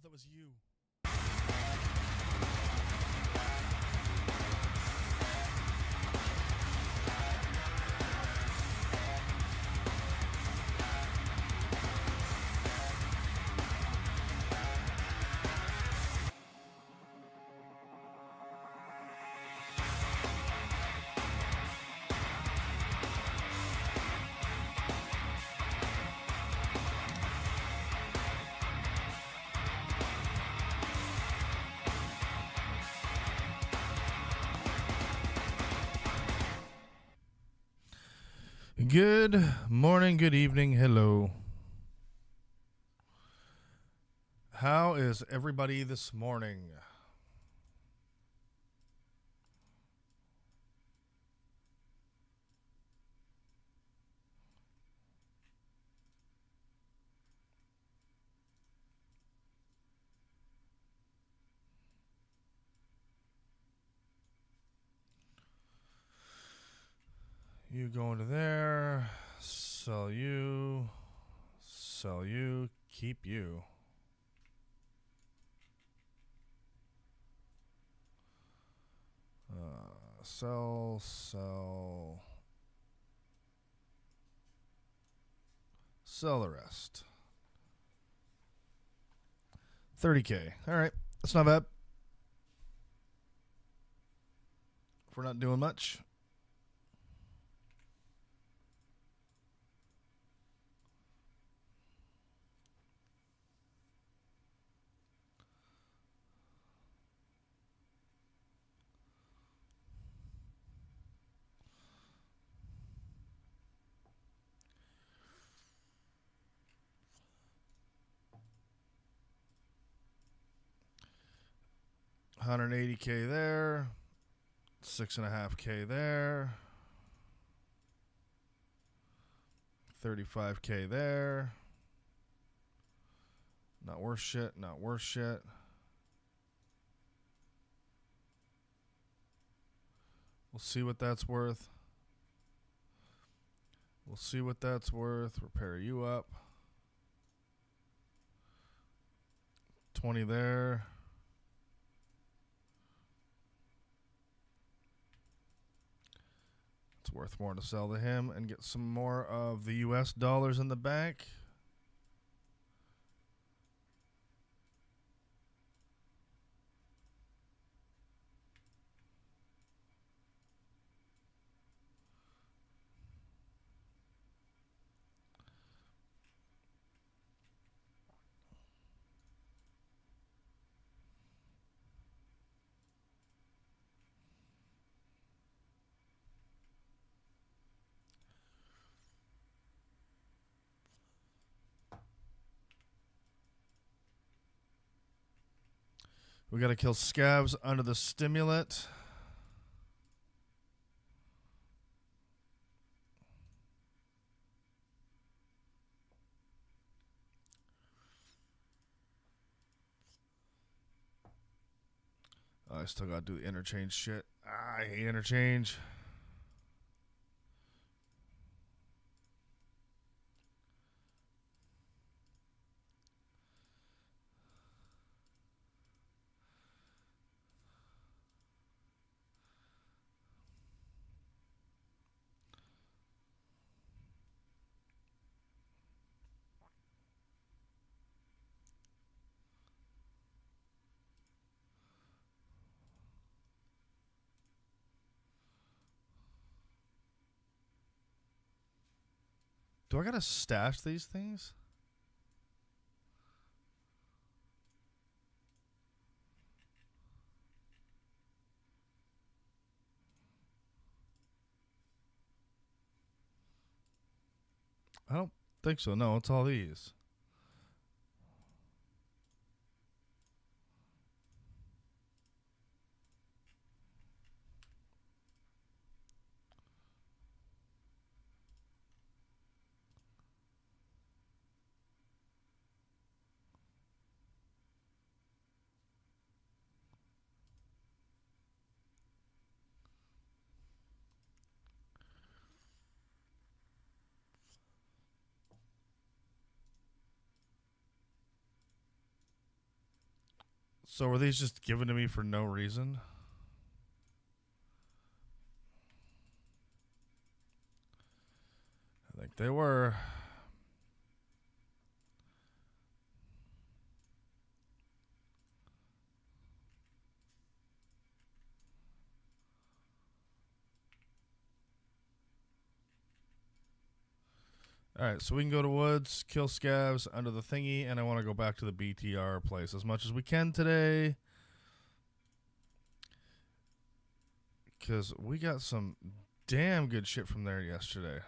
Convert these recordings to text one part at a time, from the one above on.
that was you. Good morning, good evening, hello. How is everybody this morning? You go into there, sell you, keep you. Sell, sell the rest. 30K. All right, that's not bad. If we're not doing much. $180K there, 6.5K there, 35K there. Not worth shit, not worth shit. We'll see what that's worth. We'll see what that's worth. Repair you up. 20 there. It's worth more to sell to him and get some more of the US dollars in the bank. We got to kill scabs under the stimulant. I still got to do the interchange shit. I hate interchange. Do I got to stash these things? I don't think so. No, it's all these. So were these just given to me for no reason? I think they were. Alright, so we can go to woods, kill scavs under the thingy, and I want to go back to the BTR place as much as we can today. Because we got some damn good shit from there yesterday.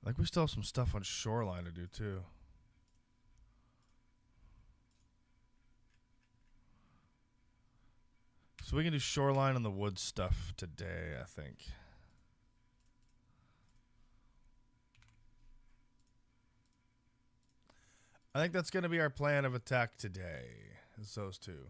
Like, we still have some stuff on Shoreline to do, too. So we can do Shoreline and the woods stuff today, I think. I think that's going to be our plan of attack today. Is those two.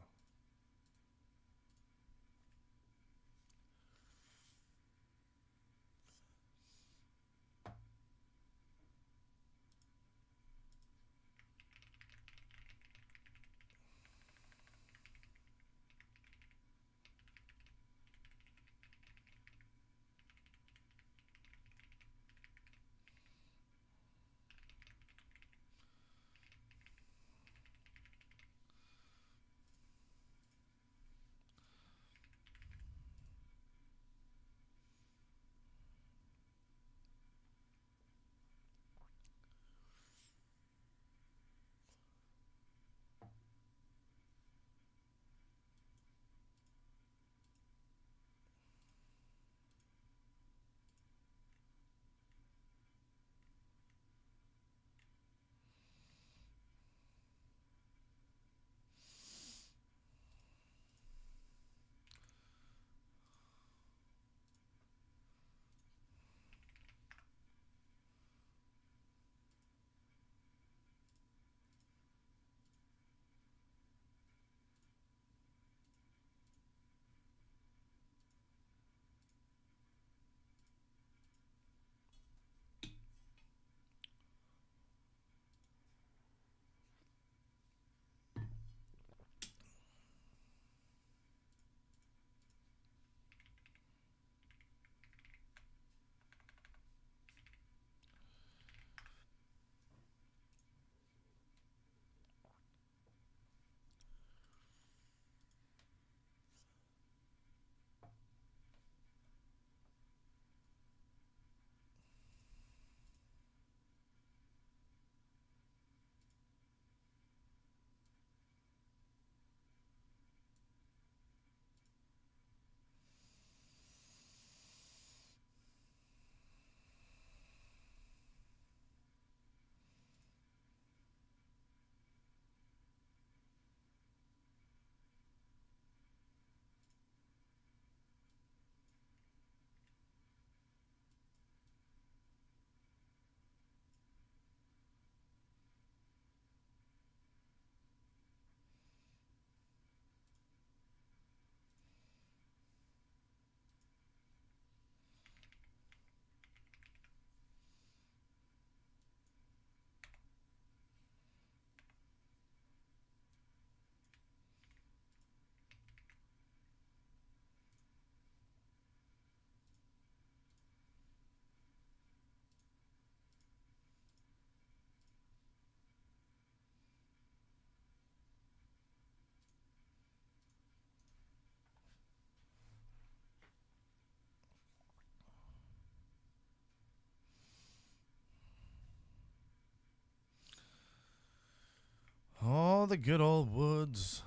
Oh, the good old woods.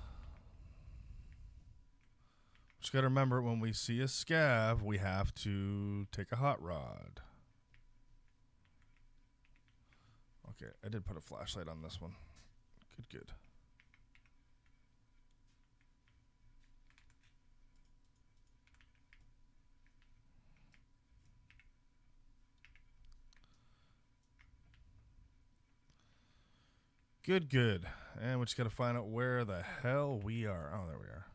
Just got to remember, when we see a scav, we have to take a hot rod. Okay, I did put a flashlight on this one. Good, good. Good, good. And we just got to find out where the hell we are. Oh, there we are.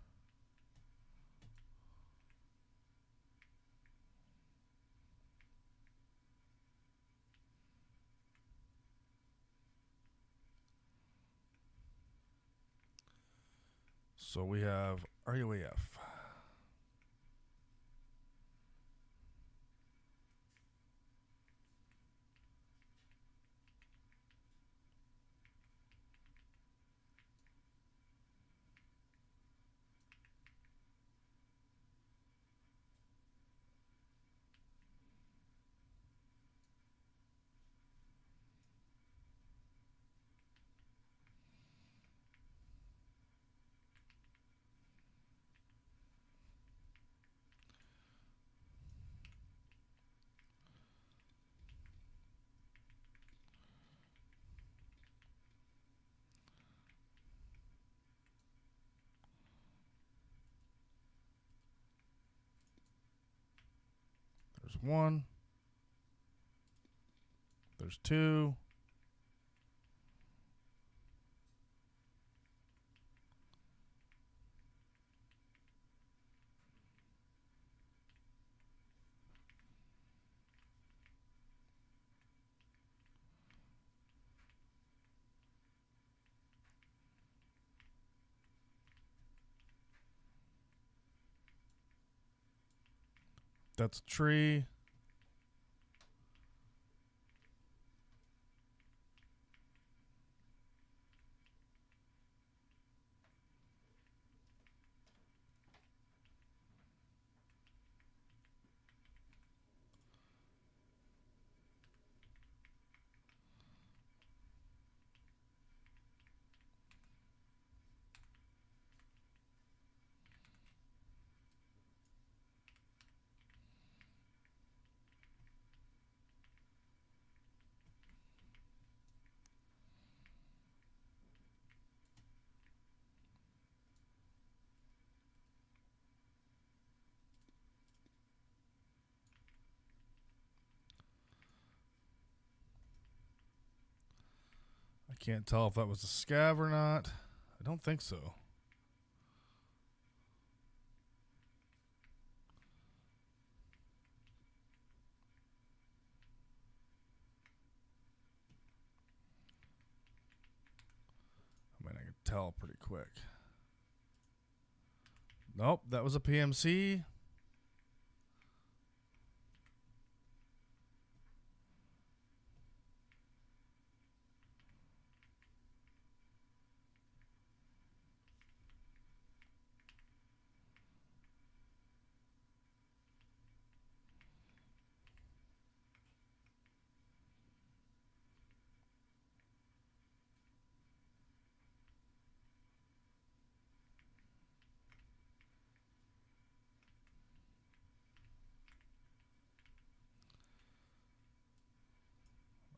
So we have RUAF. There's one. There's two. That's a tree. I can't tell if that was a scav or not. I don't think so. I mean, I could tell pretty quick. Nope, that was a PMC.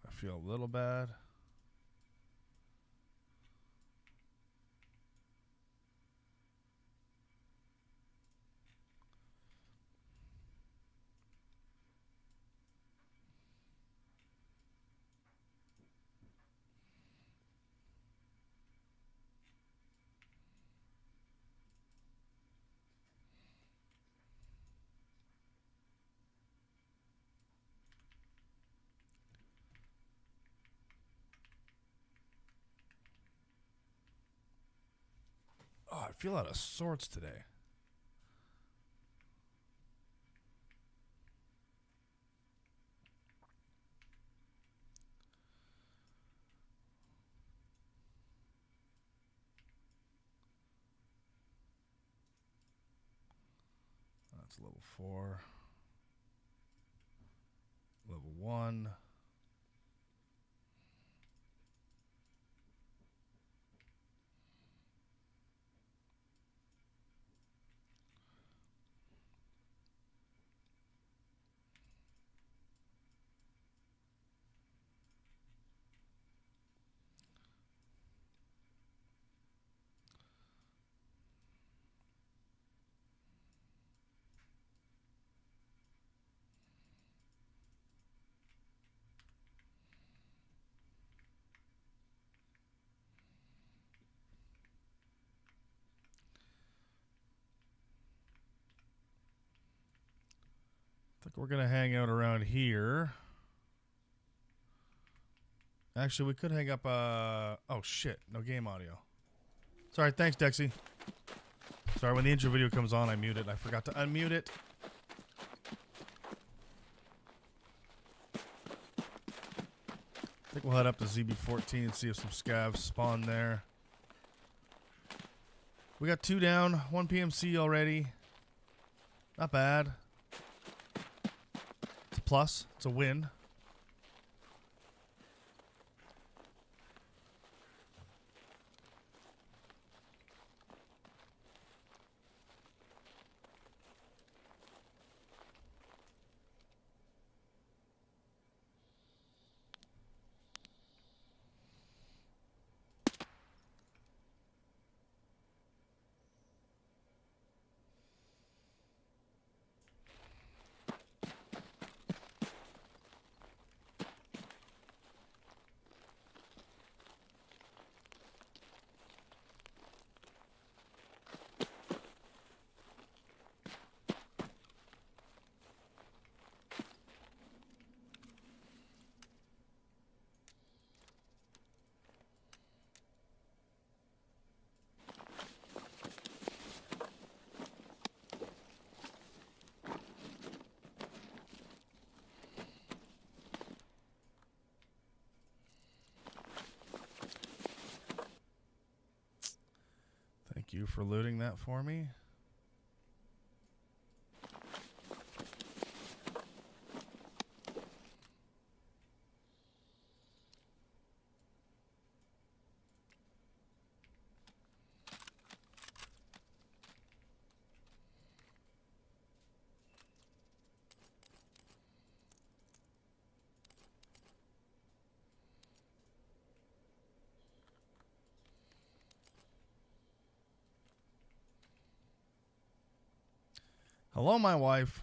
I feel a little bad. Oh, I feel out of sorts today. That's level 4. Level 1. think we're going to hang out around here. Actually, we could hang up... oh, shit. No game audio. Sorry, thanks, Dexy. Sorry, when the intro video comes on, I mute it. I forgot to unmute it. I think we'll head up to ZB14 and see if some scavs spawn there. We got 2 down, 1 PMC already. Not bad. It's a plus. It's a win. Thank you for looting that for me. Hello, my wife.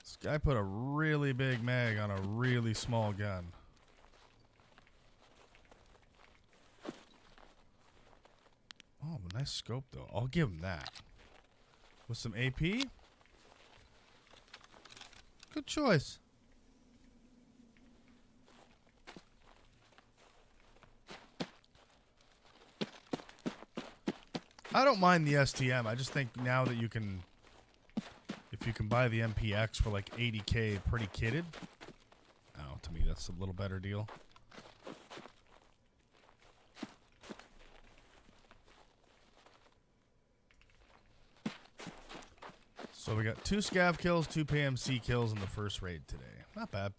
This guy put a really big mag on a really small gun. Oh, nice scope, though. I'll give him that. With some AP? Good choice. I don't mind the STM. I just think now that you can, if you can buy the MPX for like 80K pretty kitted, oh, to me that's a little better deal. So we got 2 scav kills, 2 PMC kills in the first raid today. Not bad.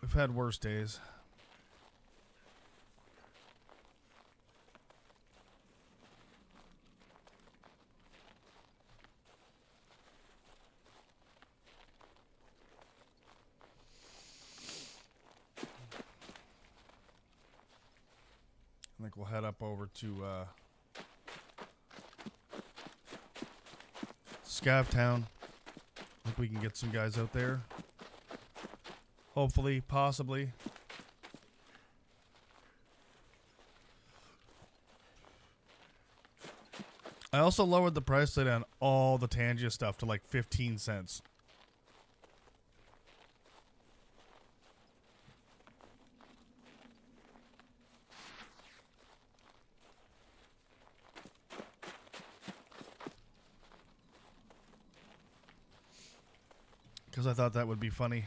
We've had worse days. I think we'll head up over to Scav Town. I think we can get some guys out there. Hopefully, possibly. I also lowered the price tag on all the Tangia stuff to like 15 cents. Because I thought that would be funny.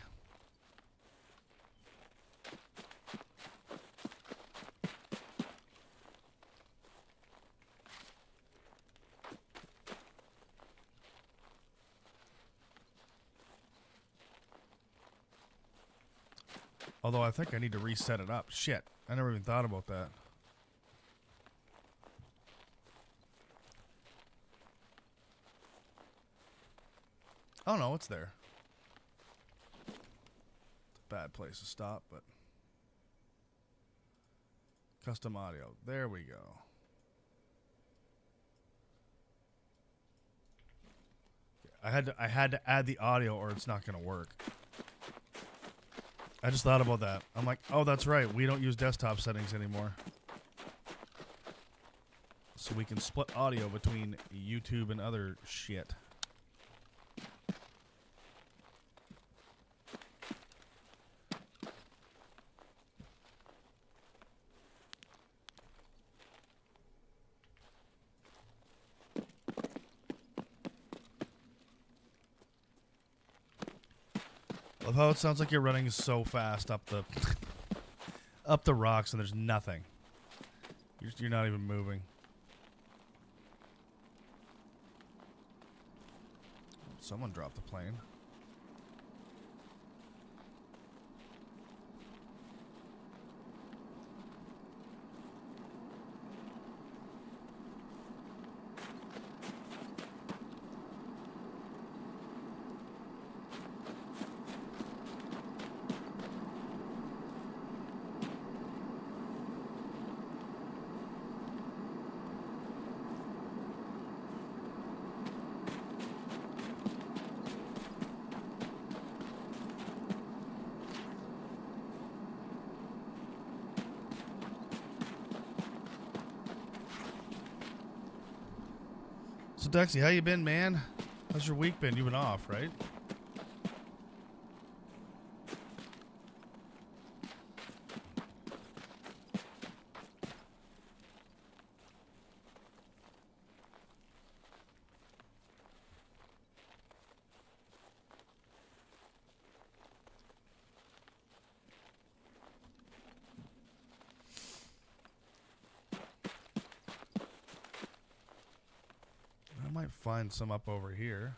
Although I think I need to reset it up. Shit, I never even thought about that. Oh no, it's there. Bad place to stop, but custom audio. There we go. I had to add the audio or it's not going to work. I just thought about that. I'm like, oh, that's right. We don't use desktop settings anymore. So we can split audio between YouTube and other shit. Love how it sounds like you're running so fast up the up the rocks and there's nothing. You're not even moving. Someone dropped the plane. So Dexy, how you been, man? How's your week been? You've been off, right? I might find some up over here.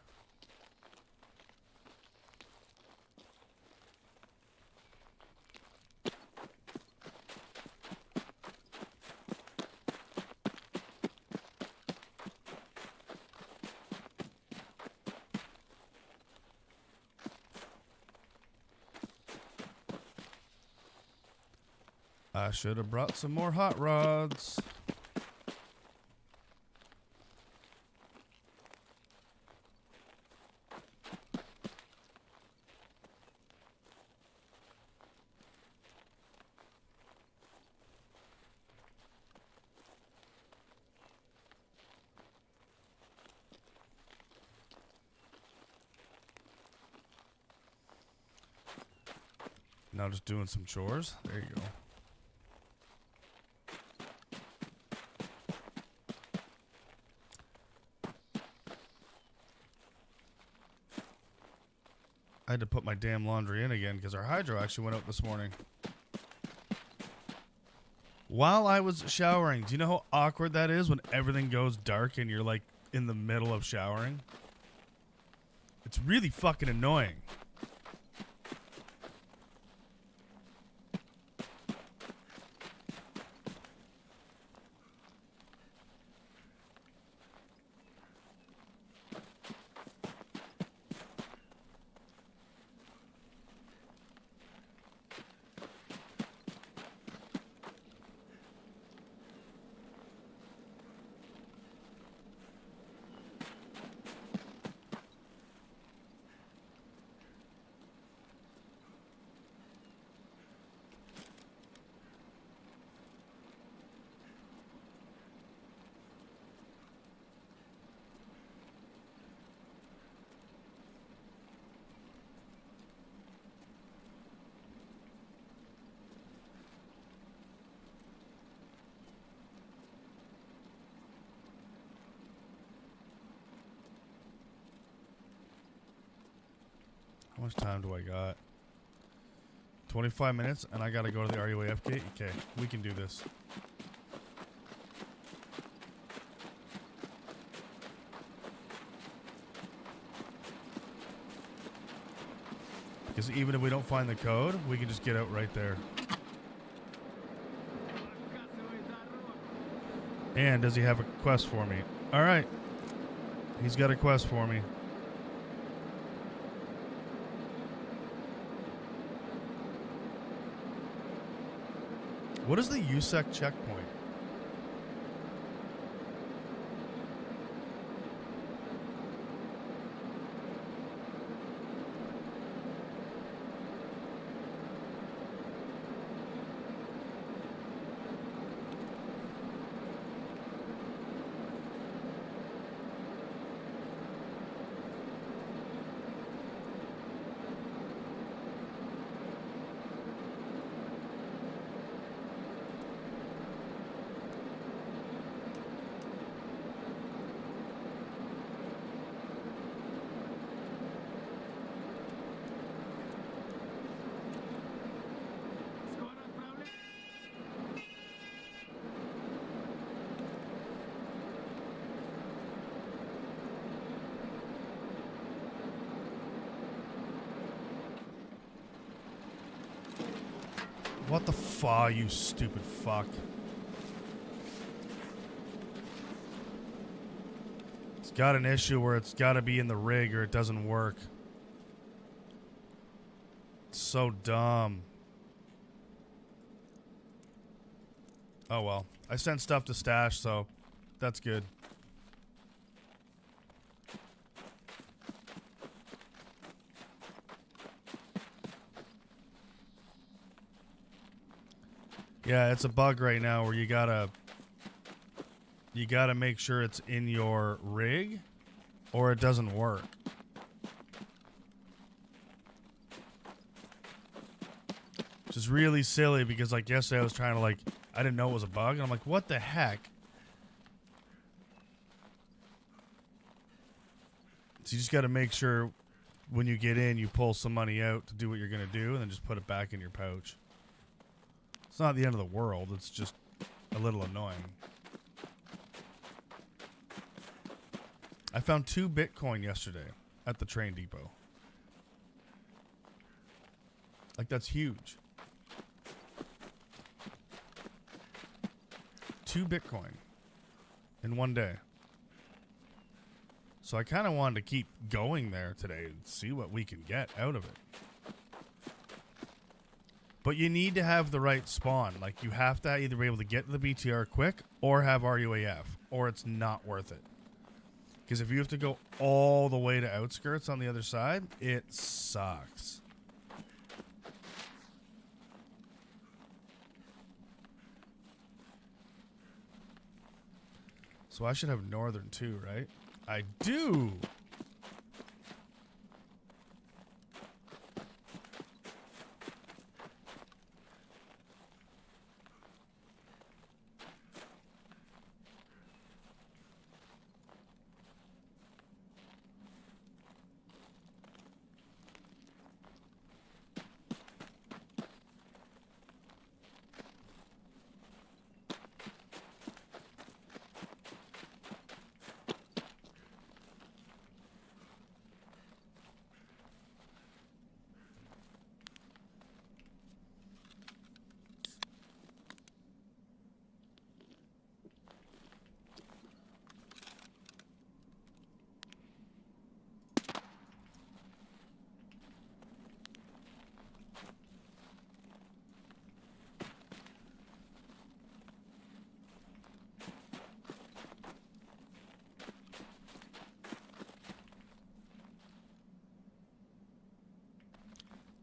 I should have brought some more hot rods. Now just doing some chores. There you go. I had to put my damn laundry in again because our hydro actually went out this morning. While I was showering. Do you know how awkward that is when everything goes dark and you're like in the middle of showering? It's really fucking annoying. How much time do I got? 25 minutes, and I gotta go to the RUAF gate? Okay, we can do this. Because even if we don't find the code, we can just get out right there. And does he have a quest for me? Alright. He's got a quest for me. What is the USEC checkpoint? What the fuck, you stupid fuck. It's got an issue where it's got to be in the rig or it doesn't work. It's so dumb. Oh well. I sent stuff to stash, so that's good. Yeah, it's a bug right now where you gotta make sure it's in your rig or it doesn't work. Which is really silly because like yesterday I was trying to like, I didn't know it was a bug and I'm like, what the heck? So you just gotta make sure when you get in you pull some money out to do what you're gonna do and then just put it back in your pouch. It's not the end of the world, it's just a little annoying. I found 2 Bitcoin yesterday at the train depot. Like, that's huge. 2 Bitcoin in one day. So I kind of wanted to keep going there today and see what we can get out of it. But you need to have the right spawn. Like, you have to either be able to get to the BTR quick or have RUAF, or it's not worth it. Because if you have to go all the way to outskirts on the other side, it sucks. So I should have northern too, right? I do!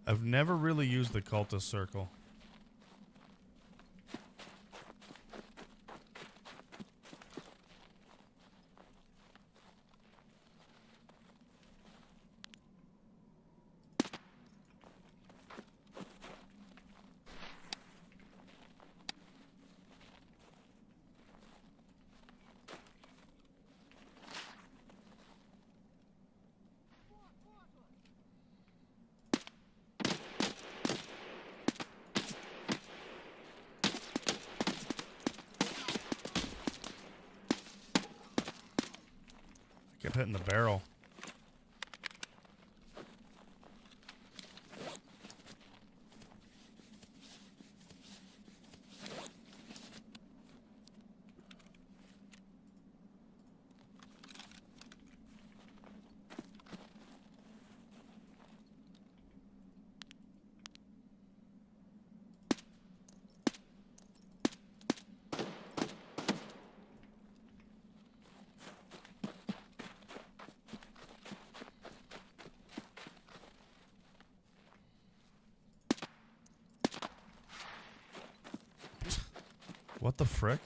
I've never really used the cultist circle. Kept hitting the barrel. What the frick?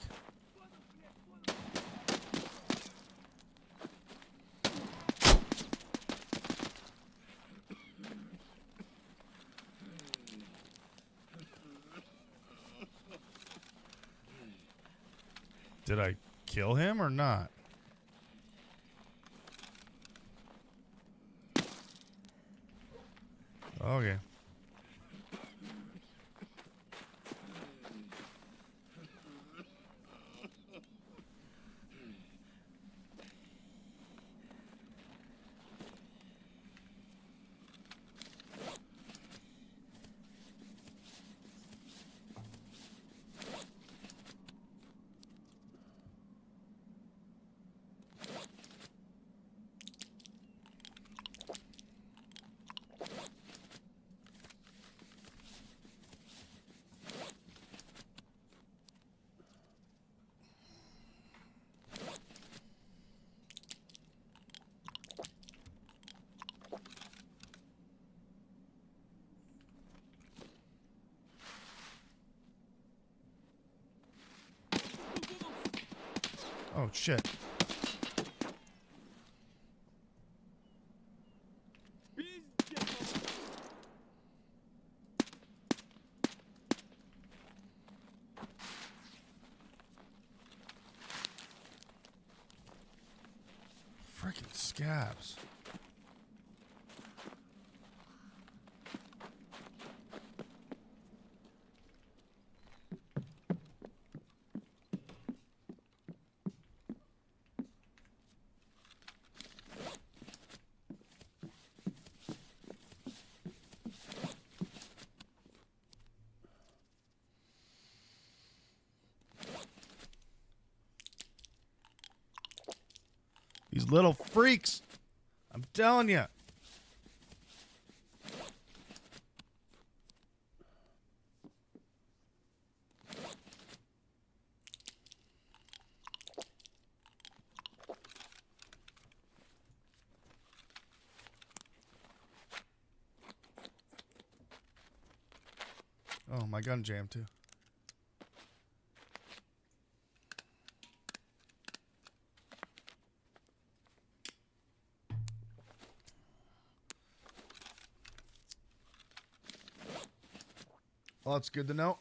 Did I kill him or not? Okay. shit. Freaking scabs. These little freaks. I'm telling you. Oh, my gun jammed too. Well, that's good to know.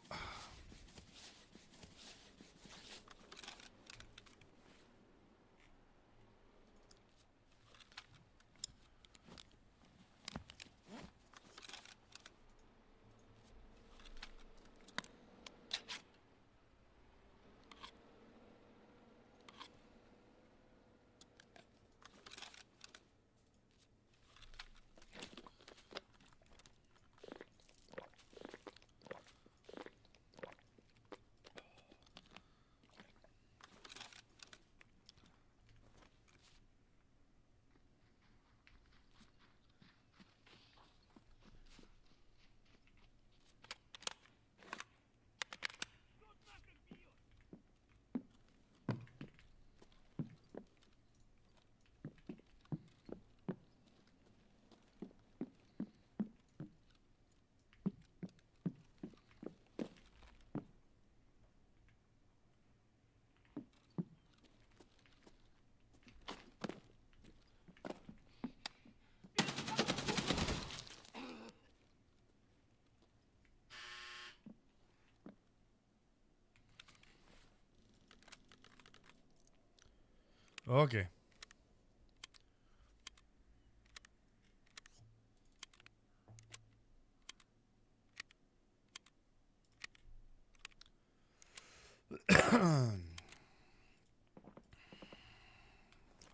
Okay.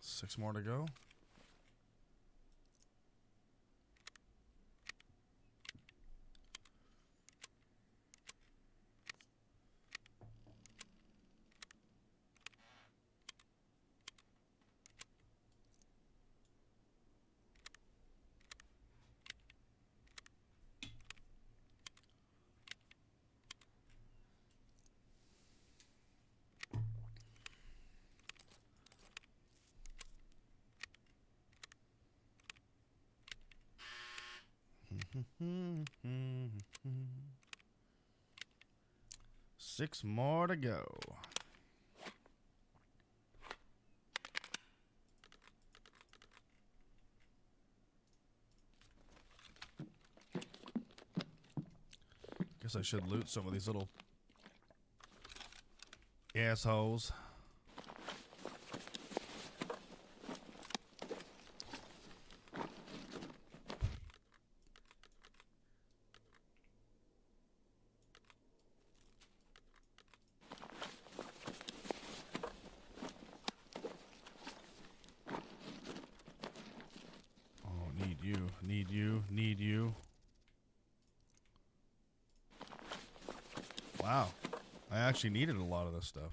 Six more to go. Six more to go. Guess I should loot some of these little assholes. Need you. Wow. I actually needed a lot of this stuff.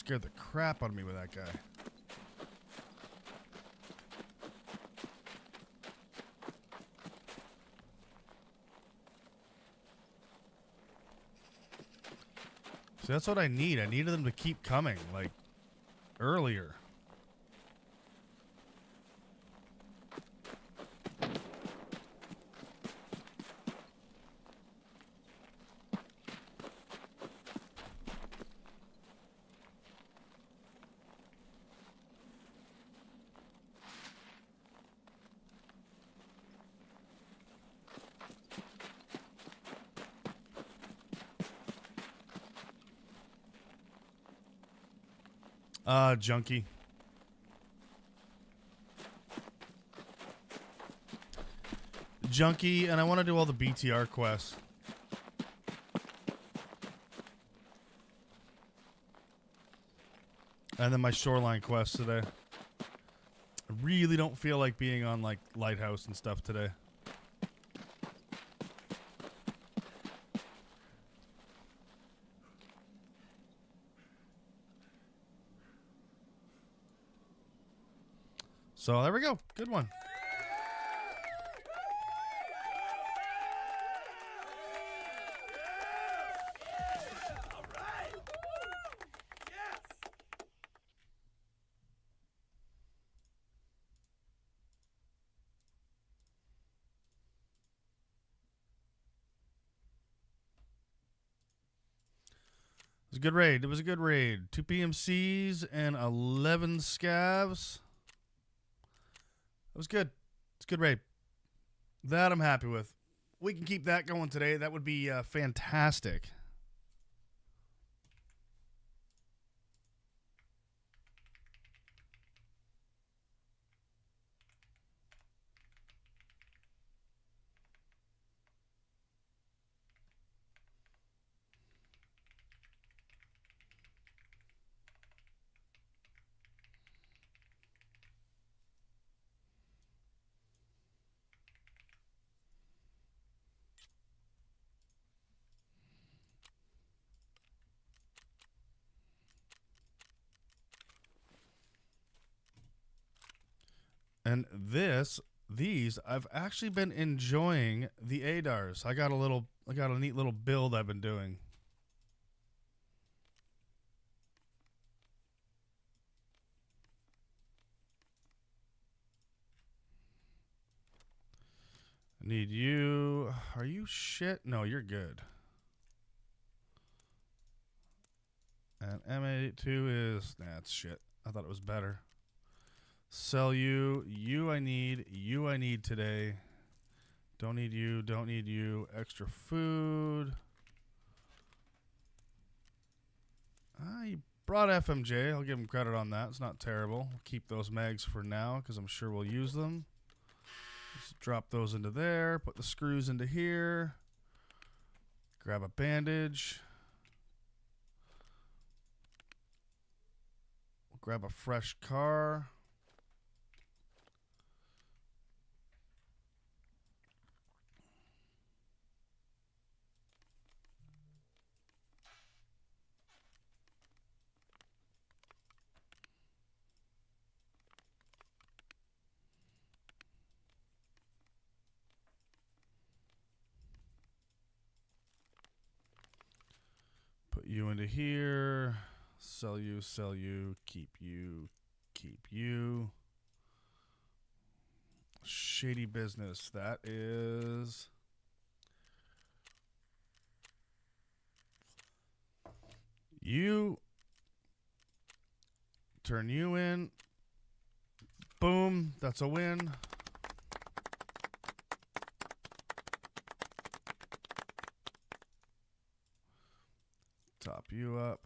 scared the crap out of me with that guy. So that's what I need. I needed them to keep coming, like, earlier. Junkie. Junkie, and I want to do all the BTR quests. And then my shoreline quest today. I really don't feel like being on, like, Lighthouse and stuff today. So there we go. Good one. It was a good raid. It was a good raid. 2 PMCs and 11 scavs. That was good. It's a good raid. That I'm happy with. We can keep that going today. That would be fantastic. And these, I've actually been enjoying the ADARs. I got a neat little build I've been doing. I need you. Are you shit? No, you're good. And M82 is, nah, it's shit. I thought it was better. Sell you. You I need today. Don't need you. Don't need you. Extra food. He brought FMJ. I'll give him credit on that. It's not terrible. We'll keep those mags for now because I'm sure we'll use them. Just drop those into there. Put the screws into here. Grab a bandage. We'll grab a fresh car. Put you into here. Sell you, keep you, keep you. Shady business. That is... You. Turn you in. Boom. That's a win. Top you up.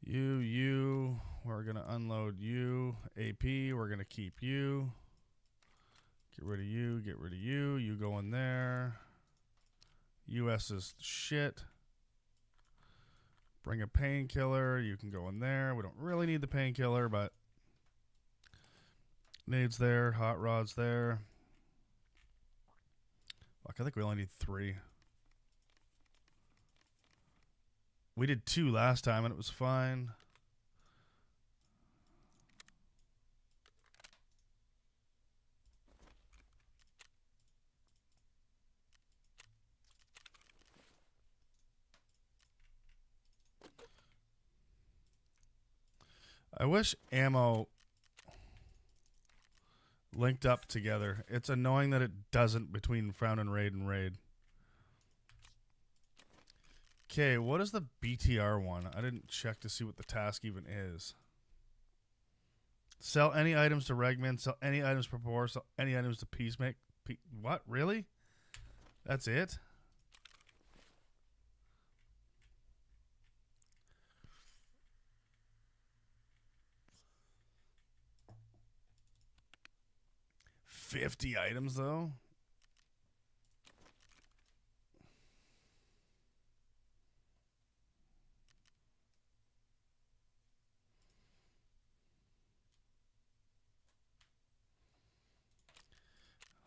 You. We're going to unload you. AP, we're going to keep you. Get rid of you. Get rid of you. You go in there. US is shit. Bring a painkiller. You can go in there. We don't really need the painkiller, but nades there. Hot rods there. Fuck, I think we only need 3. We did 2 last time and it was fine. I wish ammo linked up together. It's annoying that it doesn't between Frown and Raid and Raid. Okay, what is the BTR one? I didn't check to see what the task even is. Sell any items to Regman. Sell any items per Boar. Sell any items to Peacemake. What? Really? That's it? $50 items, though?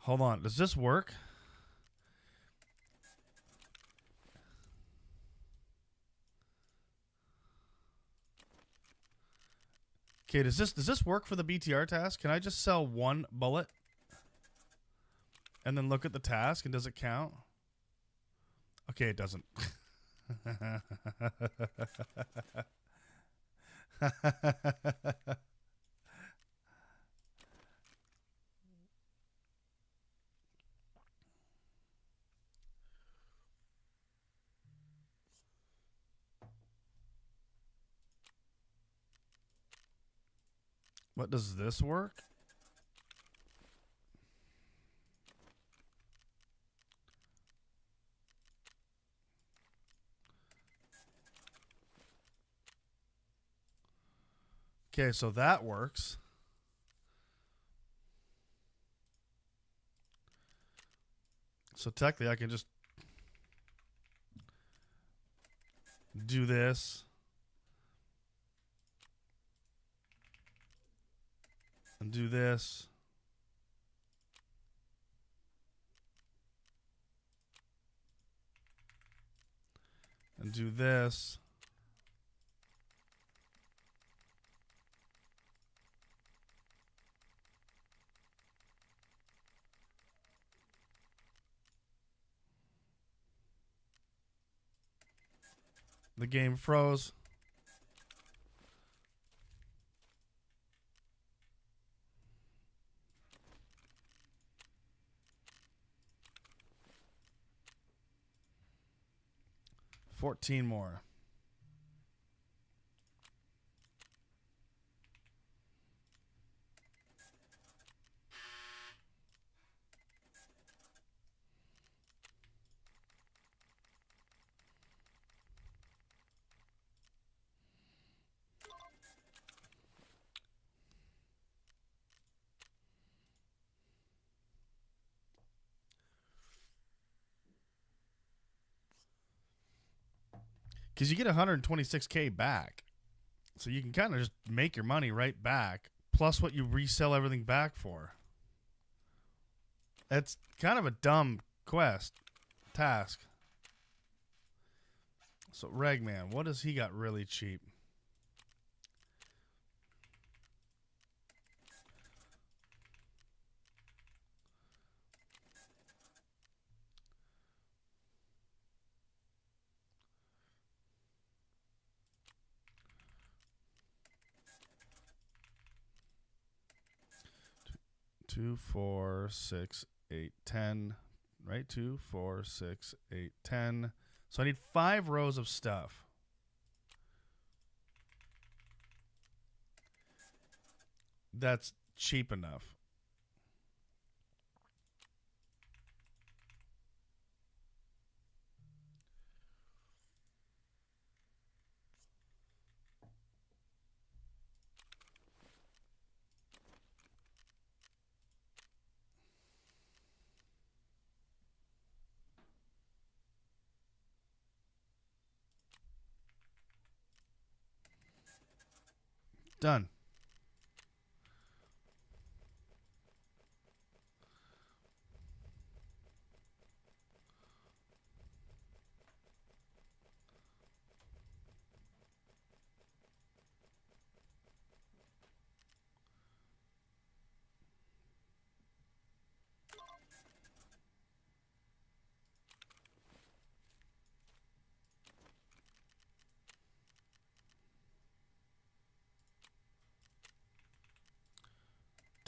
Hold on. Does this work? Okay, does this work for the BTR task? Can I just sell 1 bullet and then look at the task and does it count? Okay, it doesn't. What, does this work? Okay, so that works. So technically I can just do this. And do this. And do this. The game froze. $14 more. Because you get 126K back. So you can kind of just make your money right back, plus what you resell everything back for. That's kind of a dumb task. So Regman, what does he got really cheap? Two, 4, 6, 8, 10. Right? 2, 4, 6, 8, 10. So I need 5 rows of stuff. That's cheap enough. Done.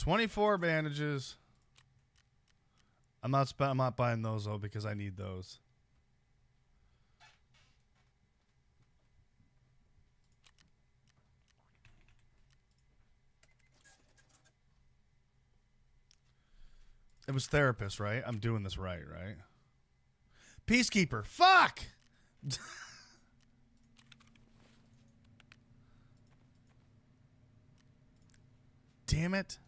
$24 bandages. I'm not buying those though because I need those. It was therapist, right? I'm doing this right? Peacekeeper. Fuck! Damn it.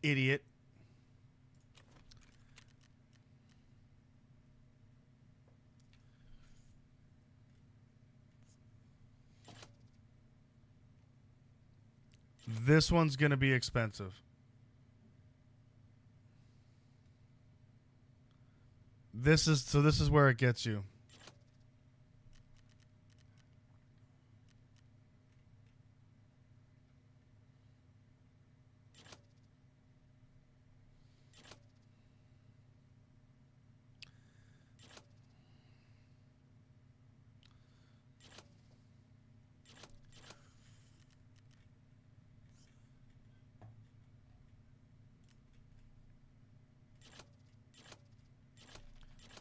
Idiot. This one's going to be expensive. This is where it gets you.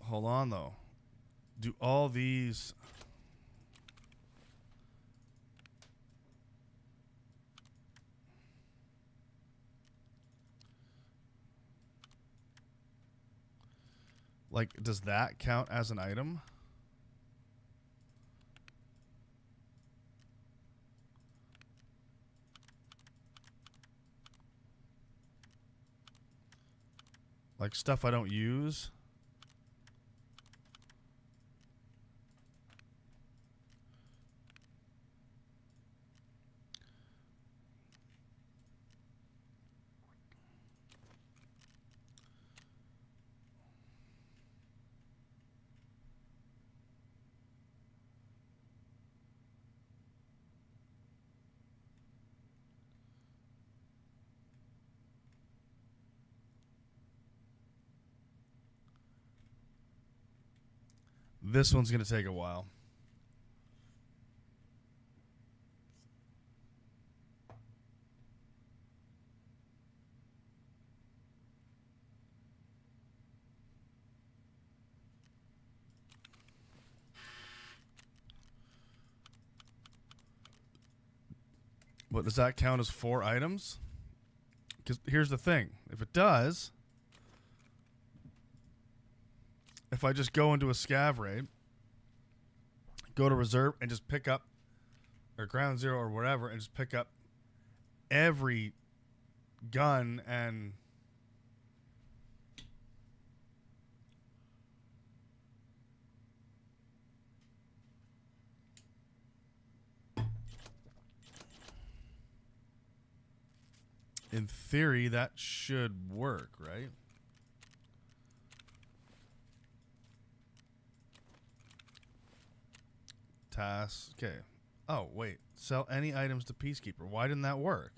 Hold on though. Do all these like does that count as an item? Like stuff I don't use? This one's going to take a while. What, does that count as 4 items? Because here's the thing. If it does, if I just go into a scav raid, go to reserve and just pick up, or ground zero or whatever, and just pick up every gun and in theory that should work, right? Tasks. Okay. Oh, wait. Sell any items to Peacekeeper. Why didn't that work?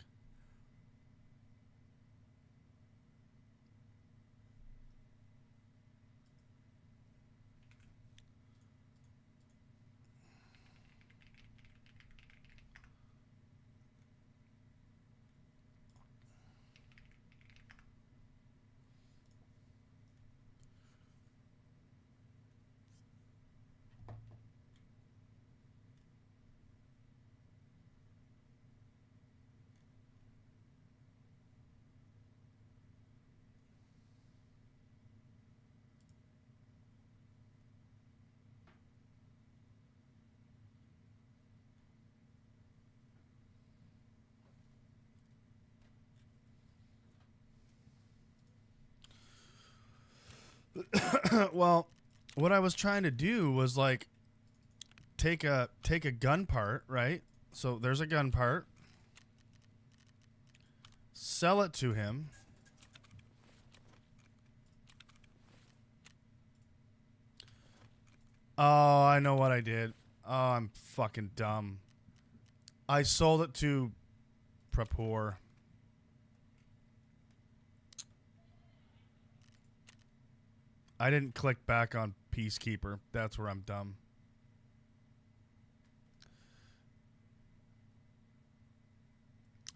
Well, what I was trying to do was like take a gun part, right? So there's a gun part. Sell it to him. Oh, I know what I did. Oh, I'm fucking dumb. I sold it to Prapor. I didn't click back on Peacekeeper. That's where I'm dumb.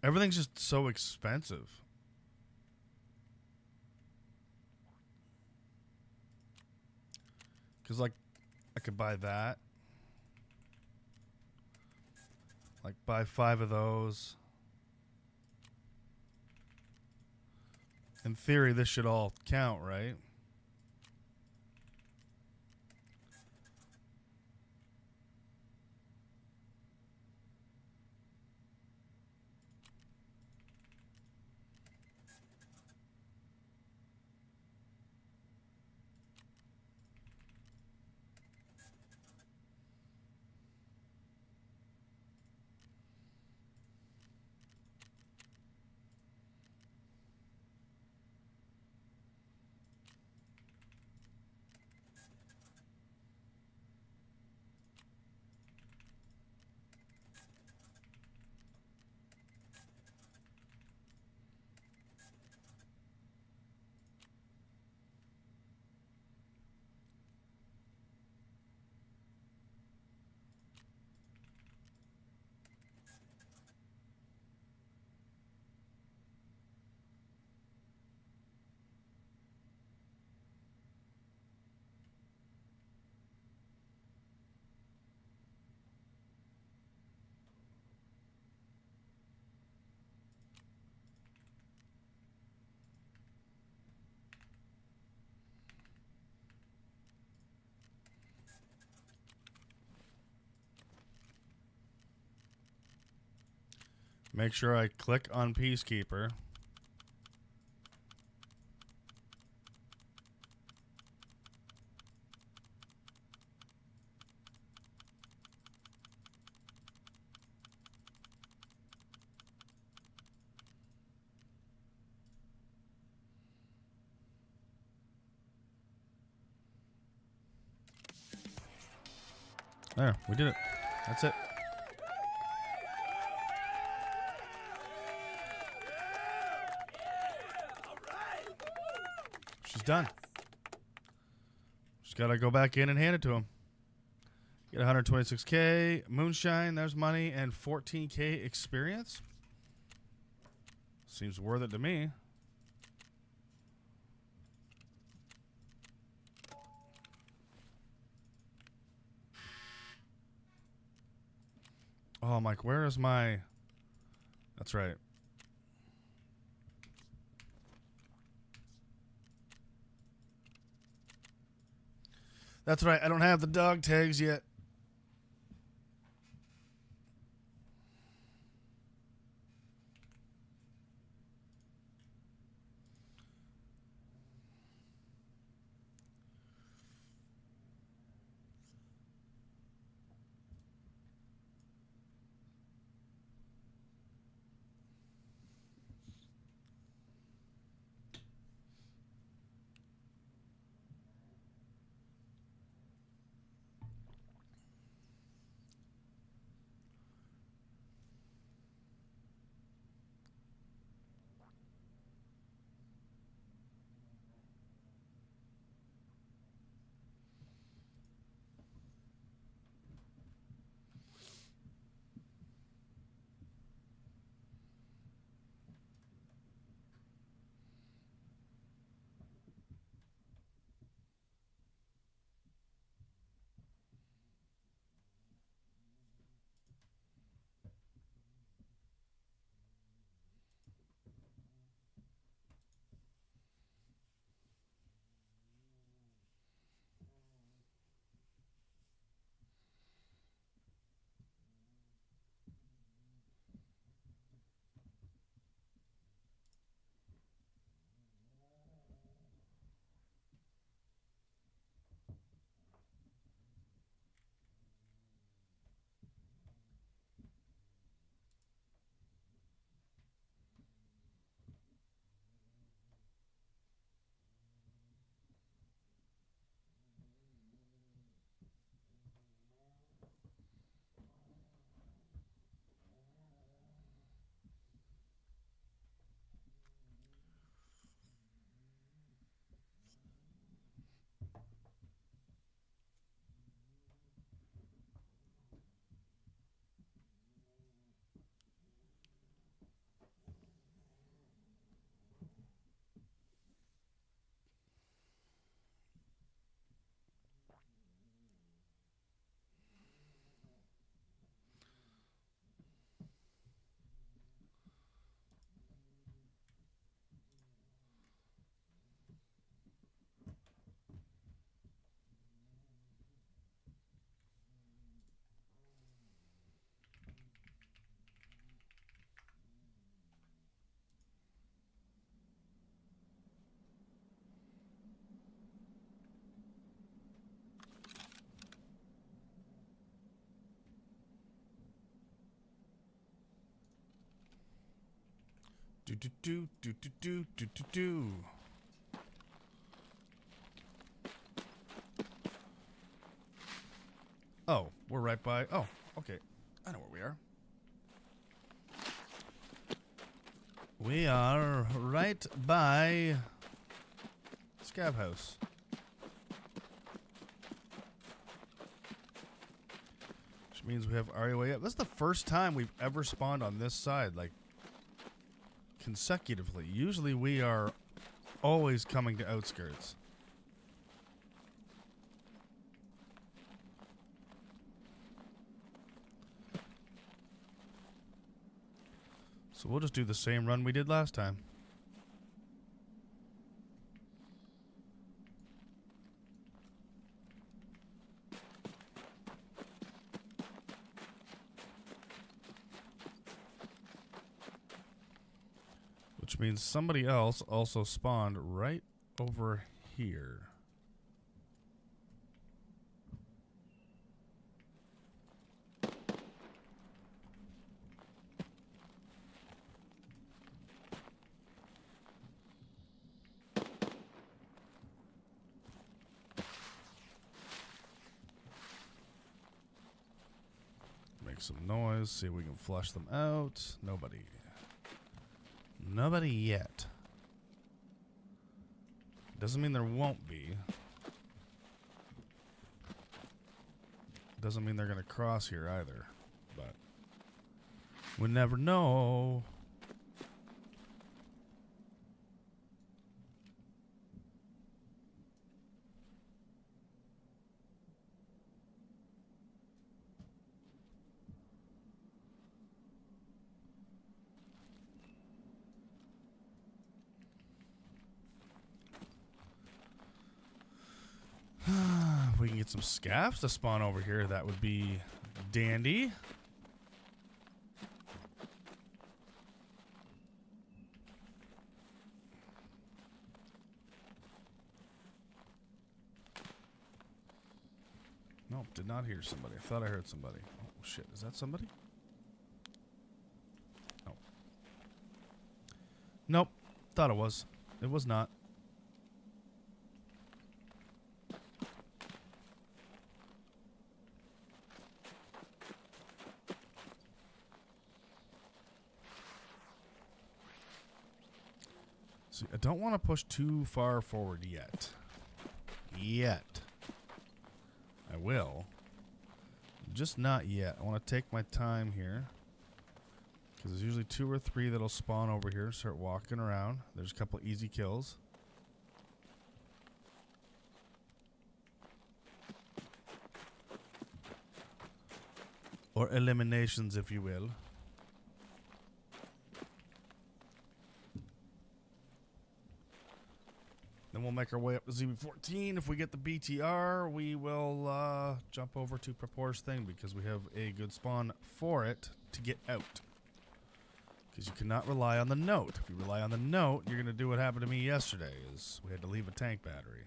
Everything's just so expensive. Because, like, I could buy that. Like, buy 5 of those. In theory, this should all count, right? Make sure I click on Peacekeeper. There, we did it. That's it. She's done. Just gotta go back in and hand it to him. Get 126K moonshine. There's money and 14K experience. Seems worth it to me. Oh, Mike, where is my... That's right. That's right. I don't have the dog tags yet. Do do do do do do do do do. Oh, we're right by. Oh, okay. I know where we are. We are right by Scab House. Which means we have our way up. This is the first time we've ever spawned on this side, like, consecutively. Usually we are always coming to outskirts. So we'll just do the same run we did last time. Which means somebody else also spawned right over here. Make some noise, see if we can flush them out. Nobody. Nobody yet. Doesn't mean there won't be. Doesn't mean they're gonna cross here either. But we never know. If we can get some scabs to spawn over here, that would be dandy. Nope, did not hear somebody. I thought I heard somebody. Oh, shit. Is that somebody? Oh. Nope. Thought it was. It was not. See, I don't want to push too far forward yet. Yet. I will. Just not yet. I want to take my time here. Because there's usually 2 or 3 that'll spawn over here. Start walking around. There's a couple easy kills. Or eliminations, if you will. Then we'll make our way up to ZB14. If we get the BTR, we will jump over to Propor's thing because we have a good spawn for it to get out. Because you cannot rely on the note. If you rely on the note, you're going to do what happened to me yesterday, is we had to leave a tank battery.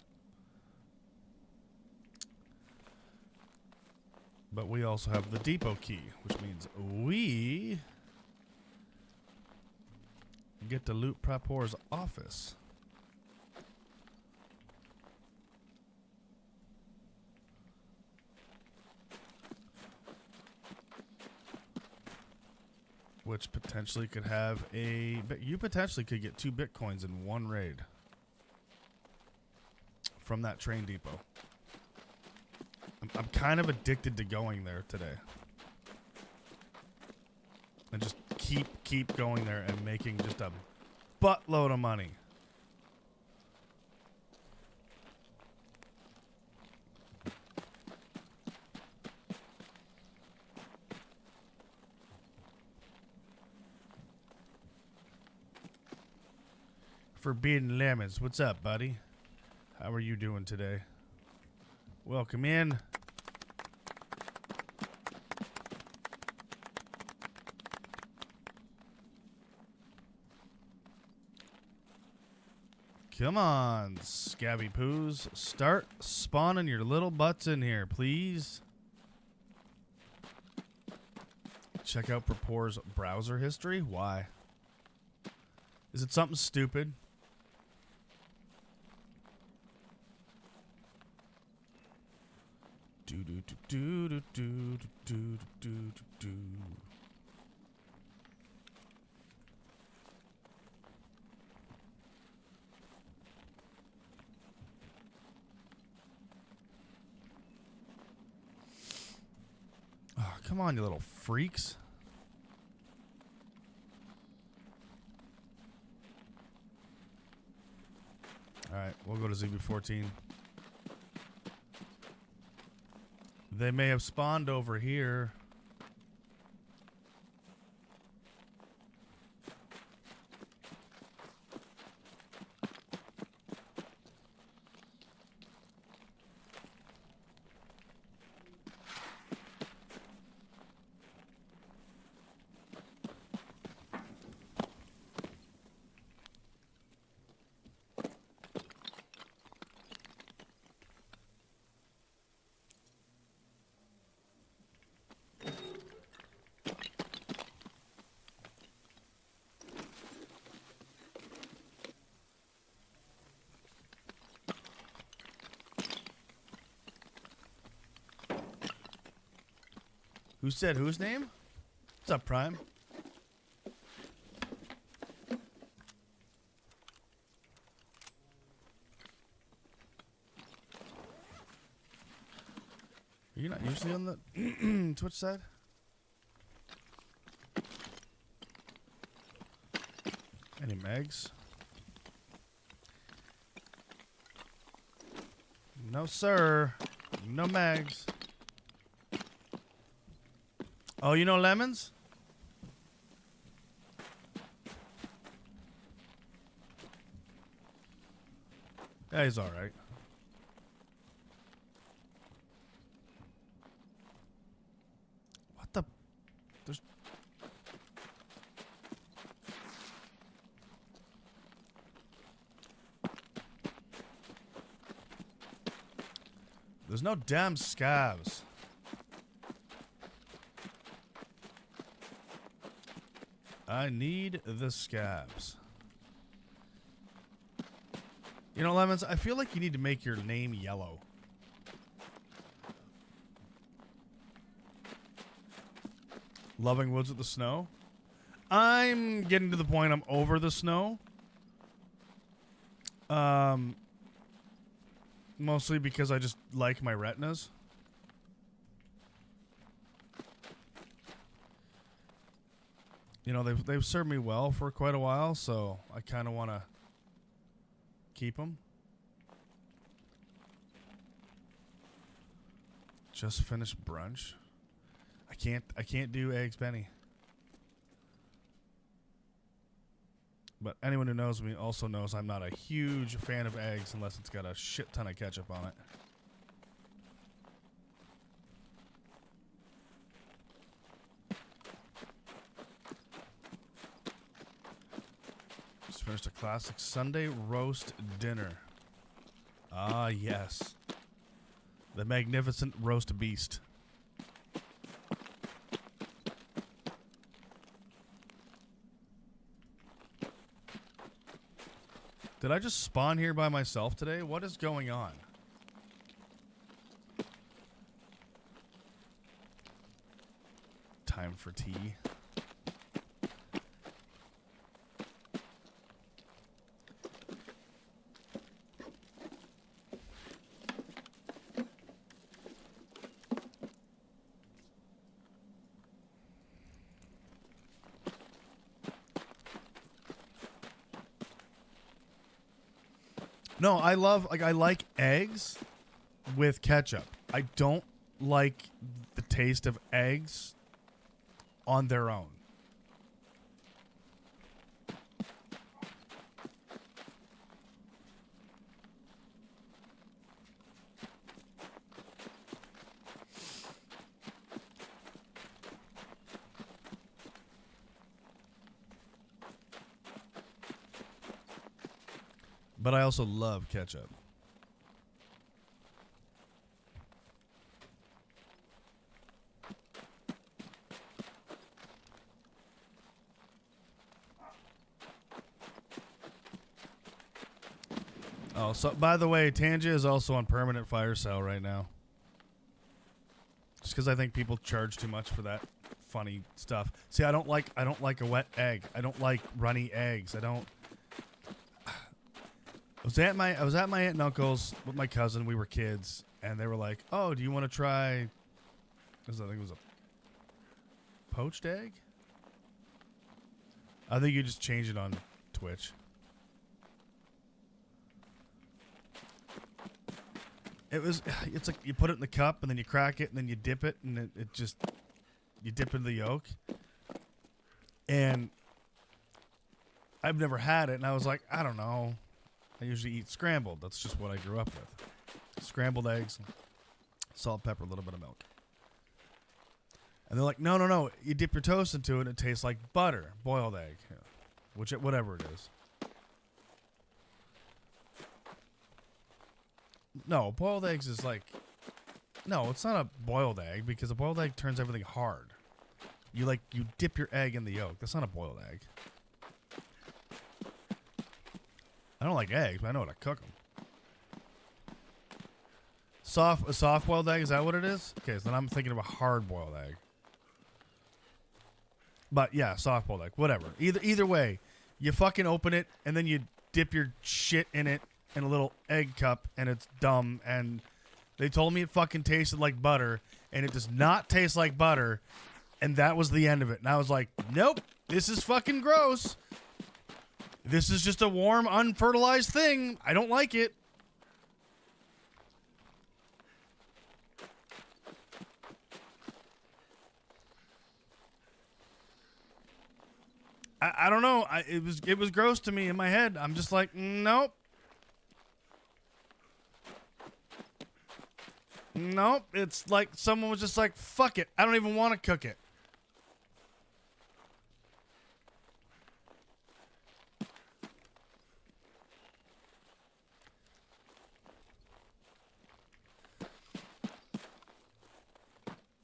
But we also have the depot key, which means we get to loot Propor's office. Which potentially could have you potentially could get 2 Bitcoins in one raid from that train depot. I'm kind of addicted to going there today. And just keep going there and making just a buttload of money. Forbidden Lemons, what's up, buddy? How are you doing today? Welcome in. Come on, Scabby Poos. Start spawning your little butts in here, please. Check out Propor's browser history. Why? Is it something stupid? Do do do do do do do do do. Oh, come on, you little freaks. Alright, we'll go to ZB14. They may have spawned over here. Who said whose name? What's up, Prime? Are you not usually on the Twitch side? Any Megs? No, sir. No Megs. Oh, you know Lemons? Yeah, he's alright. What the? There's no damn scabs. I need the scabs. You know, Lemons, I feel like you need to make your name yellow. Loving woods with the snow? I'm getting to the point I'm over the snow. Mostly because I just like my retinas. You know, they've served me well for quite a while, so I kind of want to keep them. Just finished brunch. I can't do eggs Benny. But anyone who knows me also knows I'm not a huge fan of eggs unless it's got a shit ton of ketchup on it. Finished a classic Sunday roast dinner. Ah, yes. The magnificent roast beast. Did I just spawn here by myself today? What is going on? Time for tea. No, I like eggs with ketchup. I don't like the taste of eggs on their own. But I also love ketchup. Oh, so by the way, Tangia is also on permanent fire sale right now. Just because I think people charge too much for that funny stuff. See, I don't like a wet egg. I don't like runny eggs. I was at my aunt and uncle's with my cousin. We were kids, and they were like, "Oh, do you want to try?" I think it was a poached egg. I think you just change it on Twitch. It's like you put it in the cup and then you crack it and then you dip it and you dip into the yolk. And I've never had it and I was like, I don't know. I usually eat scrambled. That's just what I grew up with. Scrambled eggs, salt, pepper, a little bit of milk. And they're like, no. You dip your toast into it and it tastes like butter, boiled egg, whatever it is. No, boiled eggs is like... No, it's not a boiled egg because a boiled egg turns everything hard. You dip your egg in the yolk. That's not a boiled egg. I don't like eggs, but I know how to cook them. A soft boiled egg, is that what it is? Okay, so then I'm thinking of a hard boiled egg. But yeah, soft boiled egg, whatever. Either way, you fucking open it and then you dip your shit in it in a little egg cup, and it's dumb, and they told me it fucking tasted like butter, and it does not taste like butter, and that was the end of it. And I was like, nope, this is fucking gross. This is just a warm, unfertilized thing. I don't like it. I don't know. It was gross to me in my head. I'm just like, nope. Nope, it's like someone was just like, fuck it, I don't even want to cook it.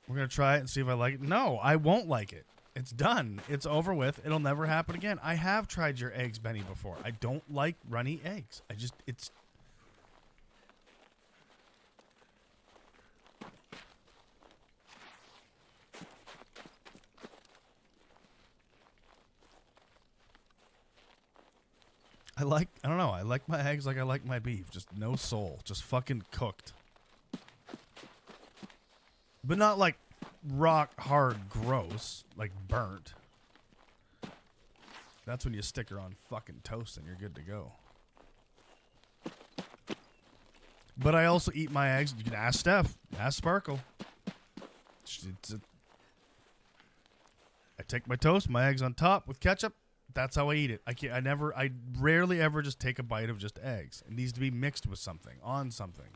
We're going to try it and see if I like it. No, I won't like it. It's done. It's over with. It'll never happen again. I have tried your eggs, Benny, before. I don't like runny eggs. It's... I don't know, I like my eggs like I like my beef. Just no soul. Just fucking cooked. But not like rock hard gross, like burnt. That's when you stick her on fucking toast and you're good to go. But I also eat my eggs. You can ask Steph. Ask Sparkle. I take my toast, my eggs on top with ketchup. That's how I eat it. I rarely ever just take a bite of just eggs. It needs to be mixed with something, on something,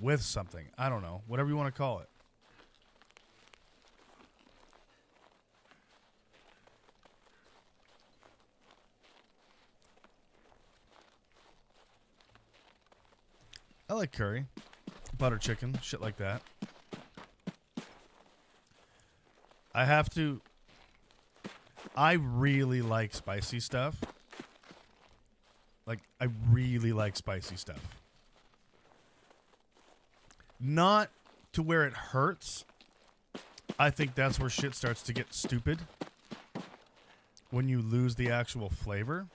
with something. I don't know. Whatever you want to call it. I like curry, butter chicken, shit like that. I really like spicy stuff. Like, I really like spicy stuff. Not to where it hurts. I think that's where shit starts to get stupid. When you lose the actual flavor.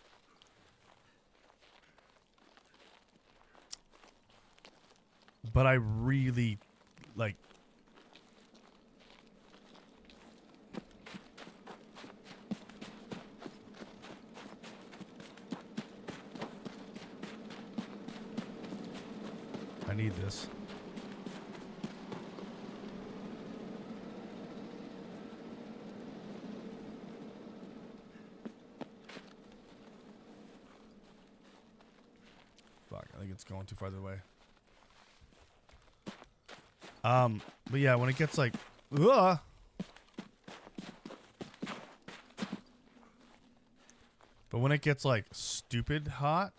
But I really, like... I need this. Fuck, I think it's going too farther away. But yeah, when it gets like, ugh. But when it gets like stupid hot,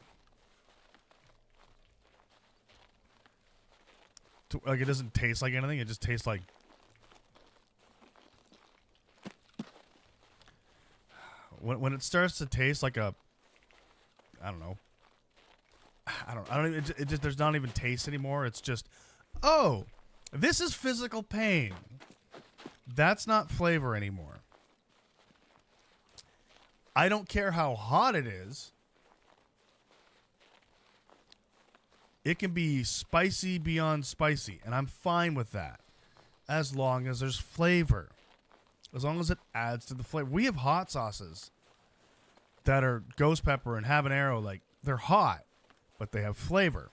like it doesn't taste like anything. It just tastes like. When it starts to taste like a, I don't know. I don't even, it just, there's not even taste anymore. It's just, oh, this is physical pain. That's not flavor anymore. I don't care how hot it is. It can be spicy beyond spicy, and I'm fine with that. As long as there's flavor. As long as it adds to the flavor. We have hot sauces that are ghost pepper and habanero. Like, they're hot, but they have flavor.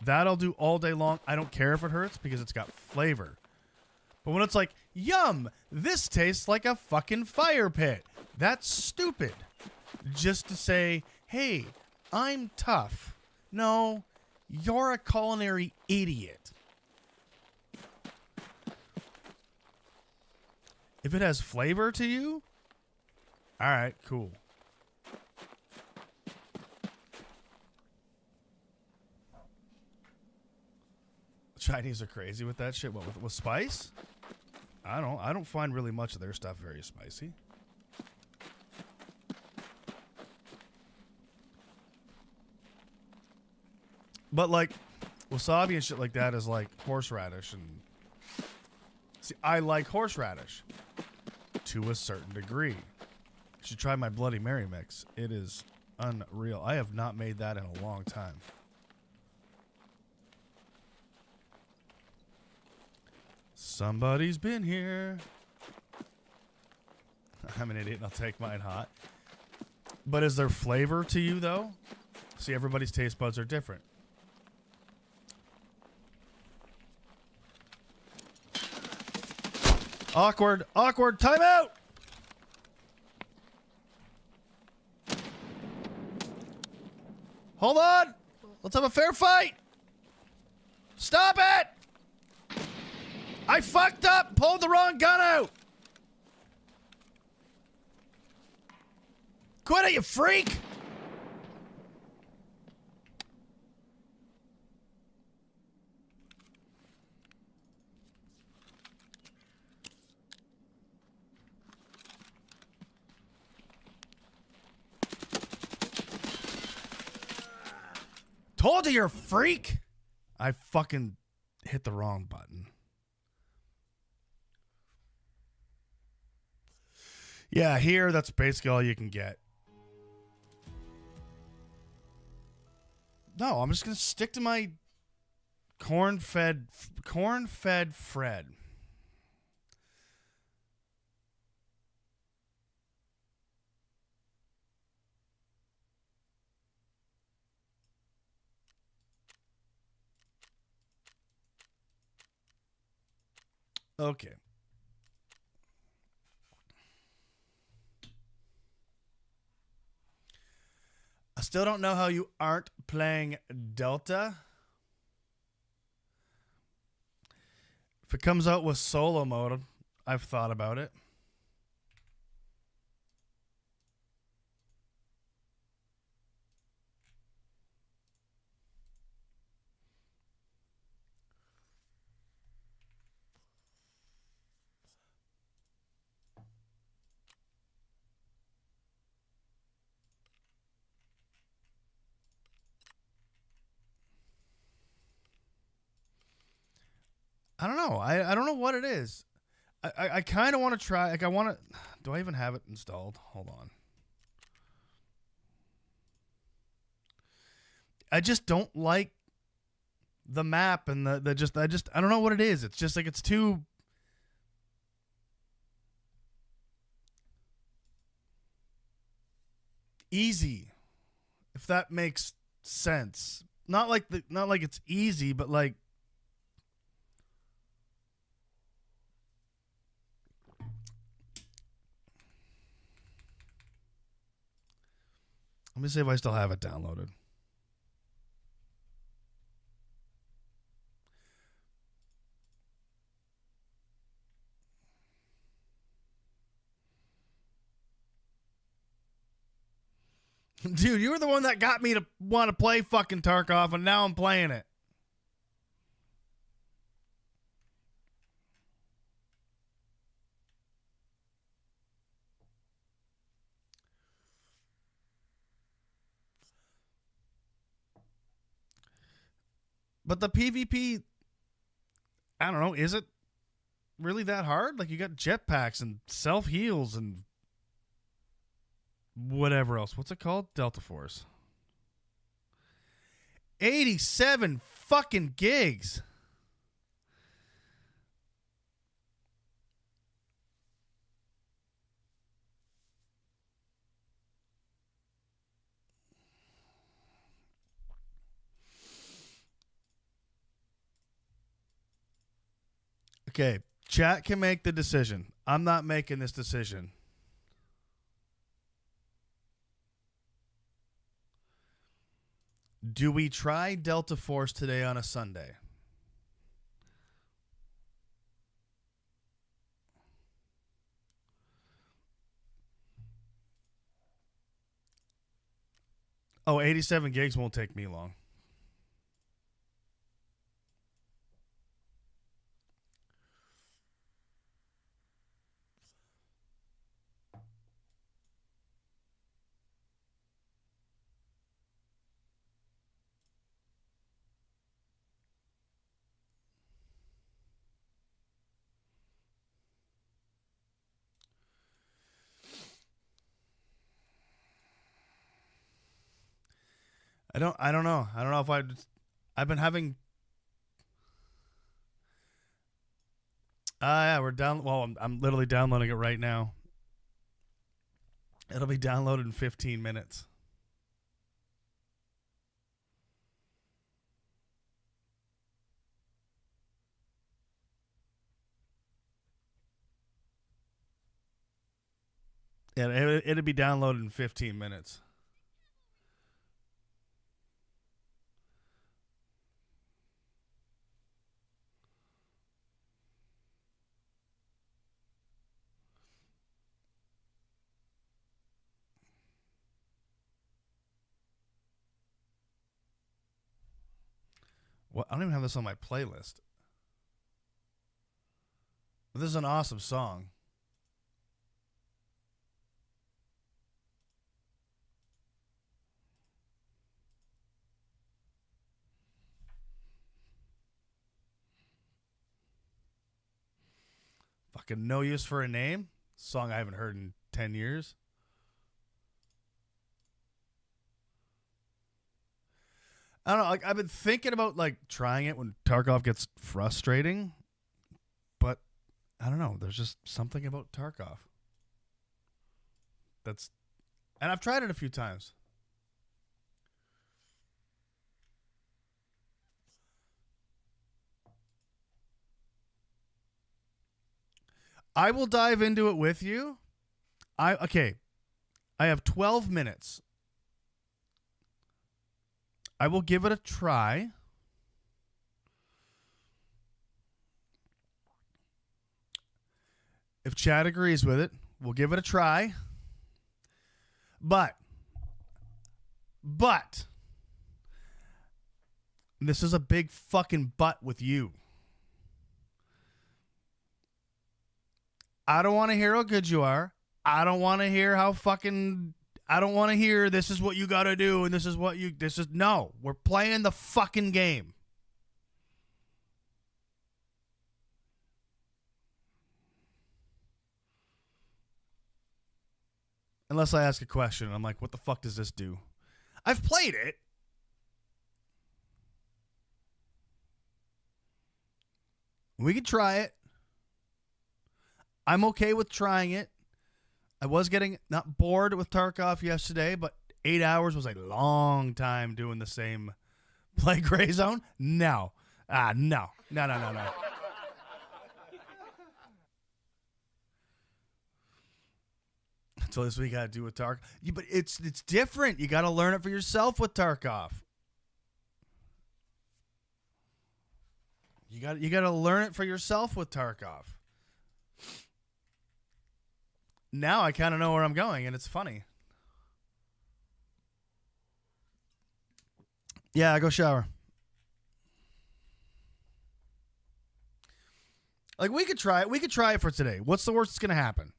That I'll do all day long. I don't care if it hurts because it's got flavor. But when it's like, yum, this tastes like a fucking fire pit. That's stupid. Just to say, hey, I'm tough. No, you're a culinary idiot. If it has flavor to you, all right, cool. Chinese are crazy with that shit. What, with spice? I don't find really much of their stuff very spicy. But like wasabi and shit like that is like horseradish, and see, I like horseradish to a certain degree. You should try my Bloody Mary mix. It is unreal. I have not made that in a long time. Somebody's been here. I'm an idiot and I'll take mine hot. But is there flavor to you though? See, everybody's taste buds are different. Awkward, awkward, timeout! Hold on! Let's have a fair fight! Stop it! I fucked up! Pulled the wrong gun out! Quit it, you freak! Told you you're a freak! I fucking hit the wrong button. Yeah, here, that's basically all you can get. No, I'm just going to stick to my corn-fed Fred. Okay. I still don't know how you aren't playing Delta. If it comes out with solo mode, I've thought about it. I don't know. I don't know what it is. I kind of want to try. Like, I want to. Do I even have it installed? Hold on. I just don't like the map and the just. I don't know what it is. It's just like it's too easy. If that makes sense. Not like it's easy, but like. Let me see if I still have it downloaded. Dude, you were the one that got me to want to play fucking Tarkov, and now I'm playing it. But the PvP, I don't know, is it really that hard? Like, you got jetpacks and self-heals and whatever else. What's it called? Delta Force. 87 fucking gigs. Okay, chat can make the decision. I'm not making this decision. Do we try Delta Force today on a Sunday? Oh, 87 gigs won't take me long. I don't know. I don't know if I've been having. Yeah, we're down. Well, I'm literally downloading it right now. It'll be downloaded in 15 minutes. Yeah, it'll be downloaded in 15 minutes. What? I don't even have this on my playlist. But this is an awesome song. Fucking No Use for a Name. Song I haven't heard in 10 years. I don't know. Like, I've been thinking about like trying it when Tarkov gets frustrating, but I don't know. There's just something about Tarkov that's, and I've tried it a few times. I will dive into it with you. Okay. I have 12 minutes. I will give it a try. If Chad agrees with it, we'll give it a try. But this is a big fucking but with you. I don't want to hear how good you are. I don't want to hear how fucking... I don't want to hear this is what you got to do and this is what you... This is... No. We're playing the fucking game. Unless I ask a question and I'm like, what the fuck does this do? I've played it. We could try it. I'm okay with trying it. I was getting not bored with Tarkov yesterday, but 8 hours was a long time doing the same play Gray Zone. No. No. So this we got to do with Tarkov. Yeah, but it's different. You got to learn it for yourself with Tarkov. You got to learn it for yourself with Tarkov. Now I kind of know where I'm going, and it's funny. Yeah, I go shower. Like, we could try it. We could try it for today. What's the worst that's going to happen?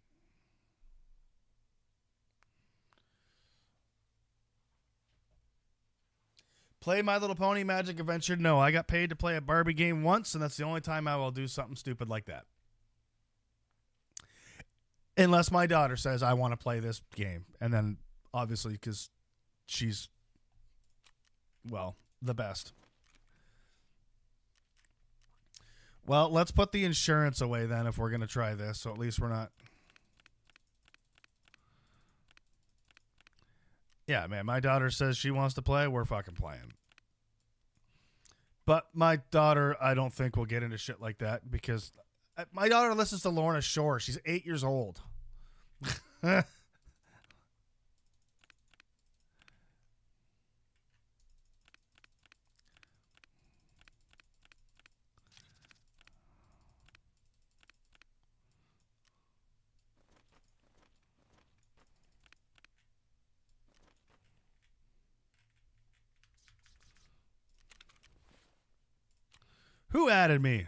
Play My Little Pony Magic Adventure? No, I got paid to play a Barbie game once, and that's the only time I will do something stupid like that. Unless my daughter says, I want to play this game. And then, obviously, because she's, well, the best. Well, let's put the insurance away then if we're going to try this, so at least we're not... Yeah, man, my daughter says she wants to play, we're fucking playing. But my daughter, I don't think will get into shit like that because my daughter listens to Lorna Shore. She's 8 years old. Who added me?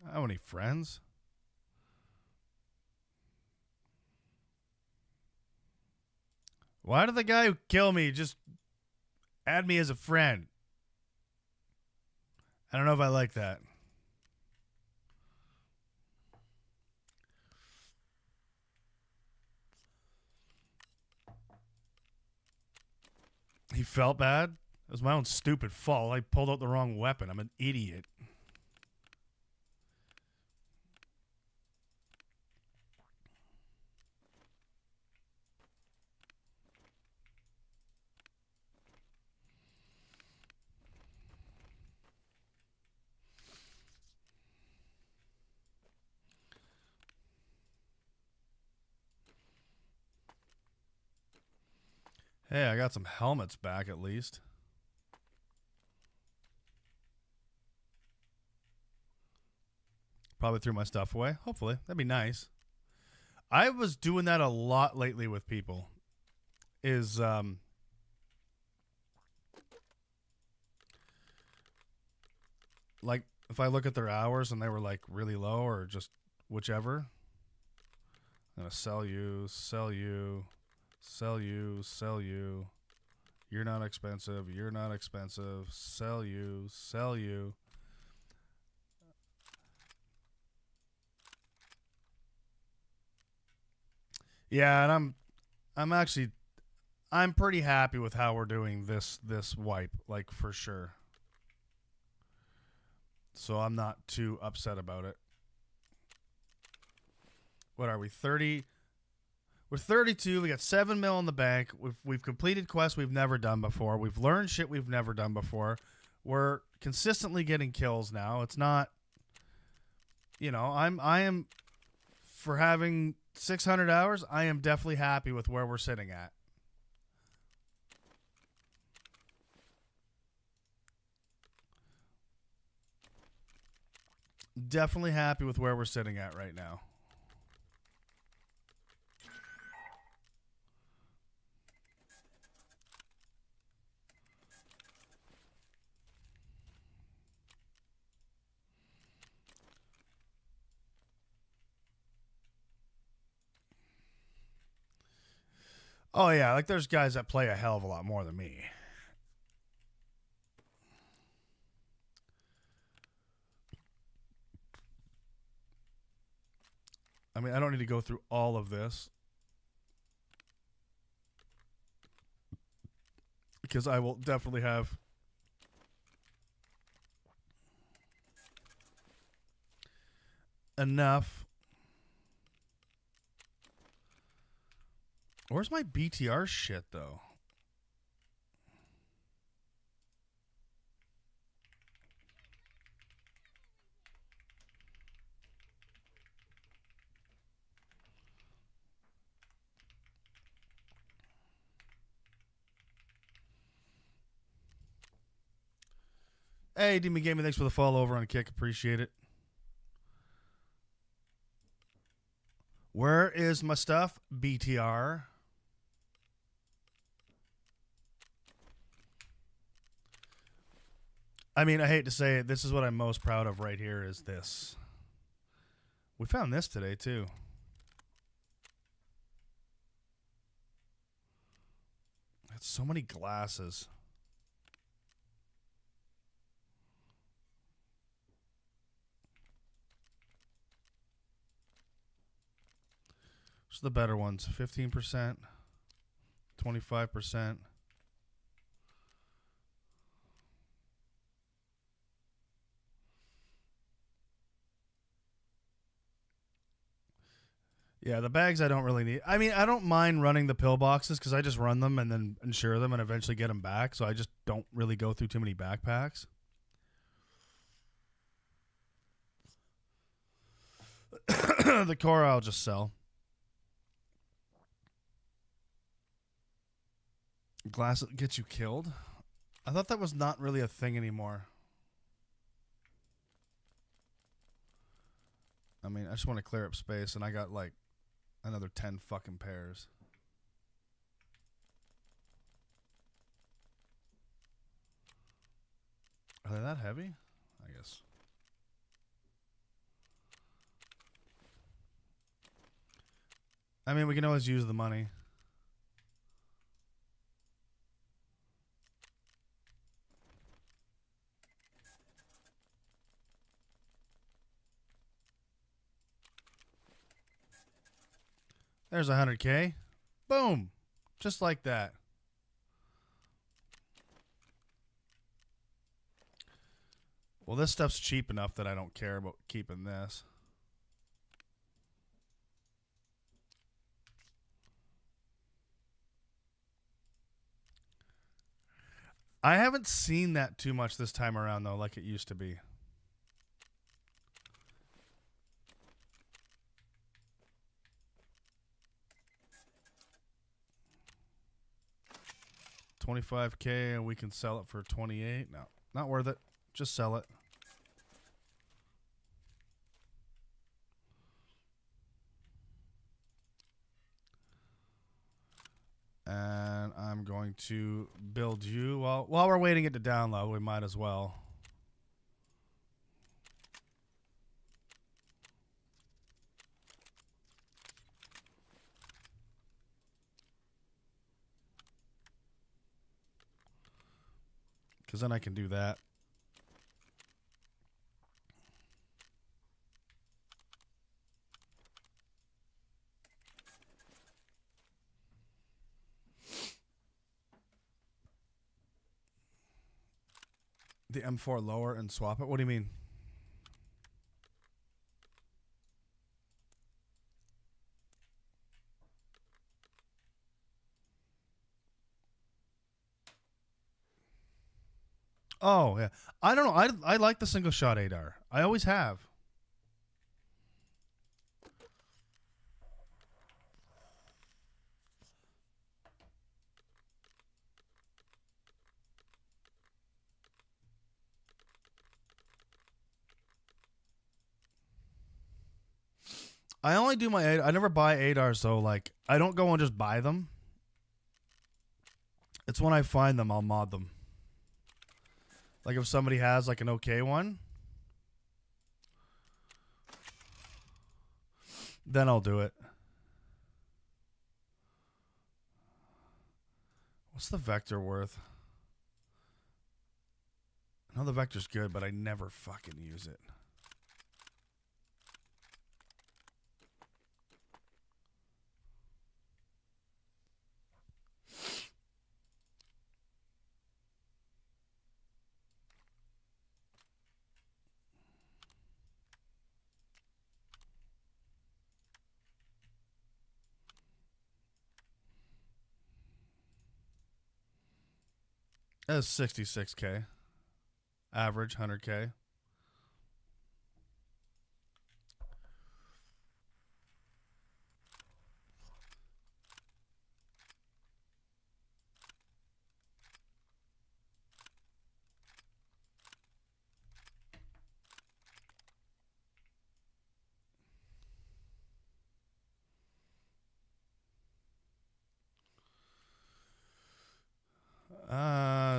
I don't have any friends. Why did the guy who killed me just add me as a friend? I don't know if I like that. He felt bad? It was my own stupid fault. I pulled out the wrong weapon. I'm an idiot. Hey, I got some helmets back at least. Probably threw my stuff away. Hopefully. That'd be nice. I was doing that a lot lately with people. Like if I look at their hours and they were like really low or just whichever, I'm going to sell you, sell you, sell you, sell you. You're not expensive. You're not expensive. Sell you, sell you. Yeah, and I'm pretty happy with how we're doing this wipe, like for sure. So I'm not too upset about it. What are we? 30. We're 32. We got 7 mil in the bank. We've completed quests we've never done before. We've learned shit we've never done before. We're consistently getting kills now. It's not, I am for having 600 hours. I am definitely happy with where we're sitting at. Definitely happy with where we're sitting at right now. Oh, yeah. Like, there's guys that play a hell of a lot more than me. I mean, I don't need to go through all of this. Because I will definitely have enough. Where's my BTR shit, though? Hey, Demon Gaming, thanks for the follow over on Kick. Appreciate it. Where is my stuff? BTR. I mean, I hate to say it. This is what I'm most proud of right here is this. We found this today, too. That's so many glasses. What's the better ones? 15%, 25%. Yeah, the bags I don't really need. I mean, I don't mind running the pillboxes because I just run them and then insure them and eventually get them back. So I just don't really go through too many backpacks. The core I'll just sell. Glass that gets you killed? I thought that was not really a thing anymore. I mean, I just want to clear up space, and I got like another 10 fucking pairs. Are they that heavy? I guess. I mean, we can always use the money. There's 100K. Boom. Just like that. Well, this stuff's cheap enough that I don't care about keeping this. I haven't seen that too much this time around, though, like it used to be. $25K and we can sell it for 28. No, not worth it. Just sell it. And I'm going to build you. Well, while we're waiting it to download, we might as well. Because then I can do that. The M4 lower and swap it? What do you mean? Oh, yeah. I don't know. I like the single shot ADAR. I always have. I only do my I never buy ADARs, so like I don't go and just buy them. It's when I find them, I'll mod them. Like if somebody has like an okay one, then I'll do it. What's the vector worth? I know the vector's good, but I never fucking use it. That's 66K. Average 100K.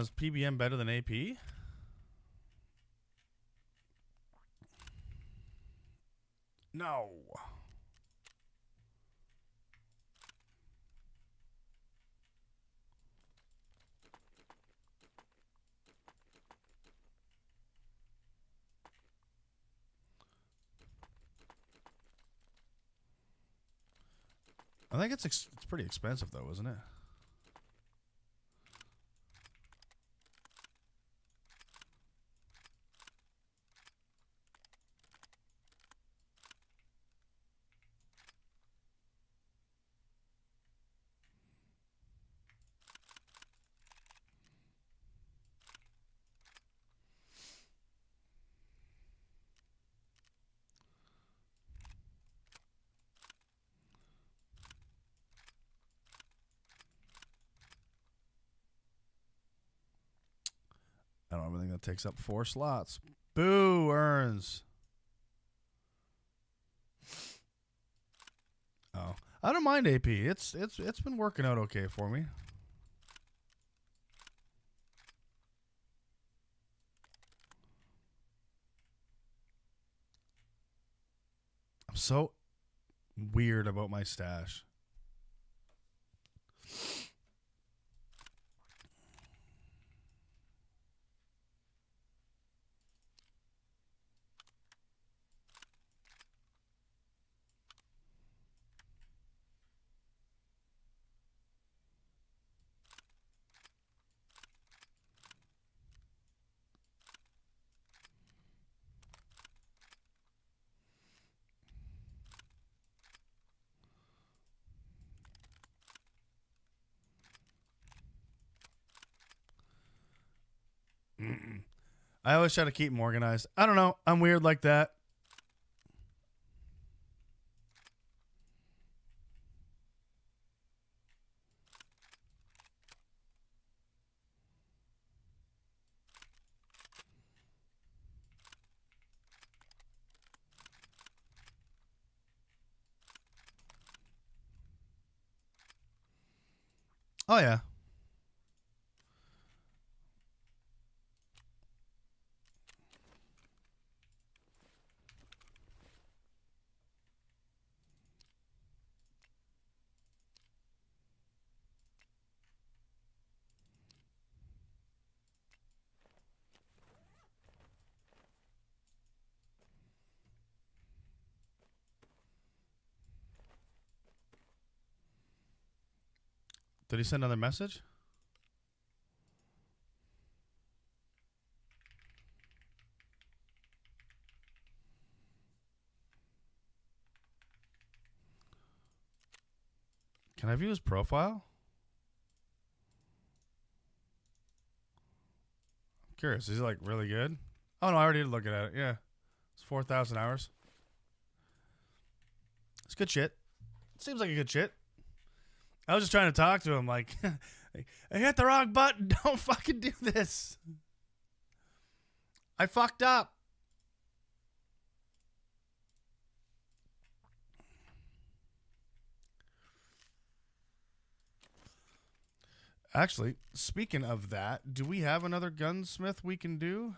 Is PBM better than AP? No. I think it's pretty expensive though, isn't it? I don't have anything that takes up 4 slots. Boo, Earns. Oh, I don't mind AP. It's been working out okay for me. I'm so weird about my stash. I always try to keep them organized. I don't know. I'm weird like that. Oh, yeah. Did he send another message? Can I view his profile? I'm curious. Is he like really good? Oh no, I already did look at it. Yeah. It's 4,000 hours. It's good shit. Seems like a good shit. I was just trying to talk to him like, I hit the wrong button. Don't fucking do this. I fucked up. Actually, speaking of that, do we have another gunsmith we can do?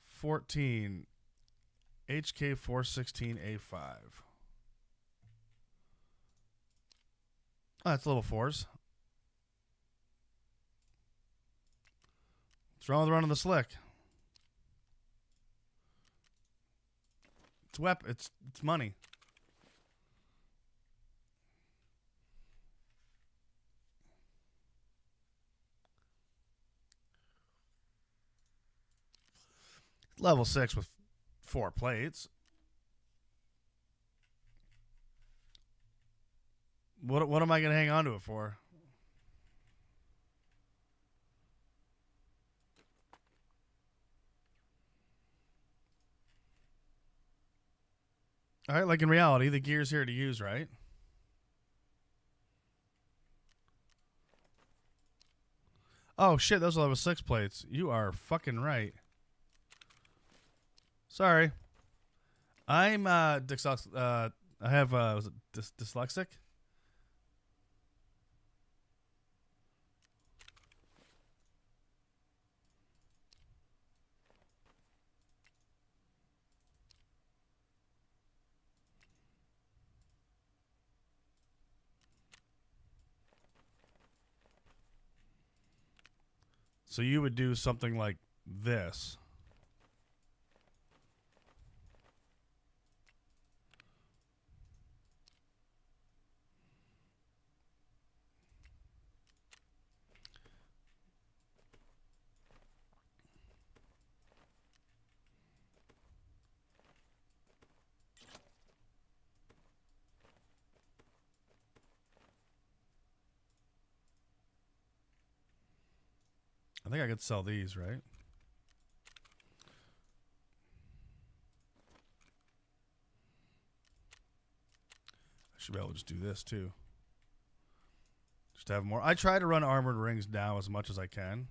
14. HK 416A5. Oh, that's level 4s. What's wrong with running the slick? It's it's money. Level 6 with 4 plates. What am I going to hang on to it for? All right, like in reality, the gear's here to use, right? Oh, shit, those are level 6 plates. You are fucking right. Sorry. I'm I have was it dyslexic? So you would do something like this. think I could sell these, right? I should be able to just do this too. Just to have more. I try to run armored rings now as much as I can.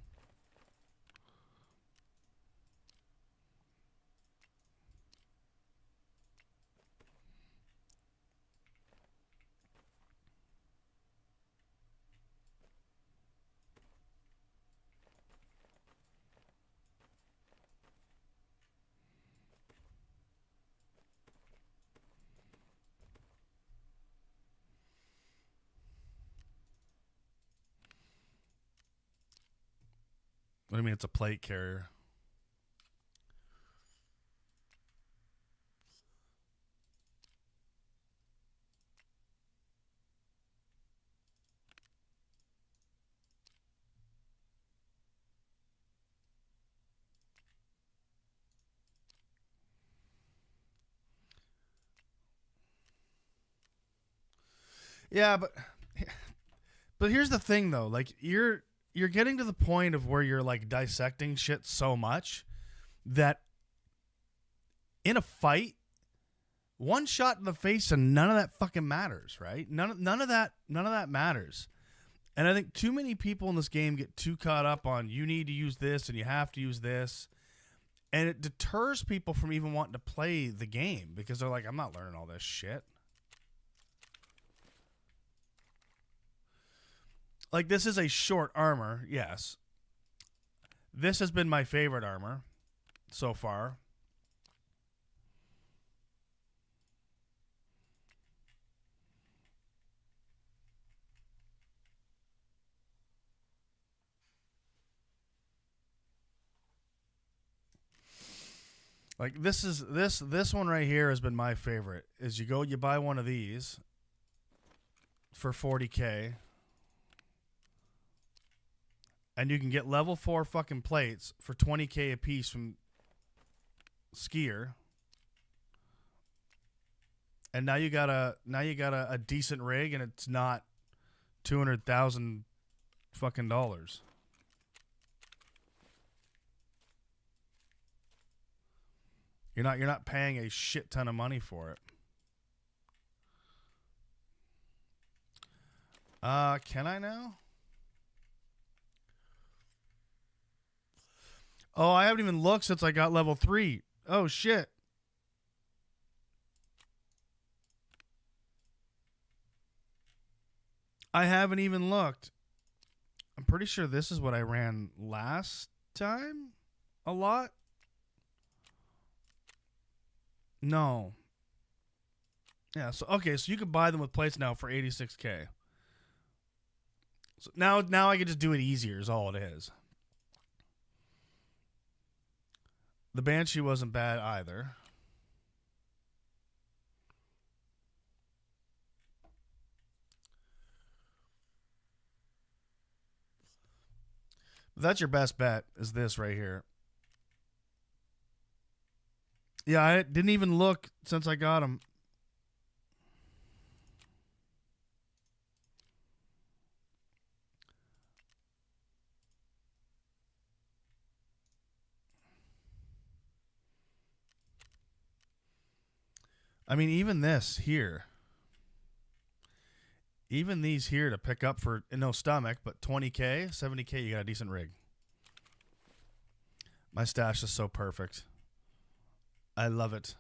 What do you mean it's a plate carrier? Yeah, but here's the thing though. Like you're getting to the point of where you're like dissecting shit so much that in a fight, one shot in the face and none of that fucking matters, right? None of that matters. And I think too many people in this game get too caught up on you need to use this and you have to use this. And it deters people from even wanting to play the game because they're like, I'm not learning all this shit. Like, this is a short armor, yes. This has been my favorite armor so far. Like, this one right here has been my favorite. Is you buy one of these for $40K. And you can get level 4 fucking plates for $20K a piece from Skier. And now you got a decent rig, and it's not $200,000 fucking dollars. You're not paying a shit ton of money for it. Can I now? Oh, I haven't even looked since I got level 3. Oh, shit. I haven't even looked. I'm pretty sure this is what I ran last time. A lot. No. Yeah, so okay, so you can buy them with plates now for $86K. So now I can just do it easier is all it is. The Banshee wasn't bad either. That's your best bet, is this right here. Yeah, I didn't even look since I got them. I mean, even this here. Even these here to pick up for no stomach, but $20K, $70K, you got a decent rig. My stash is so perfect. I love it.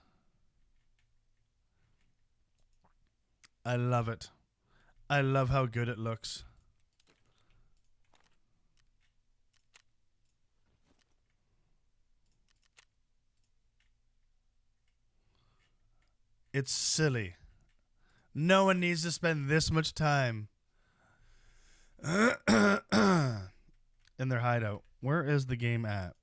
I love it. I love how good it looks. It's silly. No one needs to spend this much time in their hideout. Where is the game at?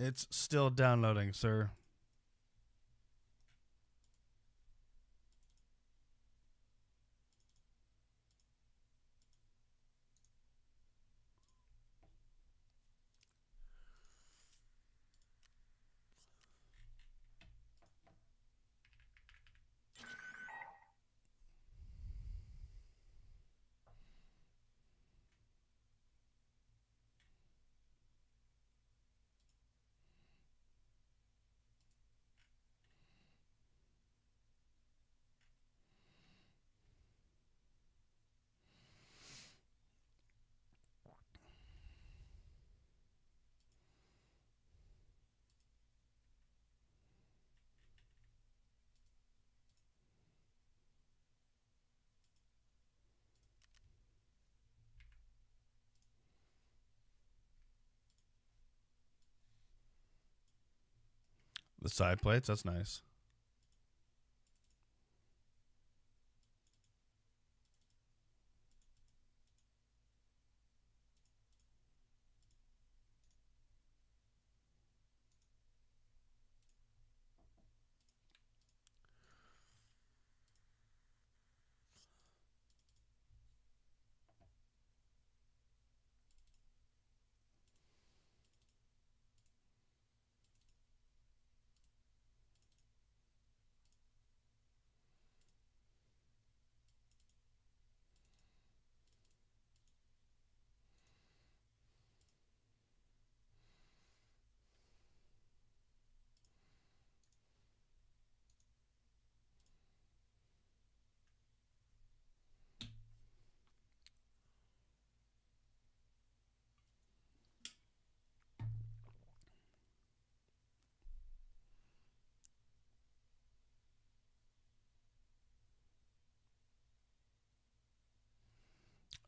It's still downloading, sir. The side plates, that's nice.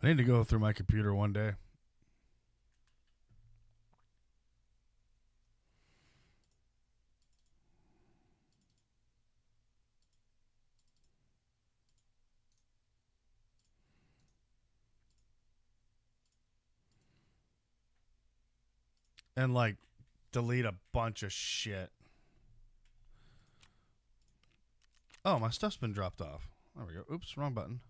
I need to go through my computer one day. And like delete a bunch of shit. Oh, my stuff's been dropped off. There we go. Oops, wrong button.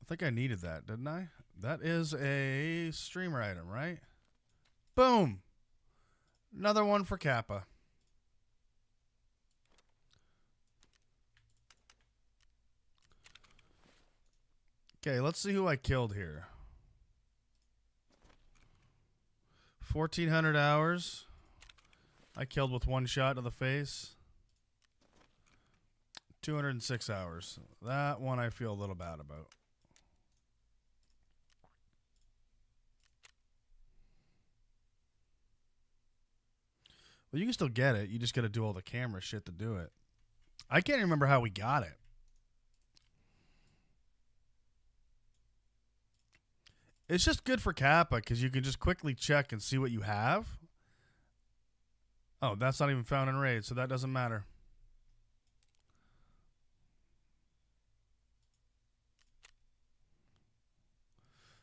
I think I needed that, didn't I? That is a streamer item, right? Boom. Another one for Kappa. Okay, let's see who I killed here. 1,400 hours. I killed with one shot to the face. 206 hours. That one I feel a little bad about. Well, you can still get it. You just got to do all the camera shit to do it. I can't remember how we got it. It's just good for Kappa because you can just quickly check and see what you have. Oh, that's not even found in raid, so that doesn't matter.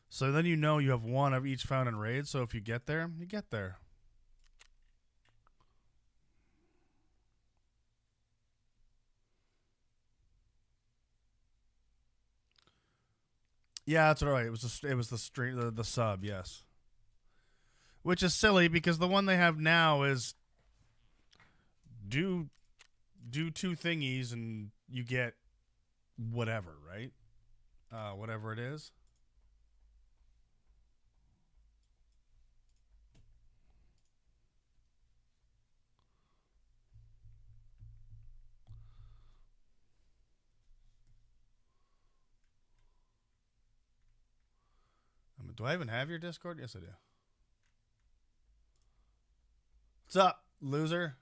So then you know you have one of each found in raid, so if you get there, you get there. Yeah, that's right. It was the sub, yes. Which is silly because the one they have now is do two thingies and you get whatever, right? Whatever it is. Do I even have your Discord? Yes, I do. What's up, loser?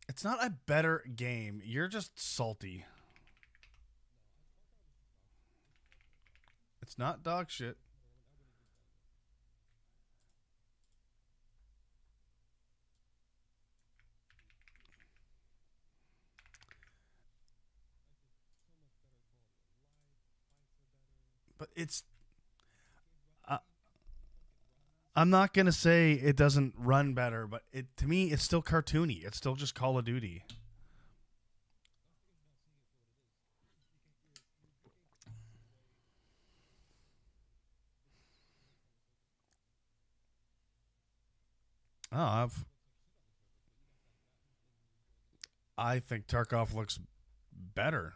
It's not a better game. You're just salty. It's not dog shit. But it's... I'm not going to say it doesn't run better, but to me, it's still cartoony. It's still just Call of Duty. Oh, I think Tarkov looks better.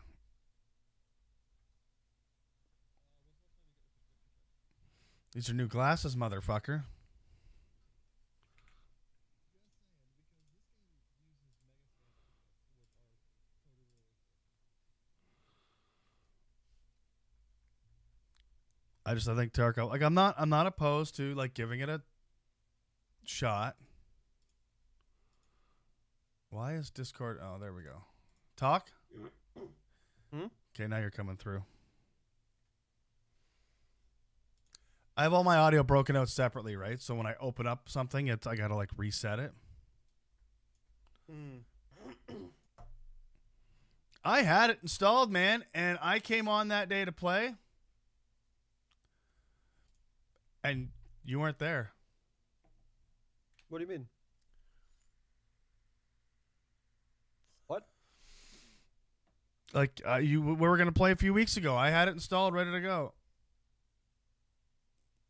These are new glasses, motherfucker. I think Tarkov. Like I'm not opposed to like giving it a shot. Why is Discord? Oh, there we go. Talk. Okay, now you're coming through. I have all my audio broken out separately, right? So when I open up something, I gotta like reset it. I had it installed, man, and I came on that day to play, and you weren't there. What do you mean? What? Like we were gonna play a few weeks ago. I had it installed, ready to go.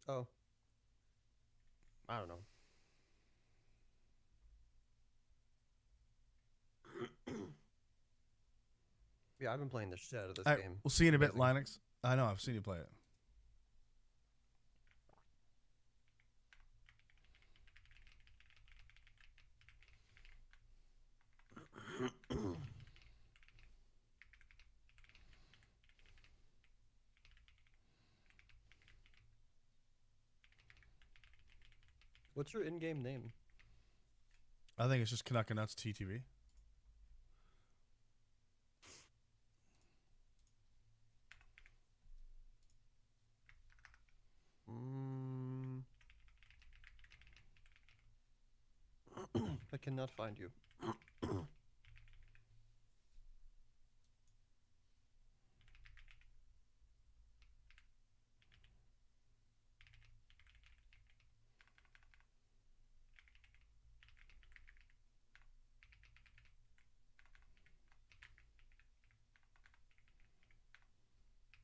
Oh. I don't know. Yeah, I've been playing the shit out of this game. We'll see you in a bit, Linux. I know, I've seen you play it. What's your in-game name? I think it's just CANUCK Nuts TTV. I cannot find you.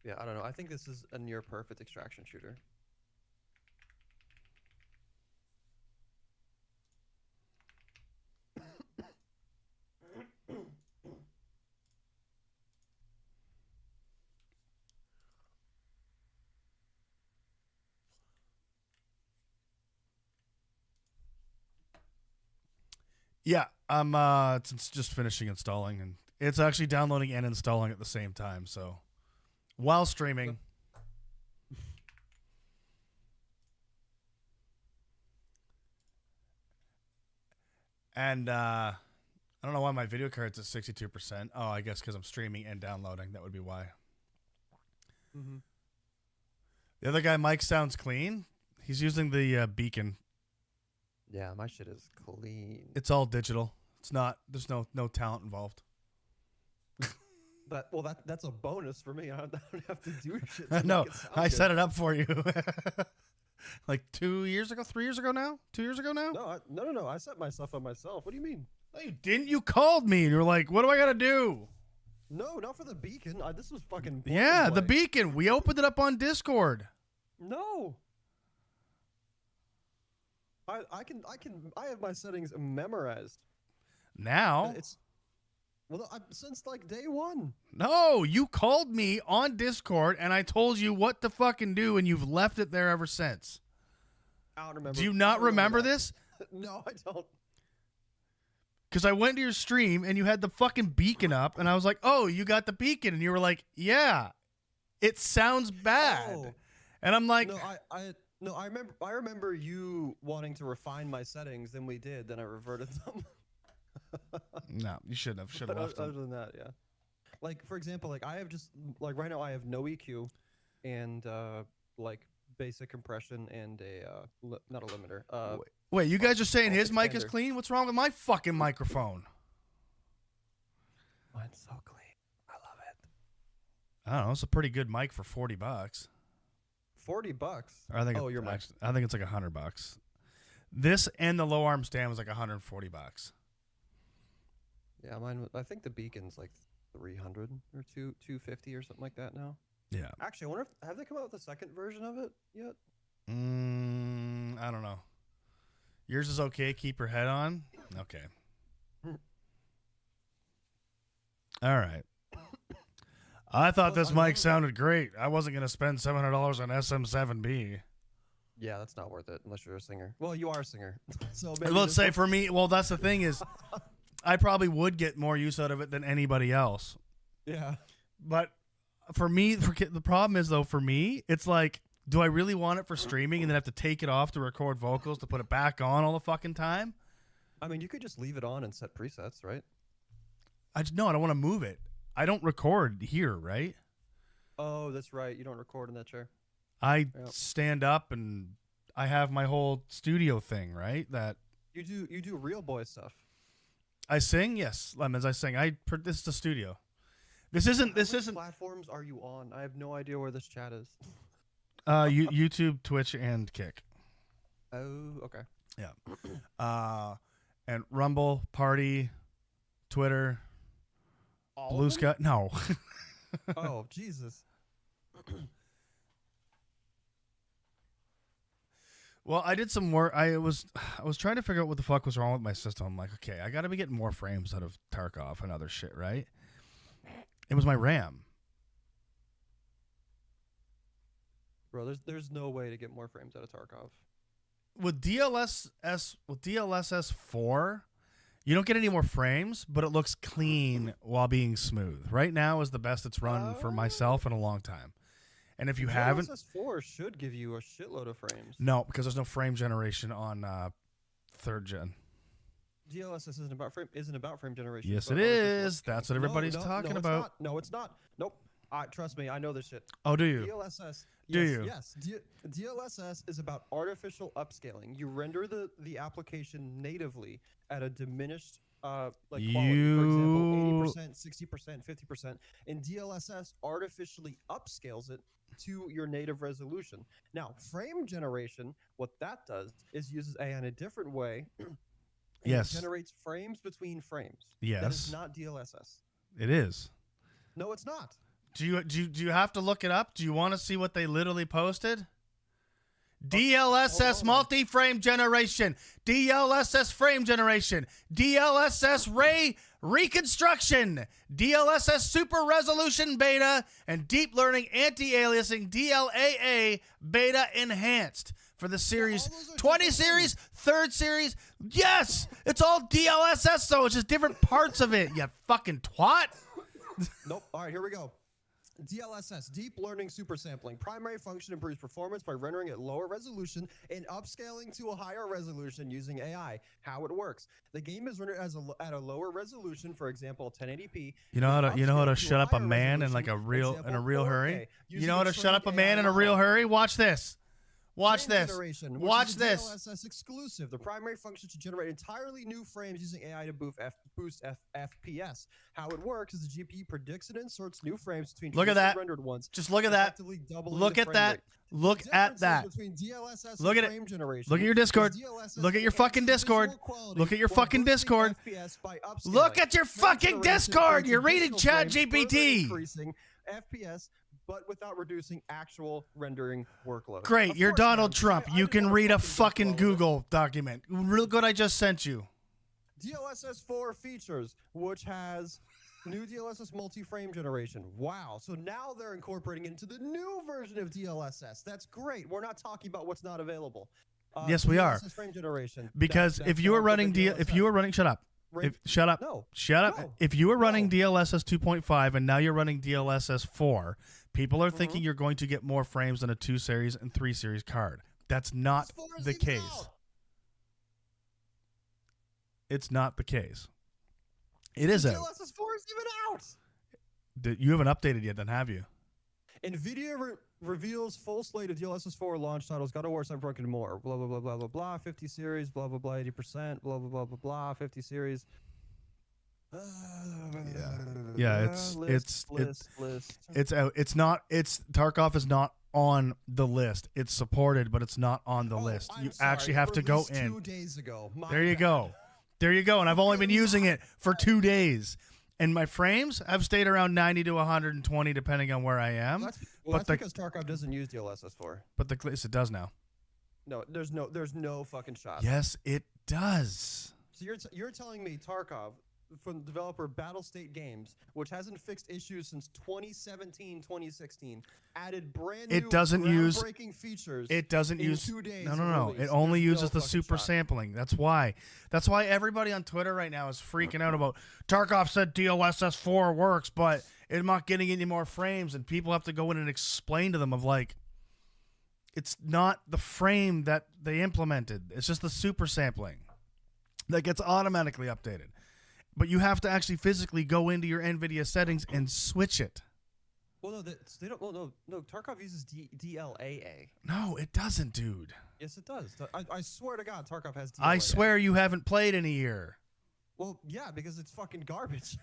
Yeah, I don't know. I think this is a near perfect extraction shooter. Yeah, I'm it's just finishing installing, and it's actually downloading and installing at the same time, so while streaming. And I don't know why my video card's at 62%. Oh, I guess because I'm streaming and downloading. That would be why. The other guy, Mike, sounds clean. He's using the beacon. Yeah, my shit is clean. It's all digital. It's not. There's no talent involved. That's a bonus for me. I don't have to do shit. No, I set it up for you. Like 2 years ago, 3 years ago now? 2 years ago now? No. I set myself up myself. What do you mean? No, you didn't. You called me and you were like, what do I got to do? No, not for the beacon. This was fucking. Yeah, the beacon. We opened it up on Discord. No. I have my settings memorized. Now? Since like day one. No, you called me on Discord and I told you what to fucking do and you've left it there ever since. I don't remember. Do you not remember this? No, I don't. Because I went to your stream and you had the fucking beacon up and I was like, oh, you got the beacon. And you were like, yeah, it sounds bad. Oh. And I'm like, no, I remember you wanting to refine my settings. Then we did. Then I reverted them. No, you shouldn't have. Should have left them. Other than that, yeah. Like for example, like I have just like right now I have no EQ, and like basic compression and not a limiter. Wait, you guys are saying his expander. mic is clean? What's wrong with my fucking microphone? Mine's so clean. I love it. I don't know. It's a pretty good mic for $40. $40. Or I think your mic. I think it's like $100. This and the low arm stand was like $140. Yeah, mine. I think the beacon's like 300 or 250 or something like that now. Yeah. Actually, I wonder if have they come out with a second version of it yet? I don't know. Yours is okay. Keep your head on. Okay. All right. I thought this mic sounded great. I wasn't going to spend $700 on SM7B. Yeah, that's not worth it unless you're a singer. Well, you are a singer. So let's say for me, well, that's the thing is I probably would get more use out of it than anybody else. Yeah. But for me, the problem is, though, for me, it's like Do I really want it for streaming and then have to take it off to record vocals to put it back on all the fucking time? I mean, you could just leave it on and set presets, right? No, I don't want to move it. I don't record here, right? Oh, that's right. You don't record in that chair. I stand up and I have my whole studio thing, right? That you do real boy stuff. I sing, yes, Lemons. I sing. This is the studio. This isn't. What platforms are you on? I have no idea where this chat is. YouTube, Twitch, and Kick. Oh, okay. Yeah. And Rumble, Party, Twitter, All Blue of them? Sky. No. Oh, Jesus. Well, I did some work. I was trying to figure out what the fuck was wrong with my system. I'm like, okay, I got to be getting more frames out of Tarkov and other shit, right? It was my RAM. Bro, there's no way to get more frames out of Tarkov. With DLSS 4, you don't get any more frames, but it looks clean while being smooth. Right now is the best it's run for myself in a long time. And if you haven't, DLSS 4 should give you a shitload of frames. no, because there's no frame generation on 3rd gen. DLSS isn't about frame generation. Yes, it's it about is. That's what everybody's talking about. No, it's not. Nope. Trust me, I know this shit. Oh, do you? DLSS. Do you? Yes. DLSS is about artificial upscaling. You render the application natively at a diminished quality. For example, 80%, 60%, 50%. And DLSS artificially upscales it to your native resolution. Now, frame generation, what that does is uses AI in a different way. Yes. It generates frames between frames. Yes. That is not DLSS. It is. No, it's not. Do you have to look it up? Do you want to see what they literally posted? DLSS multi-frame generation, DLSS frame generation, DLSS ray reconstruction, DLSS super resolution beta, and deep learning anti-aliasing DLAA beta enhanced for the series 20 series, 3rd series. Yes, it's all DLSS though. It's just different parts of it. You fucking twat. Nope. All right, here we go. DLSS, deep learning super sampling. Primary function improves performance by rendering at lower resolution and upscaling to a higher resolution using AI. How it works: the game is rendered at a lower resolution, for example, 1080p. You know how to shut up a man in like a real hurry. You know how to shut up a man in a real hurry. Watch this. Watch this. Watch this. DLSS exclusive. The primary function to generate entirely new frames using AI to boost FPS. How it works is the GPU predicts and inserts new frames between rendered ones. Just look at that. Look at that. Look at that. Look at it. Look at your Discord. Look at your fucking Discord. Look at your fucking Discord. Look at your fucking Discord. You're reading ChatGPT. Increasing FPS, but without reducing actual rendering workload. Great, you're Donald Trump. You can read a fucking Google document. Real good, I just sent you. DLSS 4 features, which has new DLSS multi-frame generation. Wow, so now they're incorporating into the new version of DLSS. That's great. We're not talking about what's not available. Yes, we are. DLSS frame generation. Because if you were running shut up. Shut up. No. Shut up. No. If you were running DLSS 2.5 and now you're running DLSS 4, people are thinking you're going to get more frames than a 2 series and 3 series card. That's not the case. It's not the case. It is out. DLSS 4 is even out. You haven't updated yet, then, have you? NVIDIA reveals full slate of DLSS 4 launch titles. God of War, Cyberpunk, and more. Blah, blah, blah, blah, blah, blah. 50 series, blah, blah, blah, 80%, blah, blah, blah, blah, blah, 50 series. Yeah, it's out. Tarkov is not on the list. It's supported, but it's not on the list. You actually have to go in. 2 days ago. There you go. There you go. And I've only been using it for 2 days. And my frames have stayed around 90 to 120 depending on where I am. That's because Tarkov doesn't use DLSS 4. But yes, it does now. No, there's no fucking shot. Yes, it does. So you're telling me Tarkov, from the developer Battle State Games, which hasn't fixed issues since 2017, 2016, added brand new groundbreaking features. It doesn't use 2 days. No. It only uses the super sampling. That's why everybody on Twitter right now is freaking out about Tarkov said DLSS 4 works, but it's not getting any more frames, and people have to go in and explain to them of like, It's not the frame that they implemented. It's just the super sampling that gets automatically updated. But you have to actually physically go into your NVIDIA settings and switch it. Well, no, they don't. Well, no. Tarkov uses DLAA. No, it doesn't, dude. Yes, it does. I swear to God, Tarkov has DLAA. I swear you haven't played in a year. Well, yeah, because it's fucking garbage.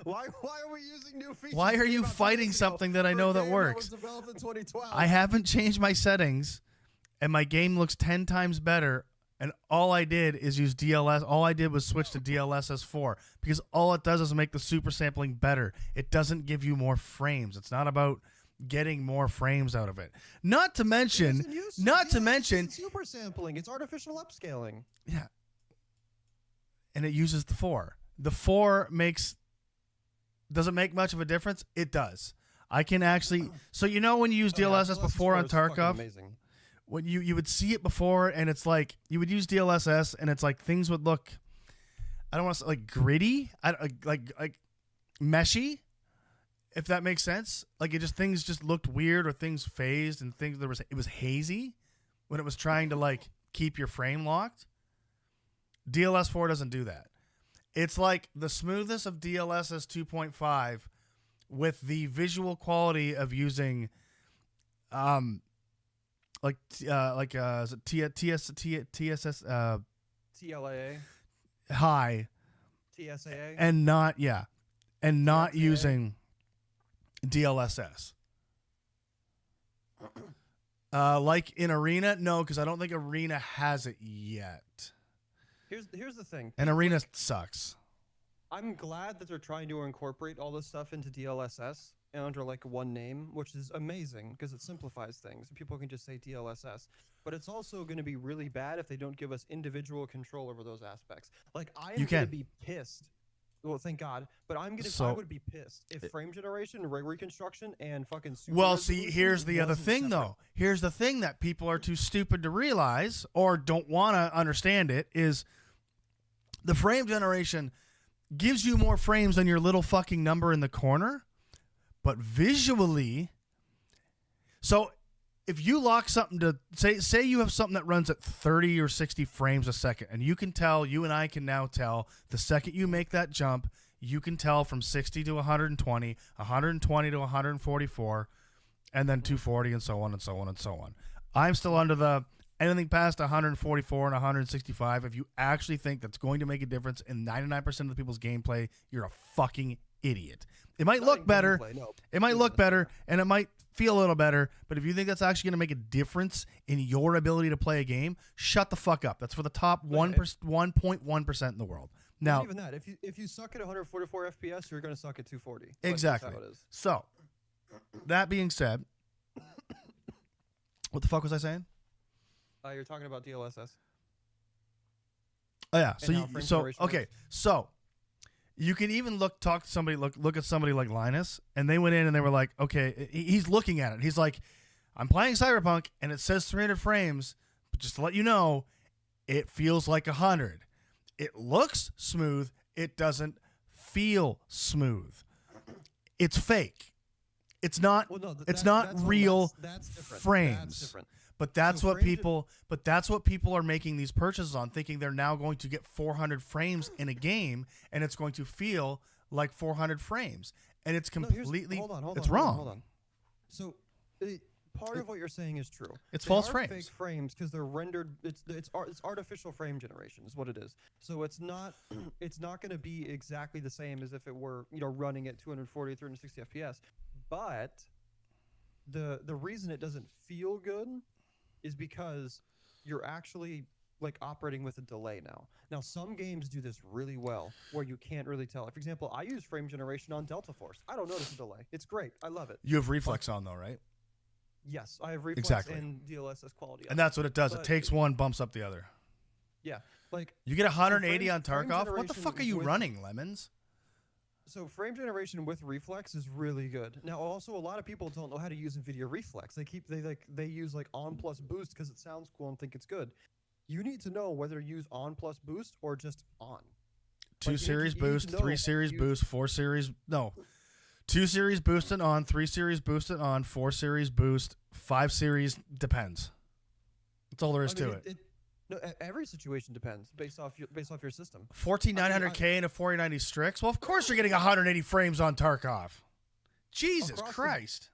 Why are we using new features? Why are you fighting something that I know that works? That was developed in 2012. I haven't changed my settings, and my game looks 10 times better. And all I did is use DLS. All I did was switch to DLSS4 because all it does is make the super sampling better. It doesn't give you more frames. It's not about getting more frames out of it. Not to mention, super sampling. It's artificial upscaling. Yeah. And it uses the 4. The 4 does it make much of a difference? It does. I can actually. So you know when you use DLSS before on Tarkov. Amazing. When you would see it before, and it's like you would use DLSS, and it's like things would look, I don't want to say like gritty, like meshy, if that makes sense. Like things just looked weird, or things phased, and it was hazy when it was trying to like keep your frame locked. DLS4 doesn't do that. It's like the smoothness of DLSS 2.5 with the visual quality of using is it TSS TLAA, high, TSAA, and not using DLSS. Like in Arena, no, because I don't think Arena has it yet. Here's the thing. And Arena sucks. I'm glad that they're trying to incorporate all this stuff into DLSS and under like one name, which is amazing because it simplifies things. People can just say DLSS. But it's also going to be really bad if they don't give us individual control over those aspects. Like I am going to be pissed. Well, thank God. But I would be pissed if frame generation, reconstruction, and fucking super. Well, see, here's the other thing, though. Here's the thing that people are too stupid to realize or don't want to understand it is the frame generation gives you more frames than your little fucking number in the corner, but visually. So if you lock something to say you have something that runs at 30 or 60 frames a second, and you and I can now tell the second you make that jump, you can tell from 60 to 120, 120 to 144, and then 240 and so on and so on and so on. I'm still under the anything past 144 and 165. If you actually think that's going to make a difference in 99% of the people's gameplay, you're a fucking idiot. It might look better. It might look better, and it might feel a little better. But if you think that's actually going to make a difference in your ability to play a game, shut the fuck up. That's for the top 1.1% in the world. Now, even that, if you suck at 144 FPS, you're going to suck at 240. Exactly. That's how it is. So, that being said, what the fuck was I saying? You're talking about DLSS. Oh yeah. So you can even look at somebody like Linus, and they went in and they were like, okay, he's looking at it. He's like, I'm playing Cyberpunk and it says 300 frames, but just to let you know, it feels like 100. It looks smooth. It doesn't feel smooth. It's fake. It's not. Well, no, it's not real that's frames. That's different. But that's what people. But that's what people are making these purchases on, thinking they're now going to get 400 frames in a game, and it's going to feel like 400 frames, and it's completely. Hold on, wrong. Hold on. So, part of what you're saying is true. It's false frames. Fake frames because they're rendered. It's artificial frame generation is what it is. So it's not going to be exactly the same as if it were running at 240, 360 FPS. But the reason it doesn't feel good is because you're actually like operating with a delay now. Now, some games do this really well where you can't really tell. For example, I use frame generation on Delta Force. I don't notice a delay. It's great. I love it. You have reflex on though, right? Yes, I have reflex and DLSS quality. And that's what it does. It takes one, bumps up the other. Yeah, like you get 180 on Tarkov. What the fuck are you running, Lemons? So frame generation with reflex is really good. Now, also a lot of people don't know how to use NVIDIA reflex. They use like on plus boost because it sounds cool and think it's good. You need to know whether to use on plus boost or just on. 2 series boost, 3 series boost, 4 series. No. 2 series boost it on, 3 series boost it on, 4 series boost, 5 series depends. That's all there is to it. No, every situation depends based off your system. 14900K and a 4090 Strix. Well, of course you're getting 180 frames on Tarkov. Jesus Christ.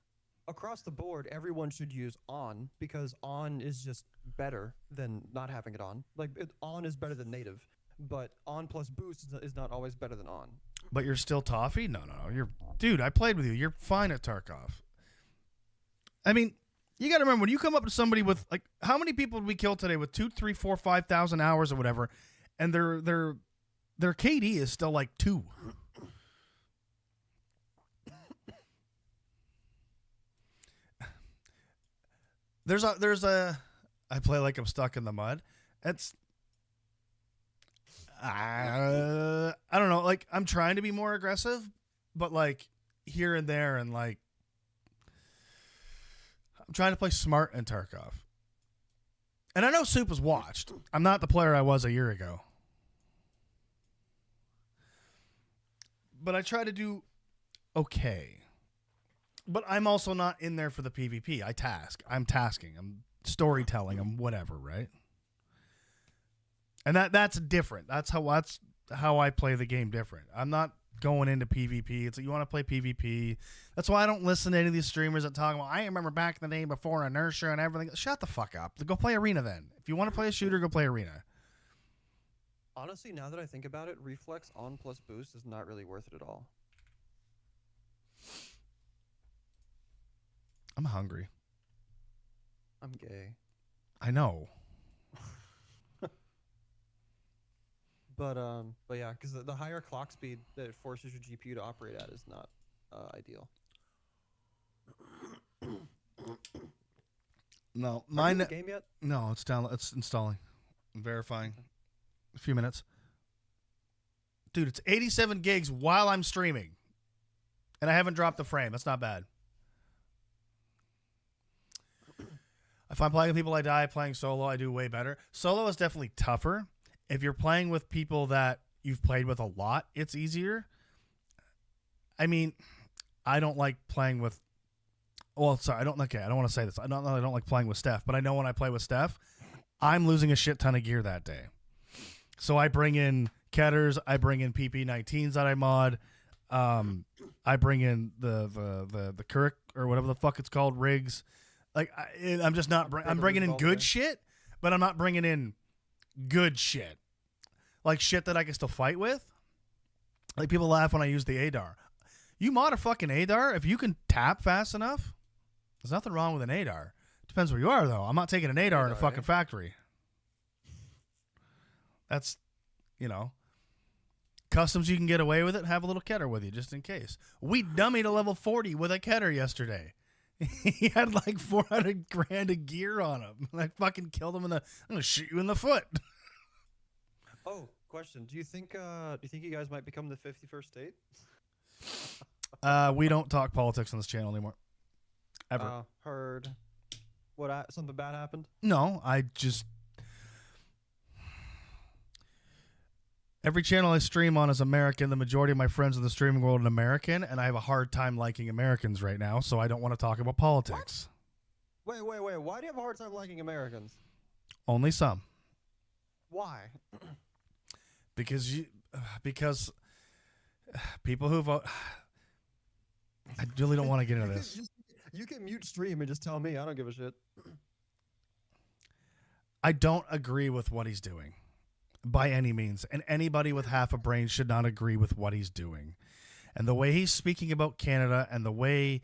Across the board, everyone should use on because on is just better than not having it on. Like on is better than native, but on plus boost is not always better than on. But you're still toffee? No. Dude, I played with you. You're fine at Tarkov. I mean, you got to remember when you come up to somebody with like, how many people did we kill today with 2, 3, 4, 5,000 hours or whatever, and their KD is still like 2. There's a I play like I'm stuck in the mud. It's I don't know, like I'm trying to be more aggressive, but like here and there, and like I'm trying to play smart in Tarkov. And I know Soup has watched. I'm not the player I was a year ago. But I try to do okay. But I'm also not in there for the PvP. I'm tasking. I'm storytelling. I'm whatever, right? And that's different. That's how I play the game different. I'm not going into PvP. It's like you want to play PvP. That's why I don't listen to any of these streamers that talk about, I remember back in the day before inertia and everything. Shut the fuck up. Go play arena then. If you want to play a shooter, go play arena. Honestly, now that I think about it, reflex on plus boost is not really worth it at all. I'm hungry. I'm gay. I know. But yeah, because the higher clock speed that it forces your GPU to operate at is not ideal. No, Are you in the game yet? No, it's down. It's installing. I'm verifying. A few minutes. Dude, it's 87 gigs while I'm streaming, and I haven't dropped the frame. That's not bad. If I'm playing with people, I die. Playing solo, I do way better. Solo is definitely tougher. If you're playing with people that you've played with a lot, it's easier. I mean, I don't like playing with... Well, sorry, I don't want to say this. I don't like playing with Steph, but I know when I play with Steph, I'm losing a shit ton of gear that day. So I bring in Ketters, I bring in PP19s that I mod, I bring in the Kirk, or whatever the fuck it's called, rigs. Like, I'm just not... I'm bringing in good shit, but I'm not bringing in good shit. Like shit that I can still fight with. Like people laugh when I use the ADAR. You mod a fucking ADAR, if you can tap fast enough, there's nothing wrong with an ADAR. Depends where you are, though. I'm not taking an ADAR in a fucking factory. That's, customs, you can get away with it. Have a little Ketter with you, just in case. We dummied a level 40 with a Ketter yesterday. He had like 400 grand of gear on him. And I fucking killed him I'm gonna shoot you in the foot. Oh, question. Do you think you guys might become the 51st state? We don't talk politics on this channel anymore. Ever. Heard. What? Something bad happened? No, every channel I stream on is American. The majority of my friends in the streaming world are American, and I have a hard time liking Americans right now, so I don't want to talk about politics. Wait. Why do you have a hard time liking Americans? Only some. Why? Because people who vote... I really don't want to get into this. You can mute stream and just tell me. I don't give a shit. I don't agree with what he's doing. By any means. And anybody with half a brain should not agree with what he's doing. And the way he's speaking about Canada, and the way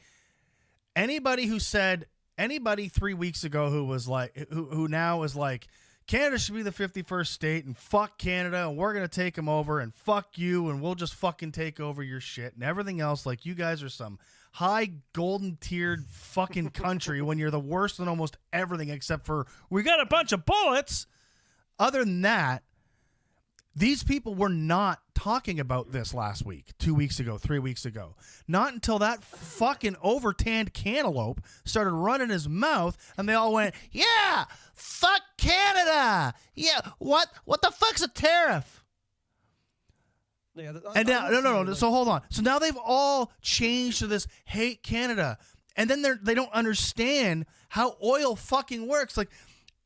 anybody 3 weeks ago who was like, who now is like, Canada should be the 51st state, and fuck Canada, and we're going to take them over, and fuck you, and we'll just fucking take over your shit, and everything else, like you guys are some high golden tiered fucking country when you're the worst in almost everything except for, we got a bunch of bullets. Other than that, these people were not talking about this last week, 2 weeks ago, 3 weeks ago. Not until that fucking over-tanned cantaloupe started running his mouth, and they all went, yeah, fuck Canada. Yeah, what the fuck's a tariff? Yeah, And now, I'm no, not no, saying, no. like, So hold on. So now they've all changed to this hate Canada, and then they don't understand how oil fucking works. Like,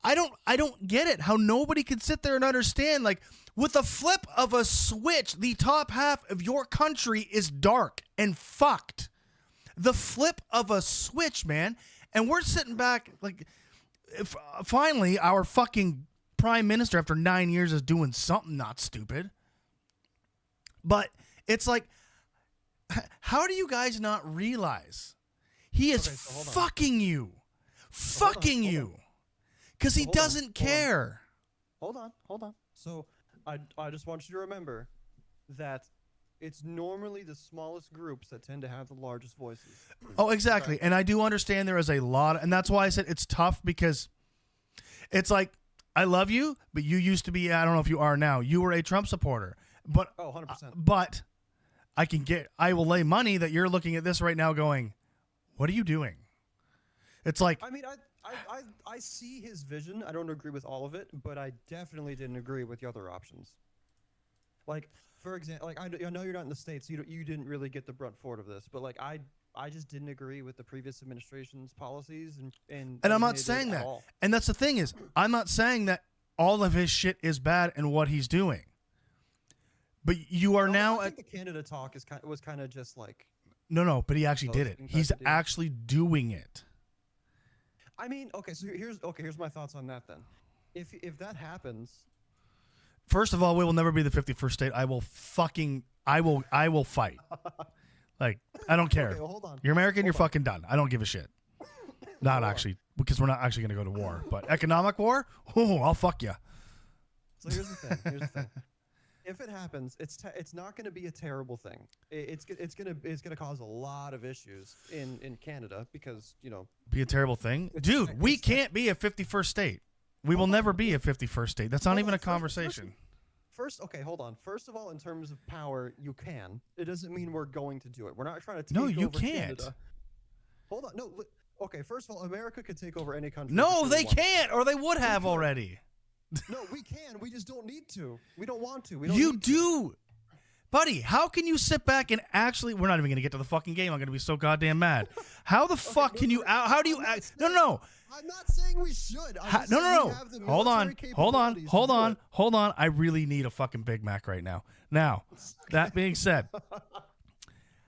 I don't get it. How nobody can sit there and understand. Like, with a flip of a switch, the top half of your country is dark and fucked. The flip of a switch, man. And we're sitting back like, finally, our fucking prime minister after 9 years is doing something not stupid. But it's like, how do you guys not realize he is fucking you? Fucking you. Because he doesn't care. Hold on. So I just want you to remember that it's normally the smallest groups that tend to have the largest voices. Oh, exactly. Okay. And I do understand there is a lot, and that's why I said it's tough, because it's like, I love you, but you used to be, I don't know if you are now, you were a Trump supporter. But 100%. But I will lay money that you're looking at this right now going, what are you doing? It's like, I mean, I see his vision. I don't agree with all of it, but I definitely didn't agree with the other options. Like, for example, like I know you're not in the States, you didn't really get the brunt forward of this, but like I just didn't agree with the previous administration's policies and I'm not saying that. And that's the thing is, I'm not saying that all of his shit is bad and what he's doing. But you are now. I think the Canada talk was kind of just like. No, but he actually did it. He's actually doing it. I mean, okay, so here's my thoughts on that then. If that happens. First of all, we will never be the 51st state. I will fight. Like, I don't care. Okay, well, hold on. You're American, you're fucking done. I don't give a shit. Not actually, because we're not actually going to go to war. But economic war? Oh, I'll fuck you. So here's the thing. If it happens, it's not going to be a terrible thing. It's going to cause a lot of issues in Canada because, you know. Be a terrible thing? Dude, we can't be a 51st state. We will never be a 51st state. That's not even a conversation. Okay, hold on. First of all, in terms of power, you can. It doesn't mean we're going to do it. We're not trying to take over you can't. Canada. Hold on. No, okay, first of all, America could take over any country. No, they can't, or they would have already. No, we can. We just don't need to. We don't want to. You do. Buddy, how can you sit back and actually... We're not even going to get to the fucking game. I'm going to be so goddamn mad. How the fuck can you... How do you... No. I'm not saying we should. No. Hold on. I really need a fucking Big Mac right now. Now, that being said,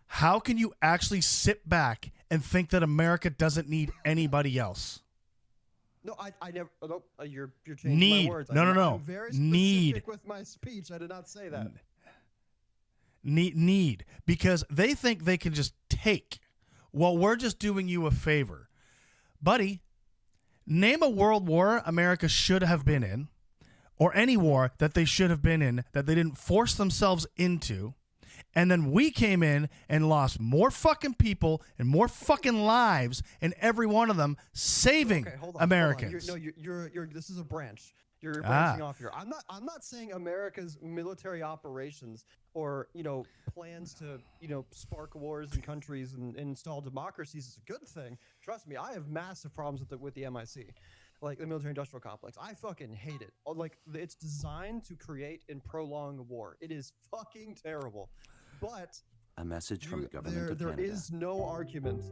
how can you actually sit back and think that America doesn't need anybody else? No, I never. No, you're changing my words. No. I'm very specific with my speech. I did not say that. Need because they think they can just take. Well, we're just doing you a favor, buddy. Name a world war America should have been in, or any war that they should have been in that they didn't force themselves into. And then we came in and lost more fucking people and more fucking lives in every one of them, saving Americans. Hold on. You're this is a branch. You're branching off here. I'm not saying America's military operations or, you know, plans to, you know, spark wars in countries and install democracies is a good thing. Trust me, I have massive problems with the MIC. Like the military industrial complex. I fucking hate it. Like, it's designed to create and prolong a war. It is fucking terrible. But a message from the government of there Canada. is no argument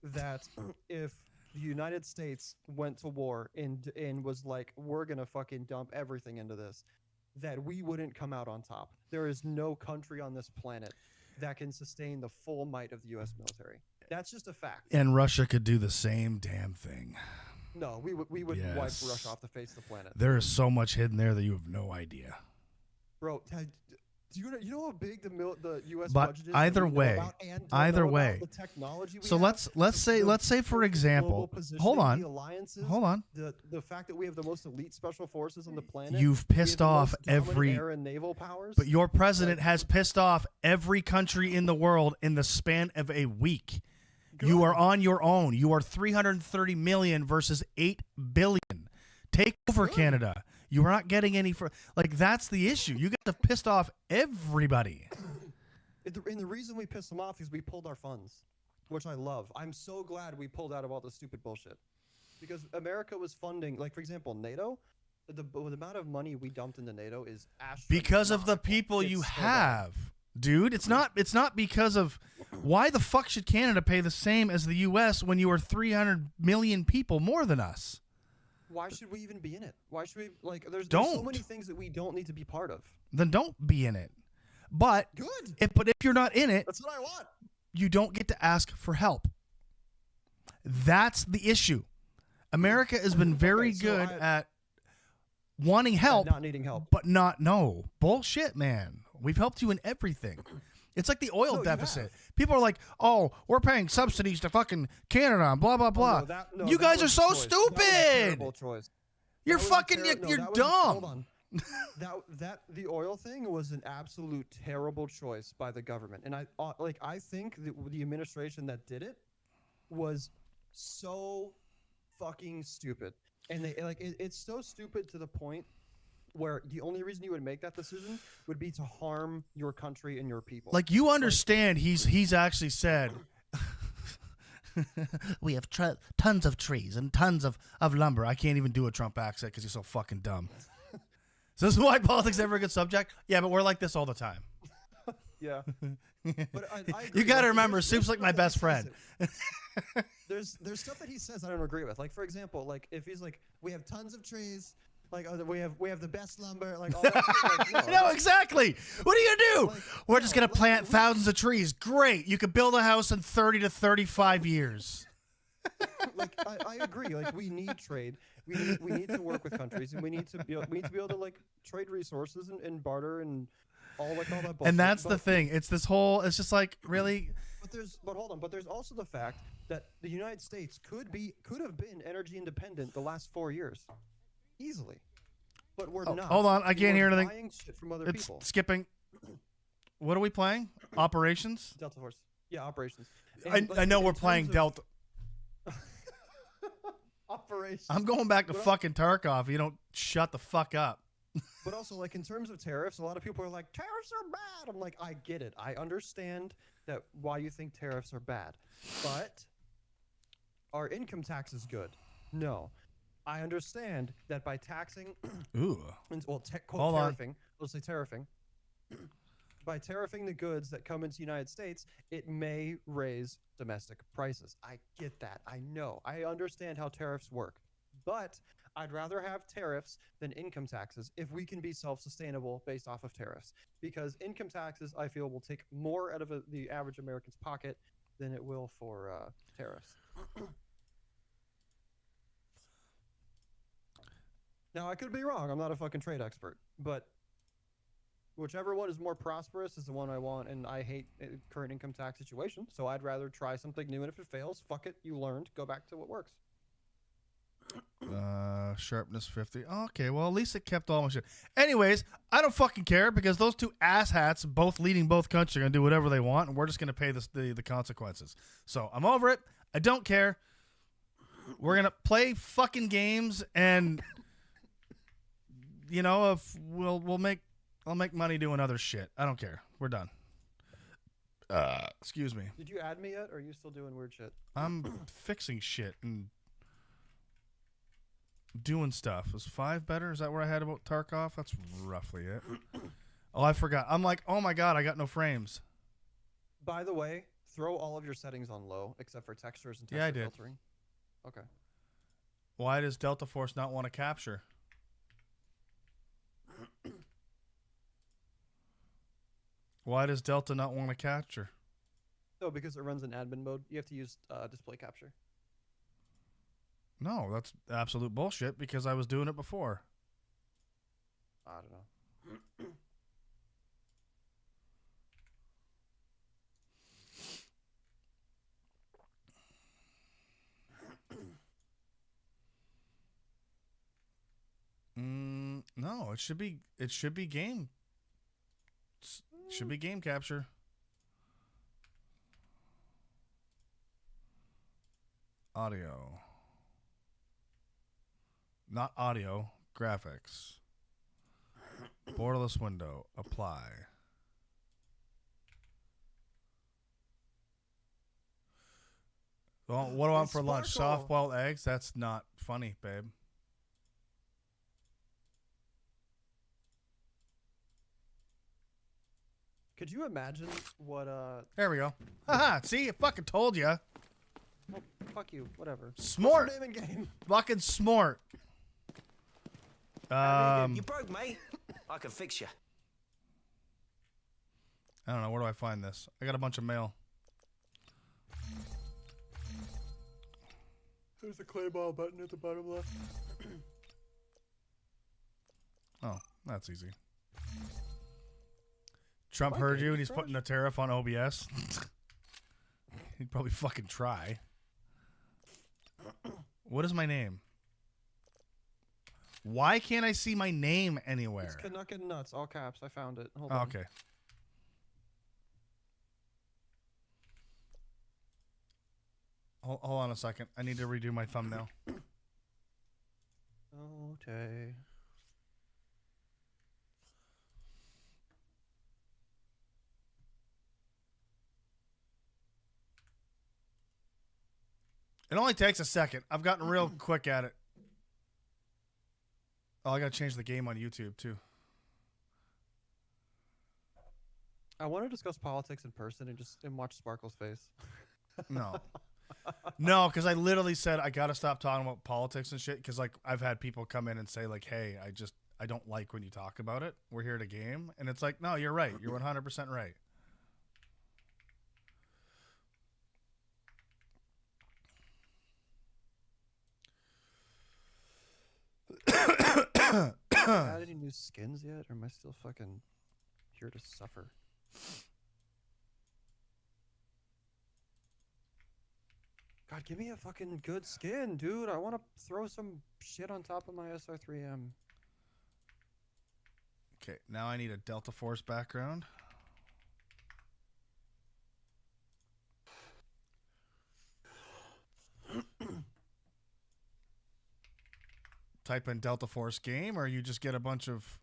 that if the United States went to war and was like, we're gonna fucking dump everything into this, that we wouldn't come out on top. There is no country on this planet that can sustain the full might of the U.S. military. That's just a fact. And Russia could do the same damn thing. No, we would wipe Russia off the face of the planet. There is so much hidden there that you have no idea. Bro, do you know how big the U.S. But budget is? Either way, the technology we so have, let's say for example, hold on. The fact that we have the most elite special forces on the planet. You've pissed off every air and naval powers. But your president has pissed off every country in the world in the span of a week. Good. You are on your own. You are 330 million versus 8 billion. Take over Canada. You are not getting any that's the issue. You got to pissed off everybody. And the reason we pissed them off is we pulled our funds, which I love. I'm so glad we pulled out of all the stupid bullshit. Because America was funding, like, for example, NATO. the amount of money we dumped into NATO is because of the astronomical. people It's you so bad. have, dude. It's not because of why the fuck should Canada pay the same as the US when you are 300 million people more than us? Why should we even be in it? Why should we there's so many Don't. things that we don't need to be part of. Then don't be in it. But Good. if you're not in it, That's what I want. you don't get to ask for help. That's the issue. America has been very Okay, so good at wanting help, not needing help. but not no bullshit, man. We've helped you in everything. It's like the oil No, you deficit. have. People are like, "Oh, we're paying subsidies to fucking Canada, and blah blah blah." You that guys are was a so choice. That was a terrible stupid. choice. You're That was a fucking terri- no, you're that was- dumb. Hold on. The oil thing was an absolute terrible choice by the government, and I think the administration that did it was so fucking stupid, and it's so stupid to the point where the only reason you would make that decision would be to harm your country and your people. Like you understand, he's actually said. We have tons of trees and tons of lumber. I can't even do a Trump accent because he's so fucking dumb. So this is why politics never a good subject. Yeah, but we're like this all the time. Yeah. But I agree. You got to remember, there's Soup's like my stuff that best he friend. says there's stuff that he says I don't agree with. Like for example, like if he's like, we have tons of trees, like we have the best lumber, like all that shit, like, No, exactly. What are you gonna do? Like, We're just no, gonna like, plant we- thousands of trees. Great. You could build a house in 30 to 35 years. like I agree. Like we need trade. We need to work with countries, and we need to be able to like trade resources and barter and all that bullshit. And that's the But- thing. It's this whole. It's just like really. But hold on. But there's also the fact that the United States could have been energy independent the last 4 years, easily. But we're not. Hold on, I can't We're hear anything. buying shit from other It's people. skipping. What are we playing? Operations. Delta Force. Yeah, operations. I And, like, know in we're terms playing of Delta. operations. I'm going back to But fucking Tarkov. You don't shut the fuck up. But also, like, in terms of tariffs, a lot of people are like, tariffs are bad. I'm like, I get it. I understand that why you think tariffs are bad. But our income tax is good. No. I understand that by taxing, Ooh. quote, Hold on. tariffing, let's say tariffing, by tariffing the goods that come into the United States, it may raise domestic prices. I get that. I know. I understand how tariffs work. But I'd rather have tariffs than income taxes if we can be self-sustainable based off of tariffs. Because income taxes, I feel, will take more out of the average American's pocket than it will for tariffs. Now, I could be wrong. I'm not a fucking trade expert. But whichever one is more prosperous is the one I want, and I hate current income tax situation. So I'd rather try something new, and if it fails, fuck it. You learned. Go back to what works. Sharpness 50. Okay, well, at least it kept all my shit. Anyways, I don't fucking care because those two asshats, both leading both countries, are going to do whatever they want, and we're just going to pay the consequences. So I'm over it. I don't care. We're going to play fucking games, and, you know, if I'll make money doing other shit. I don't care. We're done. Excuse me. Did you add me yet, or are you still doing weird shit? I'm fixing shit and doing stuff. Is 5 better? Is that where I had about Tarkov? That's roughly it. Oh, I forgot. I'm like, oh my god, I got no frames. By the way, throw all of your settings on low, except for textures and texture Yeah, I did. filtering. Okay. Why does Delta Force not want to capture? Why does Delta not want to capture? No, because it runs in admin mode. You have to use display capture. No, that's absolute bullshit because I was doing it before. I don't know. No, it should be game. Should be game capture. Audio. Not audio, graphics. Borderless window, apply. Well, what do I want for lunch? Sparkle. Soft-boiled eggs? That's not funny, babe. Could you imagine what There we go. Haha, see, I fucking told ya. well, fuck you, whatever. Smart. What's your name in game? Fucking smart. You broke, mate. I can fix you. I don't know. Where do I find this? I got a bunch of mail. There's a clay ball button at the bottom left. Oh, that's easy. Trump My heard game you is and he's trash. putting a tariff on OBS. He'd probably fucking try. What is my name? Why can't I see my name anywhere? It's CANUCK and nuts, all caps. I found it. Hold Oh, on. okay. Hold on a second. I need to redo my thumbnail. Okay. It only takes a second. I've gotten real quick at it. Oh, I gotta change the game on YouTube too. I want to discuss politics in person and watch Sparkle's face. No. No, because I literally said I gotta stop talking about politics and shit. Because like I've had people come in and say like, "Hey, I don't like when you talk about it. We're here to game," and it's like, no, you're right. You're 100% right. Add any new skins yet, or am I still fucking here to suffer? God, give me a fucking good skin, dude. I want to throw some shit on top of my SR3M. Okay, now I need a Delta Force background. Type in Delta Force game, or you just get a bunch of...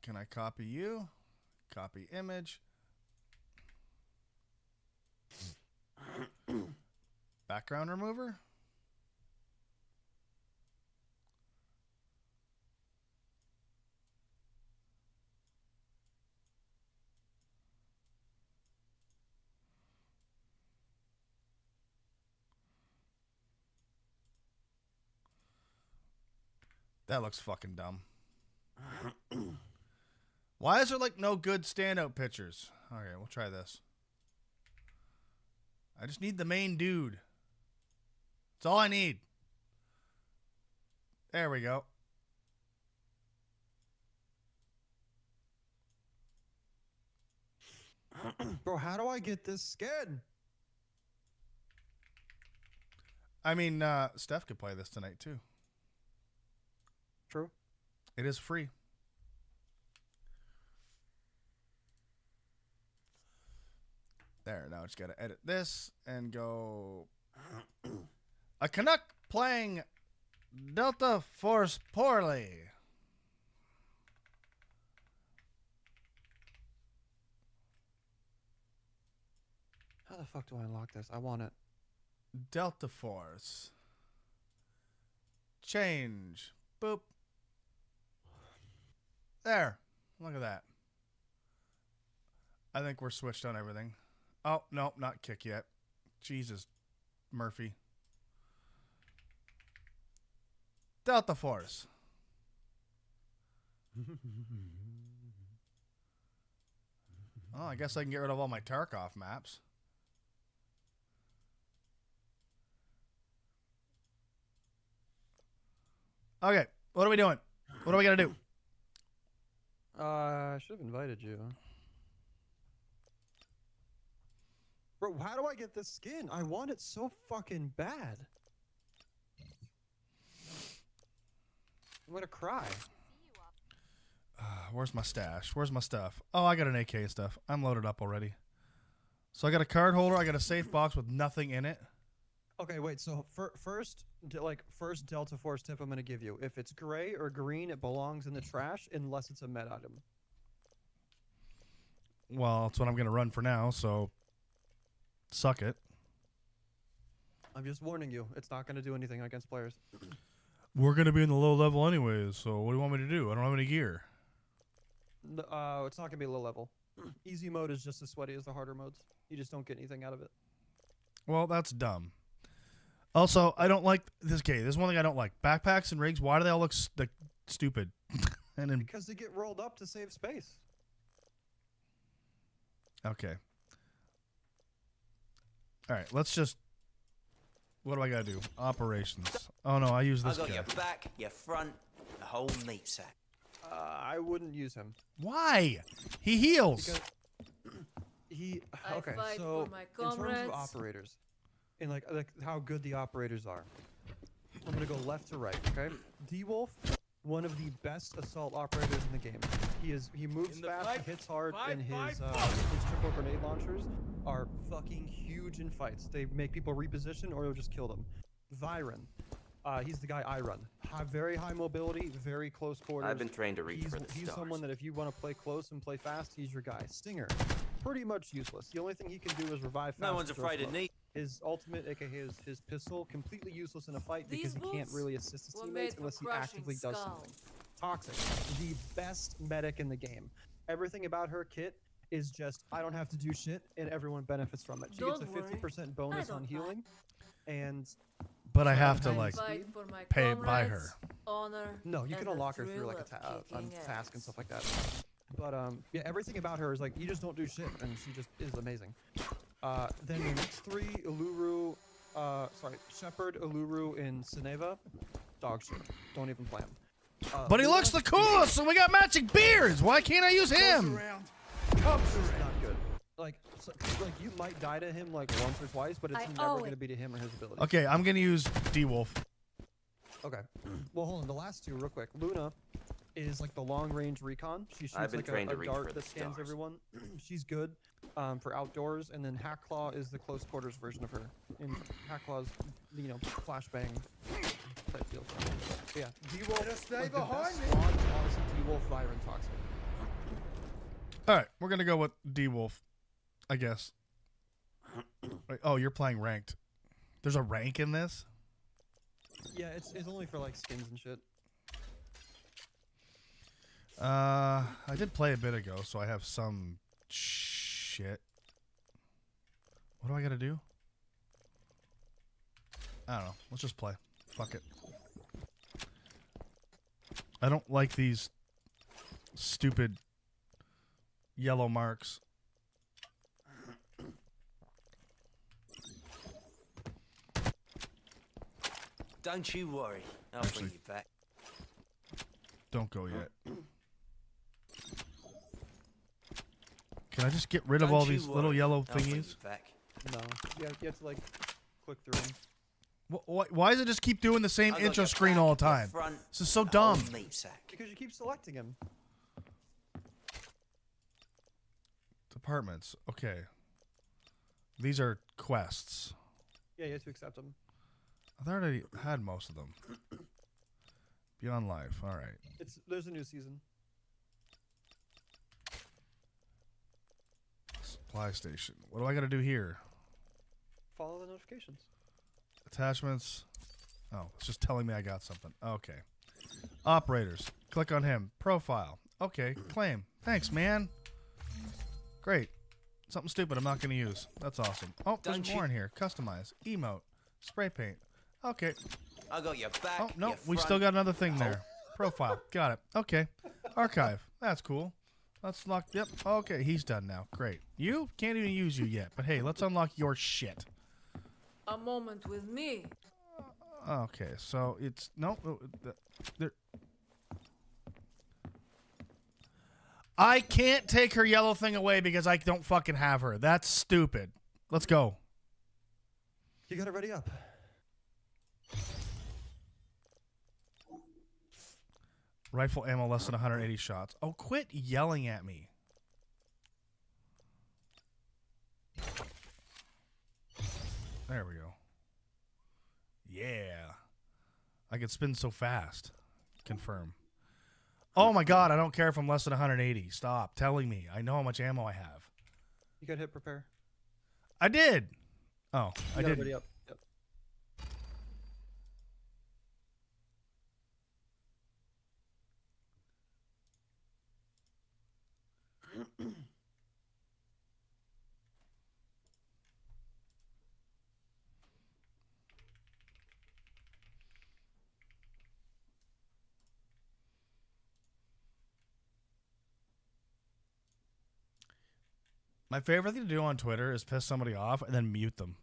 Can I copy you? Copy image. Background remover? That looks fucking dumb. Why is there like no good standout pictures? Okay, we'll try this. I just need the main dude. That's all I need. There we go. Bro, how do I get this skin? I mean, Steph could play this tonight too. True. It is free. There, now I just got to edit this and go. A Canuck playing Delta Force poorly. How the fuck do I unlock this? I want it. Delta Force. Change. Boop. There. Look at that. I think we're switched on everything. Oh, no, not kick yet. Jesus, Murphy. Delta Force. Oh, I guess I can get rid of all my Tarkov maps. Okay, what are we doing? What do we gotta do? I should have invited you. Bro, how do I get this skin? I want it so fucking bad. I'm gonna cry. Where's my stash? Where's my stuff? Oh, I got an AK stuff. I'm loaded up already. So I got a card holder. I got a safe box with nothing in it. Okay, wait. So first Delta Force tip I'm gonna give you. If it's gray or green, it belongs in the trash unless it's a med item. Well, that's what I'm gonna run for now. So suck it. I'm just warning you. It's not gonna do anything against players. We're gonna be in the low level anyways, so what do you want me to do? I don't have any gear. It's not gonna be low level. Easy mode is just as sweaty as the harder modes. You just don't get anything out of it. Well, that's dumb. Also, I don't like this. Okay, this is one thing I don't like. Backpacks and rigs. Why do they all look like stupid? And then Because they get rolled up to save space. okay. All right, let's just. What do I gotta do? Operations. Oh no, I use I this got guy. your back, your front, the whole meat sack. I wouldn't use him. Why? He heals. Because he I okay, fight so for my in terms comrades. of operators and like how good the operators are, I'm gonna go left to right. Okay, D-Wolf, one of the best assault operators in the game. He moves fast, he hits hard, and his triple grenade launchers are fucking huge in fights. They make people reposition or they'll just kill them. Viren, he's the guy I run. Very high mobility, very close quarters. I've been trained to reach for the He's stars. someone that if you want to play close and play fast, he's your guy. Stinger, pretty much useless. The only thing he can do is revive fast. No one's and throw afraid of slow. me. His ultimate, aka his pistol, completely useless in a fight because These he can't boots really assist his were teammates made for unless he crushing actively does skulls. something. Toxic, the best medic in the game. Everything about her kit is just I don't have to do shit and everyone benefits from it. She gets a Don't worry, 50% bonus I on don't healing, and But I So have to I like Fight for my pay it by comrades, her. Honor, no, you can and the unlock her through thrill like a of kicking task and ass. stuff like that. But yeah, everything about her is like you just don't do shit, and she just is amazing. Then the next three, Uluru, Shepherd, Uluru, and Sineva, dog shit. Don't even play 'em. But he Luna looks the is coolest, and we got matching beards. Why can't I use him? not good. Like you might die to him like once or twice, but it's I never owe gonna it. be to him or his ability. Okay, I'm gonna use D-Wolf. Okay. Well, hold on. The last two, real quick. Luna is like the long-range recon. She shoots I've been like trained a to reach dart for the that scans stars. everyone. She's good for outdoors, and then Hackclaw is the close quarters version of her. And Hackclaw's, flashbang type deal. So, yeah, D-Wolf. Like, the best squad is honestly D-Wolf, Viren, Toxic. All right, we're gonna go with D-Wolf, I guess. Wait, oh, you're playing ranked. There's a rank in this? Yeah, it's only for like skins and shit. I did play a bit ago, so I have some shit. What do I gotta do? I don't know. Let's just play. Fuck it. I don't like these stupid yellow marks. Don't you worry. I'll Actually- bring you back. Don't go yet. Can I just get rid of Don't all you these little worry, yellow I'll bring you thingies? back. No, you have to like click through them. Why does it just keep doing the same I got intro your screen back, all the your time? front, This is so the whole dumb. meat sack. Because you keep selecting him. Departments. Okay. These are quests. Yeah, you have to accept them. I already had most of them. Beyond Life. All right. There's a new season. Supply station. What do I got to do here? Follow the notifications. Attachments. Oh, it's just telling me I got something. Okay. Operators. Click on him. Profile. Okay. Claim. Thanks, man. Great. Something stupid I'm not going to use. That's awesome. Oh, there's Don't more you- in here. Customize. Emote. Spray paint. Okay. I got your back. Oh, no. your We still front, got another thing the there. Profile. Got it. Okay. Archive. That's cool. Let's lock. Yep. Okay. He's done now. Great. You can't even use you yet. But hey, let's unlock your shit. A moment with me. Okay. So it's. No. There. I can't take her yellow thing away because I don't fucking have her. That's stupid. Let's go. You got it ready up. Rifle ammo less than 180 shots. Oh, quit yelling at me. There we go. Yeah. I can spin so fast. Confirm. Oh my god, I don't care if I'm less than 180. Stop telling me. I know how much ammo I have. You got hit prepare. I did. Oh, You I got it did. ready up. Yep. My favorite thing to do on Twitter is piss somebody off and then mute them.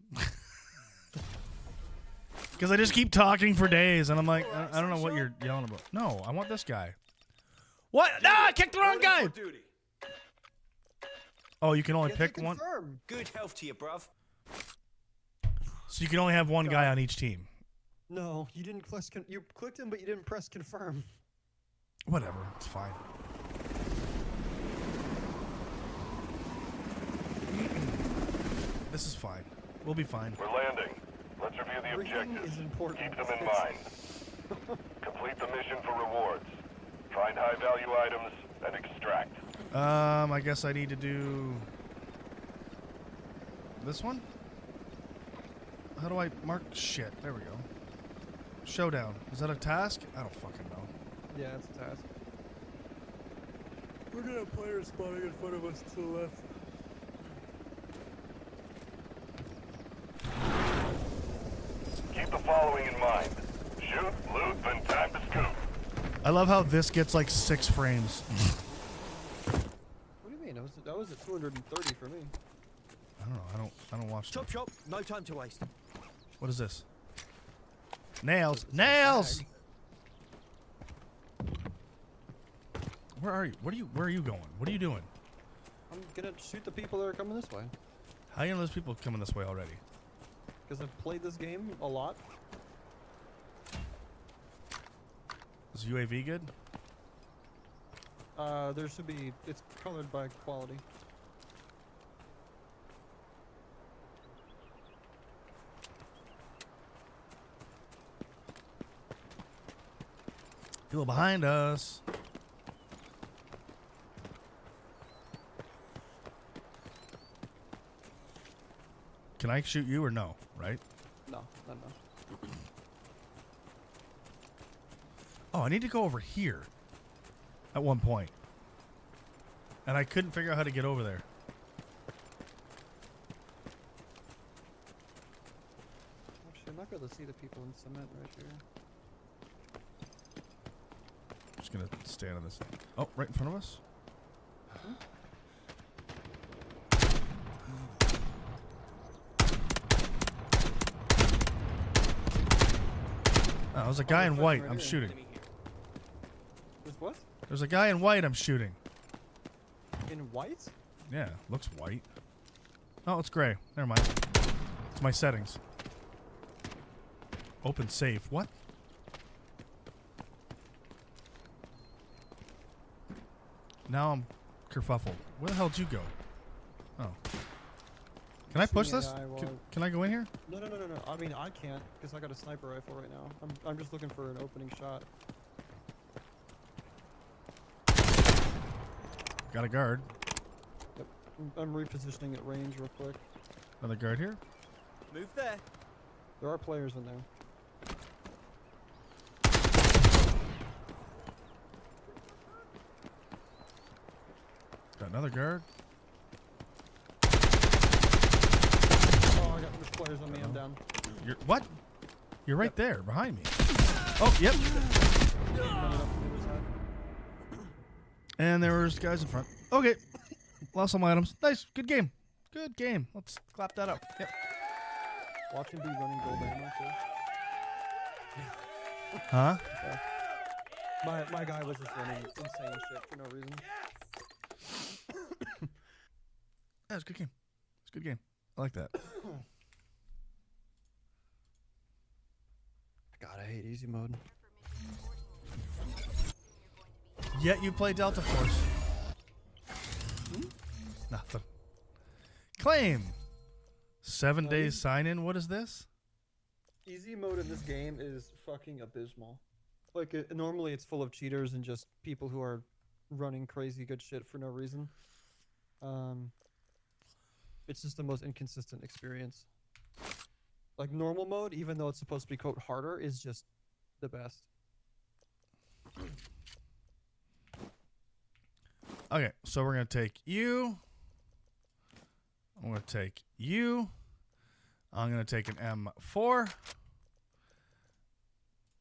Because I just keep talking for days, and I'm like, I don't know what you're yelling about. No, I want this guy. What? No, I kicked the wrong guy. Oh, you can only pick one. Good health to you, bruv. So you can only have one guy on each team. No, you didn't press. You clicked him, but you didn't press confirm. Whatever, it's fine. This is fine. We'll be fine. We're landing. Let's review the Everything objectives. is important. Keep them in mind. Complete the mission for rewards. Find high-value items and extract. I guess I need to do this one. How do I mark shit? There we go. Showdown. Is that a task? I don't fucking know. Yeah, it's a task. We're gonna have players spawning in front of us to the left. Keep the following in mind. Shoot, loot, then time to scoop. I love how this gets like 6 frames. What do you mean? That was at 230 for me. I don't know. I don't watch. Chop, chop. No time to waste. What is this? Nails. Nails. Where are you? Where are you going? What are you doing? I'm gonna shoot the people that are coming this way. How do you know there's people coming this way already? Because I've played this game a lot. Is UAV good? There should be. It's colored by quality. People behind us. Can I shoot you or no? Right? No. Oh, I need to go over here at one point. And I couldn't figure out how to get over there. Actually, I'm not gonna see the people in cement right here. I'm just gonna stand on this. Oh, right in front of us. Oh, there's a guy in white. I'm shooting. There's what? There's a guy in white I'm shooting. In white? Yeah, looks white. Oh, it's gray. Never mind. It's my settings. Open safe. What? Now I'm kerfuffled. Where the hell did you go? Oh. Can I push this? Can I go in here? No. I mean, I can't because I got a sniper rifle right now. I'm just looking for an opening shot. Got a guard. Yep. I'm repositioning at range real quick. Another guard here. Move there. There are players in there. Got another guard. Oh, there's players on me. I'm down. You're what? You're right there, behind me. Oh, yep. And there was guys in front. Okay. Lost some items. Nice. Good game. Good game. Let's clap that up. Yep. Watch him be running gold ammo too. Huh? My guy was just running insane shit for no reason. That was a good game. It's a good game. I like that. God, I hate easy mode. Yet you play Delta Force. Nothing. Claim. 7 days sign in. What is this? Easy mode in this game is fucking abysmal. Like, normally it's full of cheaters and just people who are running crazy good shit for no reason. It's just the most inconsistent experience. Like, normal mode, even though it's supposed to be, quote, harder, is just the best. Okay, so we're going to take you. I'm going to take you. I'm going to take an M4.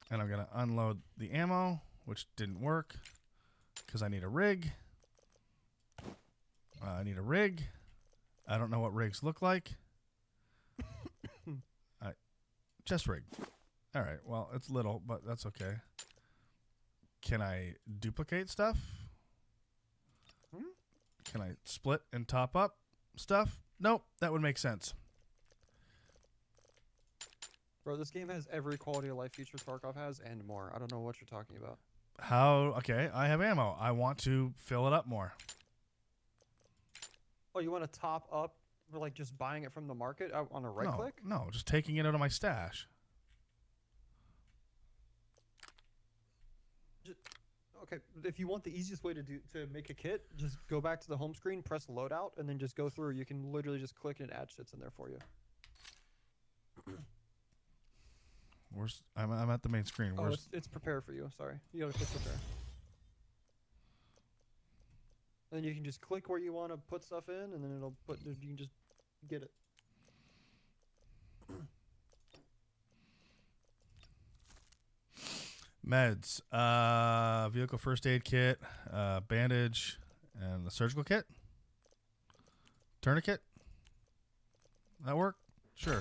And I'm going to unload the ammo, which didn't work because I need a rig. I need a rig. I don't know what rigs look like. Just rig. All right, well, it's little, but that's okay. Can I duplicate stuff? Can I split and top up stuff? Nope, that would make sense. Bro, this game has every quality of life feature Tarkov has and more. I don't know what you're talking about. How? Okay, I have ammo. I want to fill it up more. Oh, you want to top up for like just buying it from the market on a right No, click? no, just taking it out of my stash. Okay, if you want the easiest way to make a kit, just go back to the home screen, press loadout, and then just go through. You can literally just click and add shits in there for you. I'm at the main screen. Oh, it's prepare for you. Sorry, you gotta click prepare. And then you can just click where you want to put stuff in, and then it'll put. You can just get it. Meds, vehicle first aid kit, bandage, and the surgical kit. Tourniquet. That work? Sure.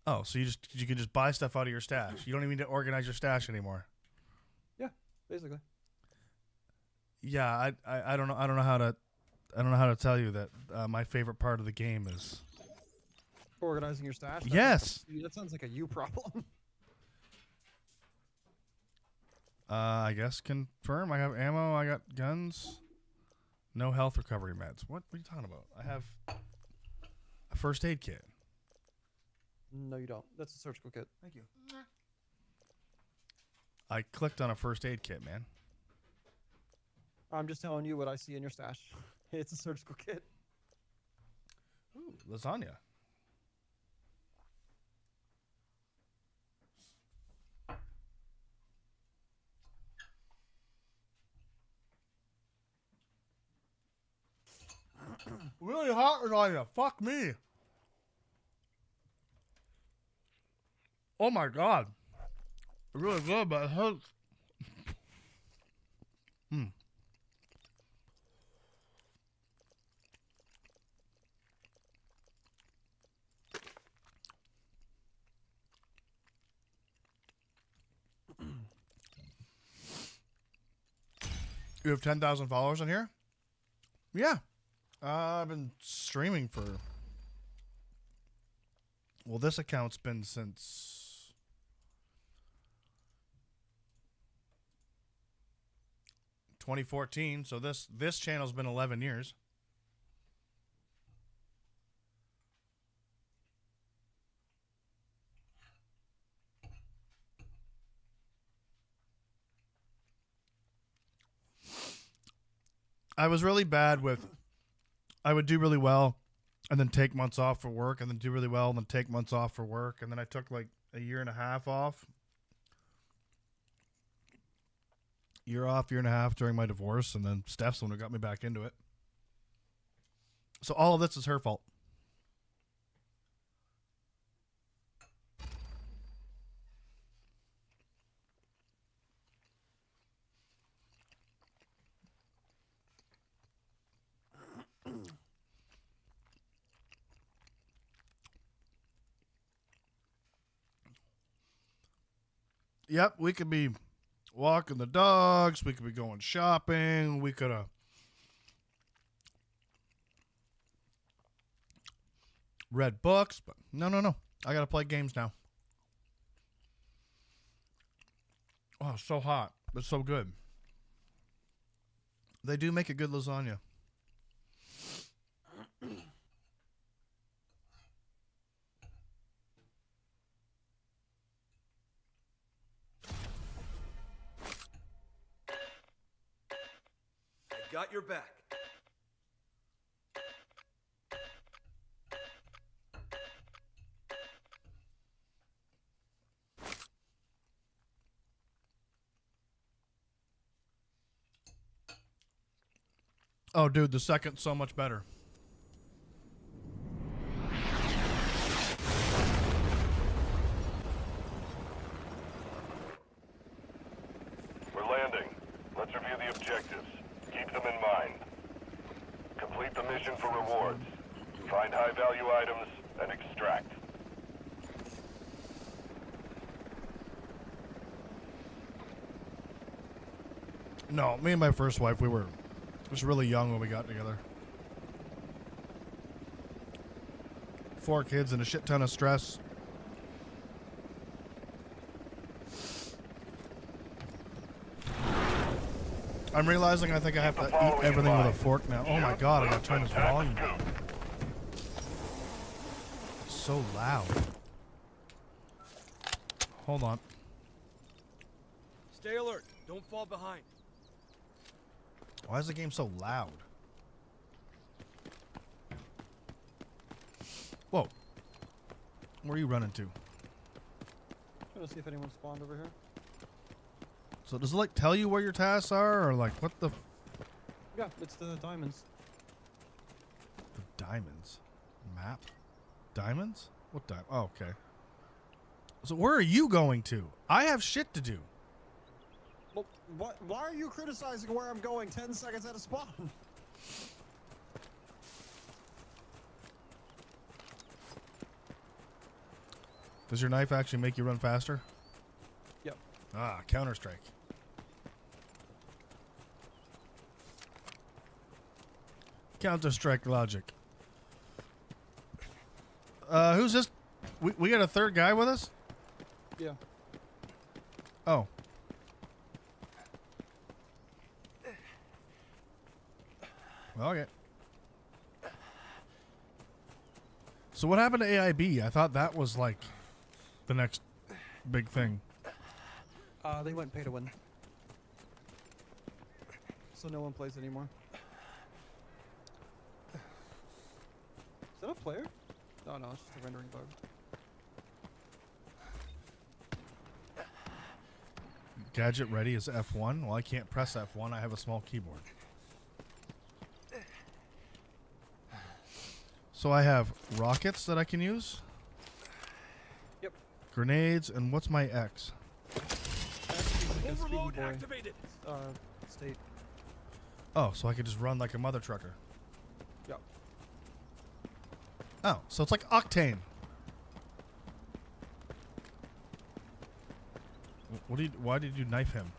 Oh, so you can just buy stuff out of your stash. You don't even need to organize your stash anymore. Yeah, basically. Yeah, I don't know how to tell you that my favorite part of the game is Organizing your stash. Yes. That sounds like a you problem. I guess confirm. I have ammo. I got guns. No health recovery meds. What are you talking about? I have a first aid kit. No, you don't. That's a surgical kit. Thank you. I clicked on a first aid kit, man. I'm just telling you what I see in your stash. It's a surgical kit. Ooh, lasagna. Really hot lasagna. Fuck me. Oh my god. Really good, but it hurts. You have 10,000 followers on here? Yeah. I've been streaming for... Well, this account's been since... ...2014, so this channel's been 11 years. I was really bad with... I would do really well and then take months off for work and then do really well and then take months off for work. And then I took like a year and a half off. Year and a half during my divorce. And then Steph's the one who got me back into it. So all of this is her fault. Yep, we could be walking the dogs. We could be going shopping. We could have read books. But no. I got to play games now. Oh, it's so hot. It's so good. They do make a good lasagna. Got your back. Oh, dude, the second's so much better. We're landing. Let's review the objectives. Keep them in mind. Complete the mission for rewards. Find high-value items and extract. No, me and my first wife, we were just really young when we got together. 4 kids and a shit ton of stress. I'm realizing I think I have to eat everything with a fork now. Oh my god, I gotta turn this volume down. It's so loud. Hold on. Stay alert. Don't fall behind. Why is the game so loud? Whoa. Where are you running to? Trying to see if anyone spawned over here. So does it like tell you where your tasks are, or like what the Yeah, it's the diamonds. the diamonds map? Diamonds? What di? Oh, okay. So where are you going to? I have shit to do. Well, what? Why are you criticizing where I'm going 10 seconds at a spawn? Does your knife actually make you run faster? Yep. Ah, Counter-Strike. Counter-Strike logic. Who's this? We got a third guy with us? Yeah. Oh. Okay. So what happened to AIB? I thought that was like the next big thing. They went pay to win. So no one plays anymore. Is that a player? Oh no, it's just a rendering bug. Gadget ready is F1. Well, I can't press F1. I have a small keyboard. So I have rockets that I can use. Yep. Grenades, and what's my X? Overload activated. State. Oh, so I could just run like a mother trucker. Yep. Oh, so it's like Octane. What did? Why did you knife him?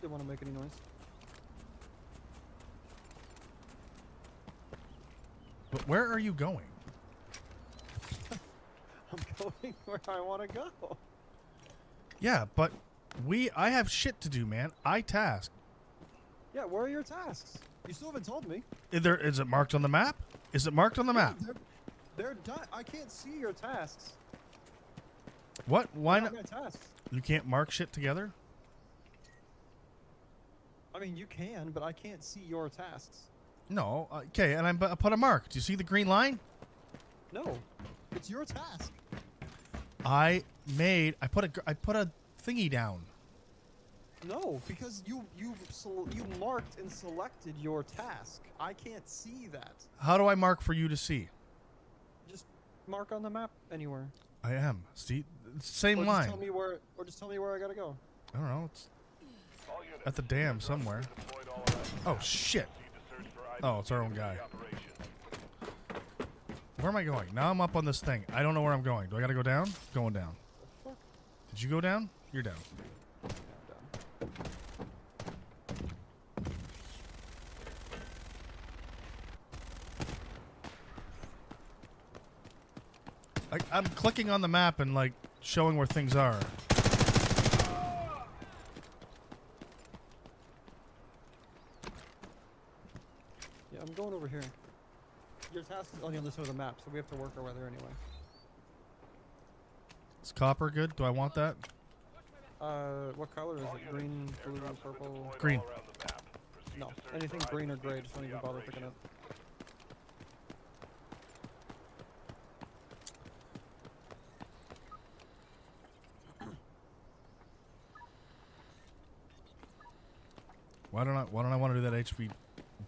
Didn't want to make any noise. But where are you going? I'm going where I want to go. Yeah, but I have shit to do, man. I task. Yeah, where are your tasks? You still haven't told me. Is it marked on the map? Is it marked on the map? They're done. I can't see your tasks. What? Why They're not? my tasks. You can't mark shit together? I mean, you can, but I can't see your tasks. No. Okay, and I put a mark. Do you see the green line? No, it's your task. I put a thingy down. No, because you marked and selected your task. I can't see that. How do I mark for you to see? Just mark on the map anywhere. I am. See, it's the same Or line. just tell me where I gotta go. I don't know. It's at the dam somewhere. Oh shit! Oh, it's our own guy. Where am I going? Now I'm up on this thing. I don't know where I'm going. Do I gotta go down? Going down. Did you go down? You're down. I'm clicking on the map and like showing where things are. Yeah, I'm going over here. Your task is on the other side of the map, so we have to work our way there anyway. Is copper good? Do I want that? What color is it? Green, blue, purple? Green. No, anything green or gray, just don't even bother picking up. Why don't I want to do that HVT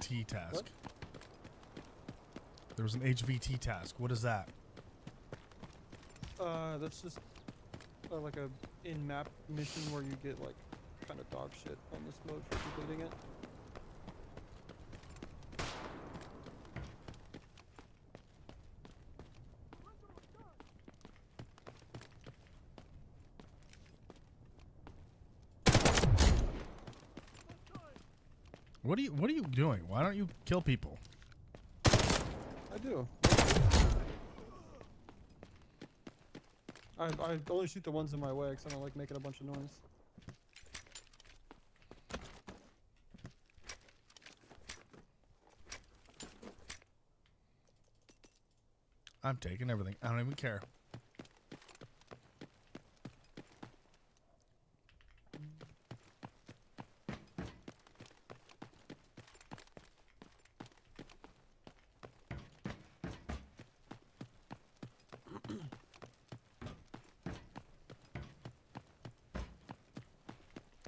HVT task. There was an HVT task. What is that? That's just like a in-map mission where you get like kind of dog shit on this mode for completing it. What are you doing? Why don't you kill people? I do. I only shoot the ones in my way because I don't like making a bunch of noise. I'm taking everything. I don't even care.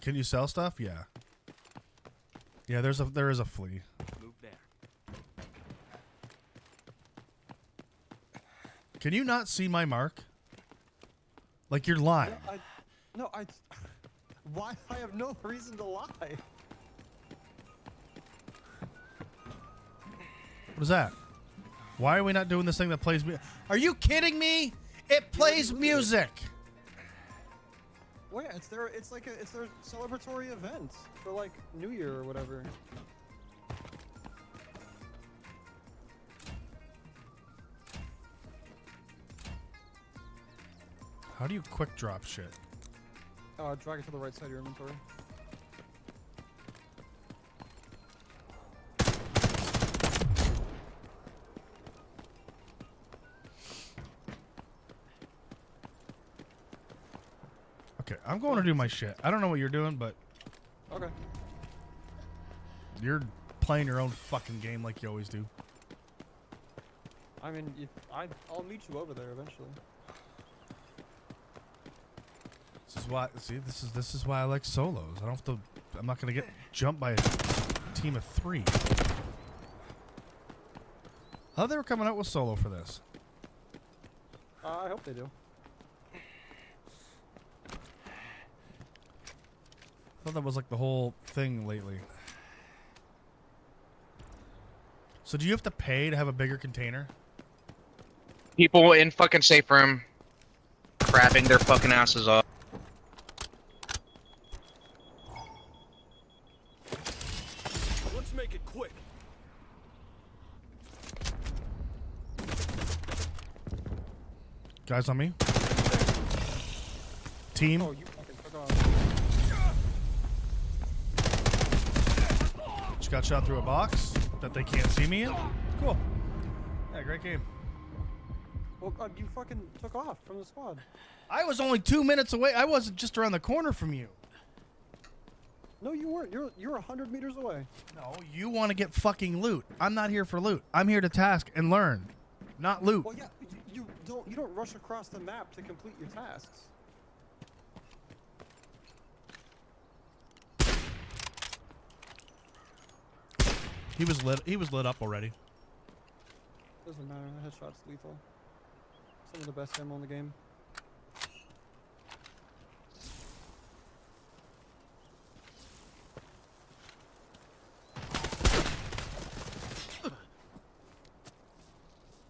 Can you sell stuff? Yeah. Yeah, there is a flea. Move there. Can you not see my mark? Like you're lying. Why? I have no reason to lie. What is that? Why are we not doing this thing that plays music? Are you kidding me? It plays music. Well, yeah, it's their celebratory event for like New Year or whatever. How do you quick drop shit? Drag it to the right side of your inventory. Okay, I'm going to do my shit. I don't know what you're doing, but Okay. you're playing your own fucking game like you always do. I mean, I'll meet you over there eventually. This is why. See, this is why I like solos. I don't have to. I'm not gonna get jumped by a team of 3. I thought they were coming out with solo for this. I hope they do. I thought that was like the whole thing lately. So do you have to pay to have a bigger container? People in fucking safe room crabbing their fucking asses off. Let's make it quick. Guys on me. Team. Oh, you fucking took off. Just got shot through a box that they can't see me in. Cool. Yeah, great game. Well, you fucking took off from the squad. I was only 2 minutes away. I wasn't just around the corner from you. No, you weren't. You're 100 meters away. No, you want to get fucking loot. I'm not here for loot. I'm here to task and learn, not loot. Well, yeah, you don't rush across the map to complete your tasks. He was lit. He was lit up already. Doesn't matter. The headshot's lethal. Some of the best ammo in the game.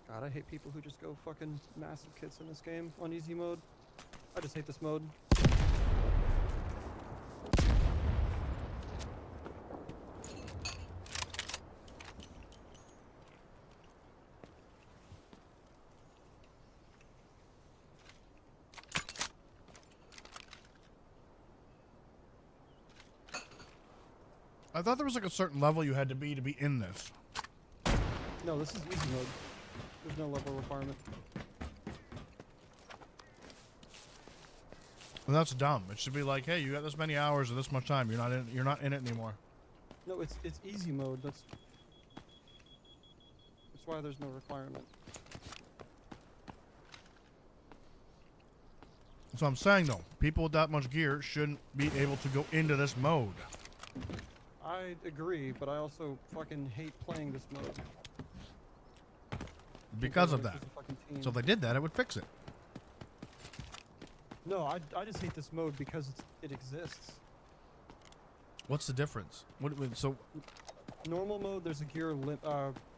God, I hate people who just go fucking massive kits in this game on easy mode. I just hate this mode. I thought there was like a certain level you had to be in this. No, this is easy mode. There's no level requirement. And that's dumb. It should be like, hey, you got this many hours or this much time. You're not in it anymore. No, it's easy mode. That's why there's no requirement. That's what I'm saying though. People with that much gear shouldn't be able to go into this mode. I agree, but I also fucking hate playing this mode. Because of It's that. just a fucking team. So if they did that, it would fix it. No, I just hate this mode because it exists. What's the difference? So Normal mode, there's a gear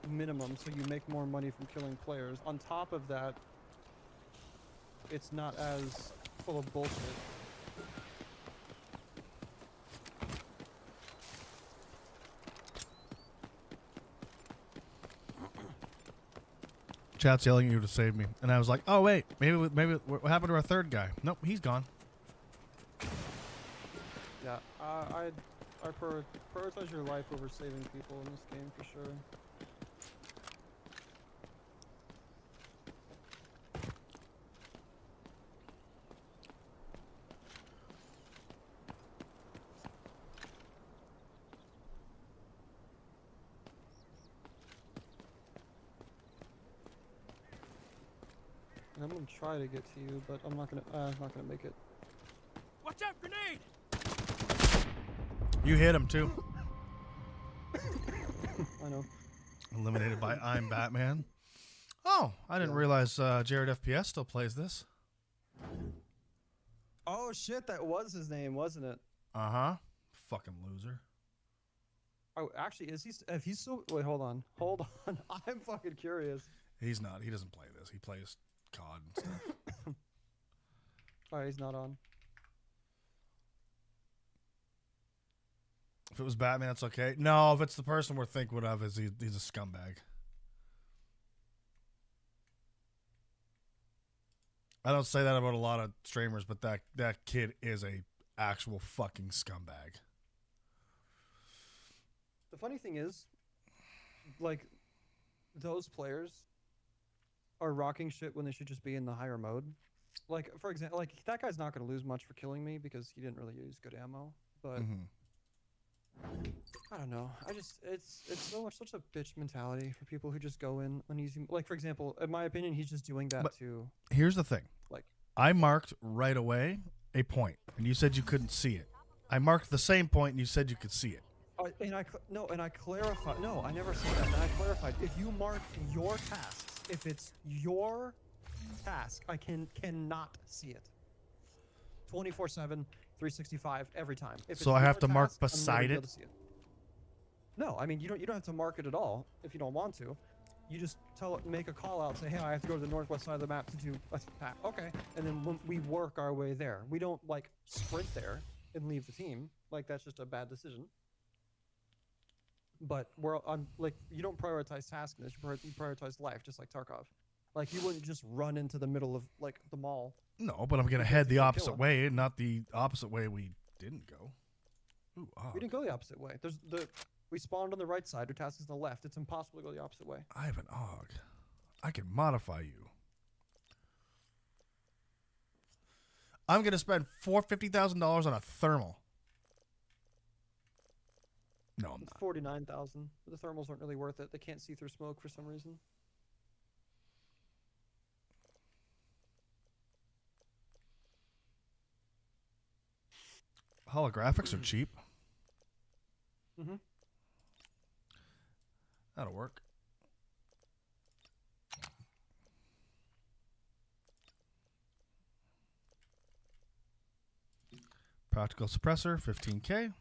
minimum, so you make more money from killing players. On top of that, it's not as full of bullshit. chat's yelling at you to save me, and I was like, oh wait, maybe what happened to our third guy? Nope, he's gone. Yeah, I prioritize your life over saving people in this game for sure. And I'm gonna try to get to you, but I'm not gonna make it. Watch out, grenade! You hit him too. I know. Eliminated by I'm Batman. Oh, I didn't realize Jared FPS still plays this. Oh shit, that was his name, wasn't it? Uh-huh. Fucking loser. Oh, actually, is he? If he's still, wait, hold on. I'm fucking curious. He's not. He doesn't play this. He plays COD and stuff. All right, he's not on. If it was Batman, it's okay. No, if it's the person we're thinking of, he's a scumbag. I don't say that about a lot of streamers, but that kid is a actual fucking scumbag. The funny thing is, like, those players are rocking shit when they should just be in the higher mode. Like, for example, like that guy's not going to lose much for killing me because he didn't really use good ammo. But I don't know. It's such a bitch mentality for people who just go in uneasy. Like, for example, in my opinion, he's just doing that to. Here's the thing. Like, I marked right away a point, and you said you couldn't see it. I marked the same point, and you said you could see it. and I clarified. No, I never said that. And I clarified. If you mark your tasks, if it's your task, I cannot see it. 24/7, 365 every time. If So it's I have your to mark task, I'm never beside gonna be it? able to see it? No, I mean you don't have to mark it at all if you don't want to. You just make a call out, say, hey, I have to go to the northwest side of the map to do a pack. Okay, and then we work our way there. We don't like sprint there and leave the team. Like that's just a bad decision. But like you don't prioritize tasks in this. You prioritize life, just like Tarkov. Like you wouldn't just run into the middle of like the mall. No, but I'm gonna head the opposite way, not the opposite way we didn't go. Ooh, We didn't go the opposite way. We spawned on the right side. Your task is on the left. It's impossible to go the opposite way. I have an AUG. I can modify you. I'm gonna spend $50,000 on a thermal. No, I'm It's not. 49,000. The thermals aren't really worth it. They can't see through smoke for some reason. Holographics are cheap. Mm-hmm. That'll work. Practical suppressor, 15K.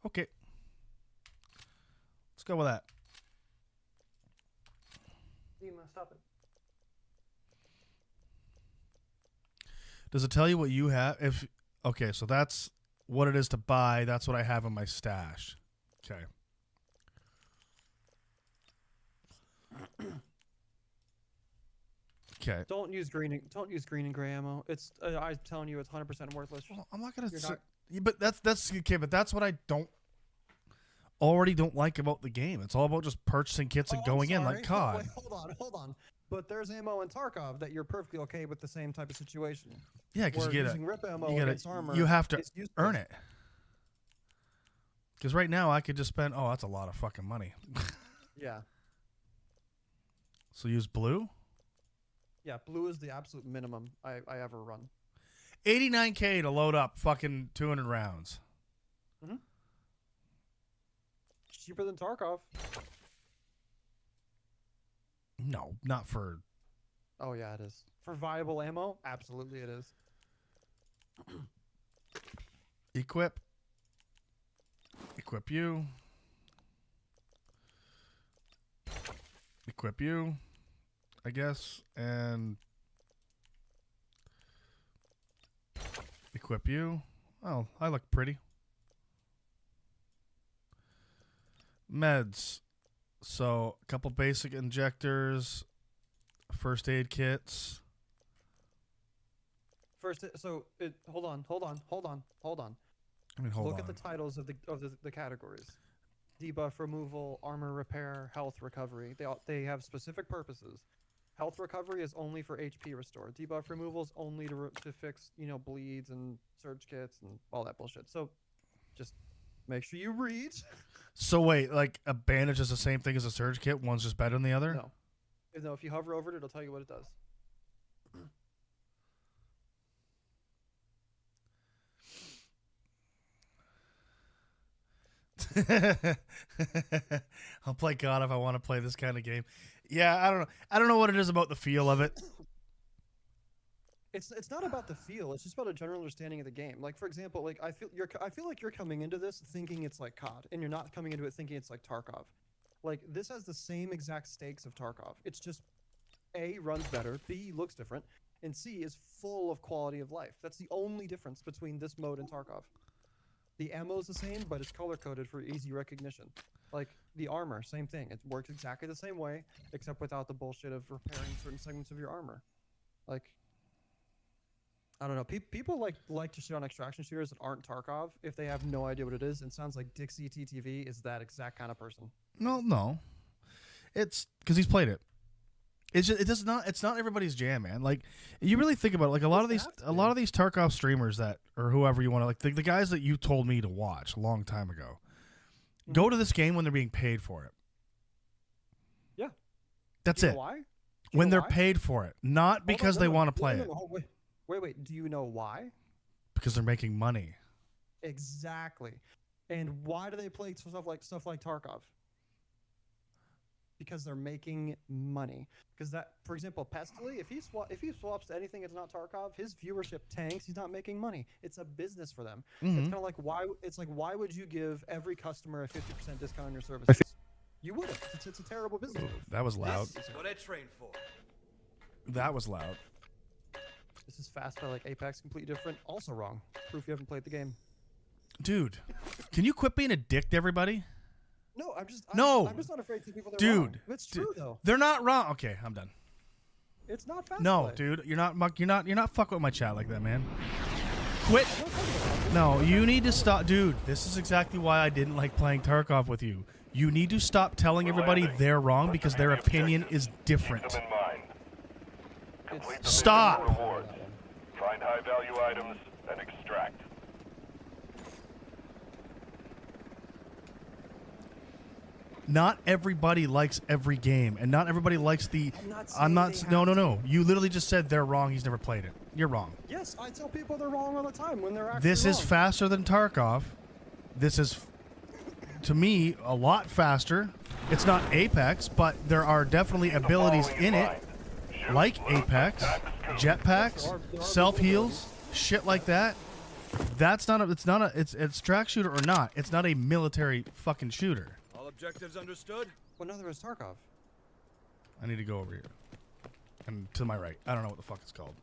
Okay. Let's go with that. Dima, stop it. Does it tell you what you have? Okay, so that's what it is to buy. That's what I have in my stash. Okay. Okay. Don't use green and gray ammo. It's I'm telling you, it's 100% worthless. Well, I'm not gonna. You're not- Yeah, but that's okay. But that's what I don't like about the game. It's all about just purchasing kits and I'm going in sorry. like COD. Wait, hold on. But there's ammo in Tarkov that you're perfectly okay with the same type of situation. Yeah, because Where you get using rip ammo you against armor. you have to is useless. earn it. Because right now I could just spend. Oh, that's a lot of fucking money. Yeah. So use blue. Yeah, blue is the absolute minimum I ever run. 89K to load up fucking 200 rounds. Mhm. cheaper than Tarkov. No, not for. Oh yeah, it is. For viable ammo, absolutely it is. Equip. Equip you. Equip you, I guess, and equip you. Oh, I look pretty. Meds. So, a couple basic injectors, first aid kits. Hold on. I mean, hold Look on. at the titles of the categories: debuff removal, armor repair, health recovery. They have specific purposes. Health recovery is only for HP restore. Debuff removal is only to fix bleeds and surge kits and all that bullshit. So, just make sure you read. So wait, like a bandage is the same thing as a surge kit? One's just better than the other? No, if you hover over it, it'll tell you what it does. I'll play God if I want to play this kind of game. Yeah, I don't know. I don't know what it is about the feel of it. It's not about the feel. It's just about a general understanding of the game. Like, for example, like I feel like you're coming into this thinking it's like COD, and you're not coming into it thinking it's like Tarkov. Like, this has the same exact stakes of Tarkov. It's just A, runs better, B, looks different, and C, is full of quality of life. That's the only difference between this mode and Tarkov. The ammo is the same, but it's color-coded for easy recognition. Like, the armor, same thing. It works exactly the same way, except without the bullshit of repairing certain segments of your armor. Like, I don't know. People like to shit on extraction shooters that aren't Tarkov if they have no idea what it is. And it sounds like Dixie TTV is that exact kind of person. No. It's because he's played it. It's just, it's not everybody's jam, man. Like, you really think about it, like a lot of these Tarkov streamers that, or whoever you want to, like the guys that you told me to watch a long time ago, go to this game when they're being paid for it. Yeah. That's Do you it. know why? When they're paid for it, not because they want to play it. Wait. Do you know why? Because they're making money. Exactly. And why do they play stuff like Tarkov? Because they're making money. Because that, for example, Pestily, if he swaps to anything that's not Tarkov, his viewership tanks. He's not making money. It's a business for them. Mm-hmm. It's kind of like why would you give every customer a 50% discount on your services? You wouldn't. It's a terrible business move. That was loud. This is what I trained for. That was loud. This is fast by like Apex, completely different. Also wrong. Proof you haven't played the game. Dude, can you quit being a dick to everybody? No, I'm just not afraid to people that are wrong. Dude, It's true though. They're not wrong. Okay, I'm done. It's not fast. No, play. dude, you're not fucking with my chat like that, man. Quit. No, you need to stop, dude. This is exactly why I didn't like playing Tarkov with you. You need to stop telling everybody they're wrong because their opinion is different. Keep them in mind. Complete the Stop. mission for rewards. Find high-value items and extract. Not everybody likes every game, and not everybody likes the. No. You literally just said they're wrong. He's never played it. You're wrong. Yes, I tell people they're wrong all the time when they're actually This is wrong. faster than Tarkov. This is, to me, a lot faster. It's not Apex, but there are definitely abilities in it, like Apex, jetpacks, self heals, shit like that. That's not a. It's track shooter or not. It's not a military fucking shooter. All objectives understood? Well, neither is Tarkov. I need to go over here. And to my right. I don't know what the fuck it's called.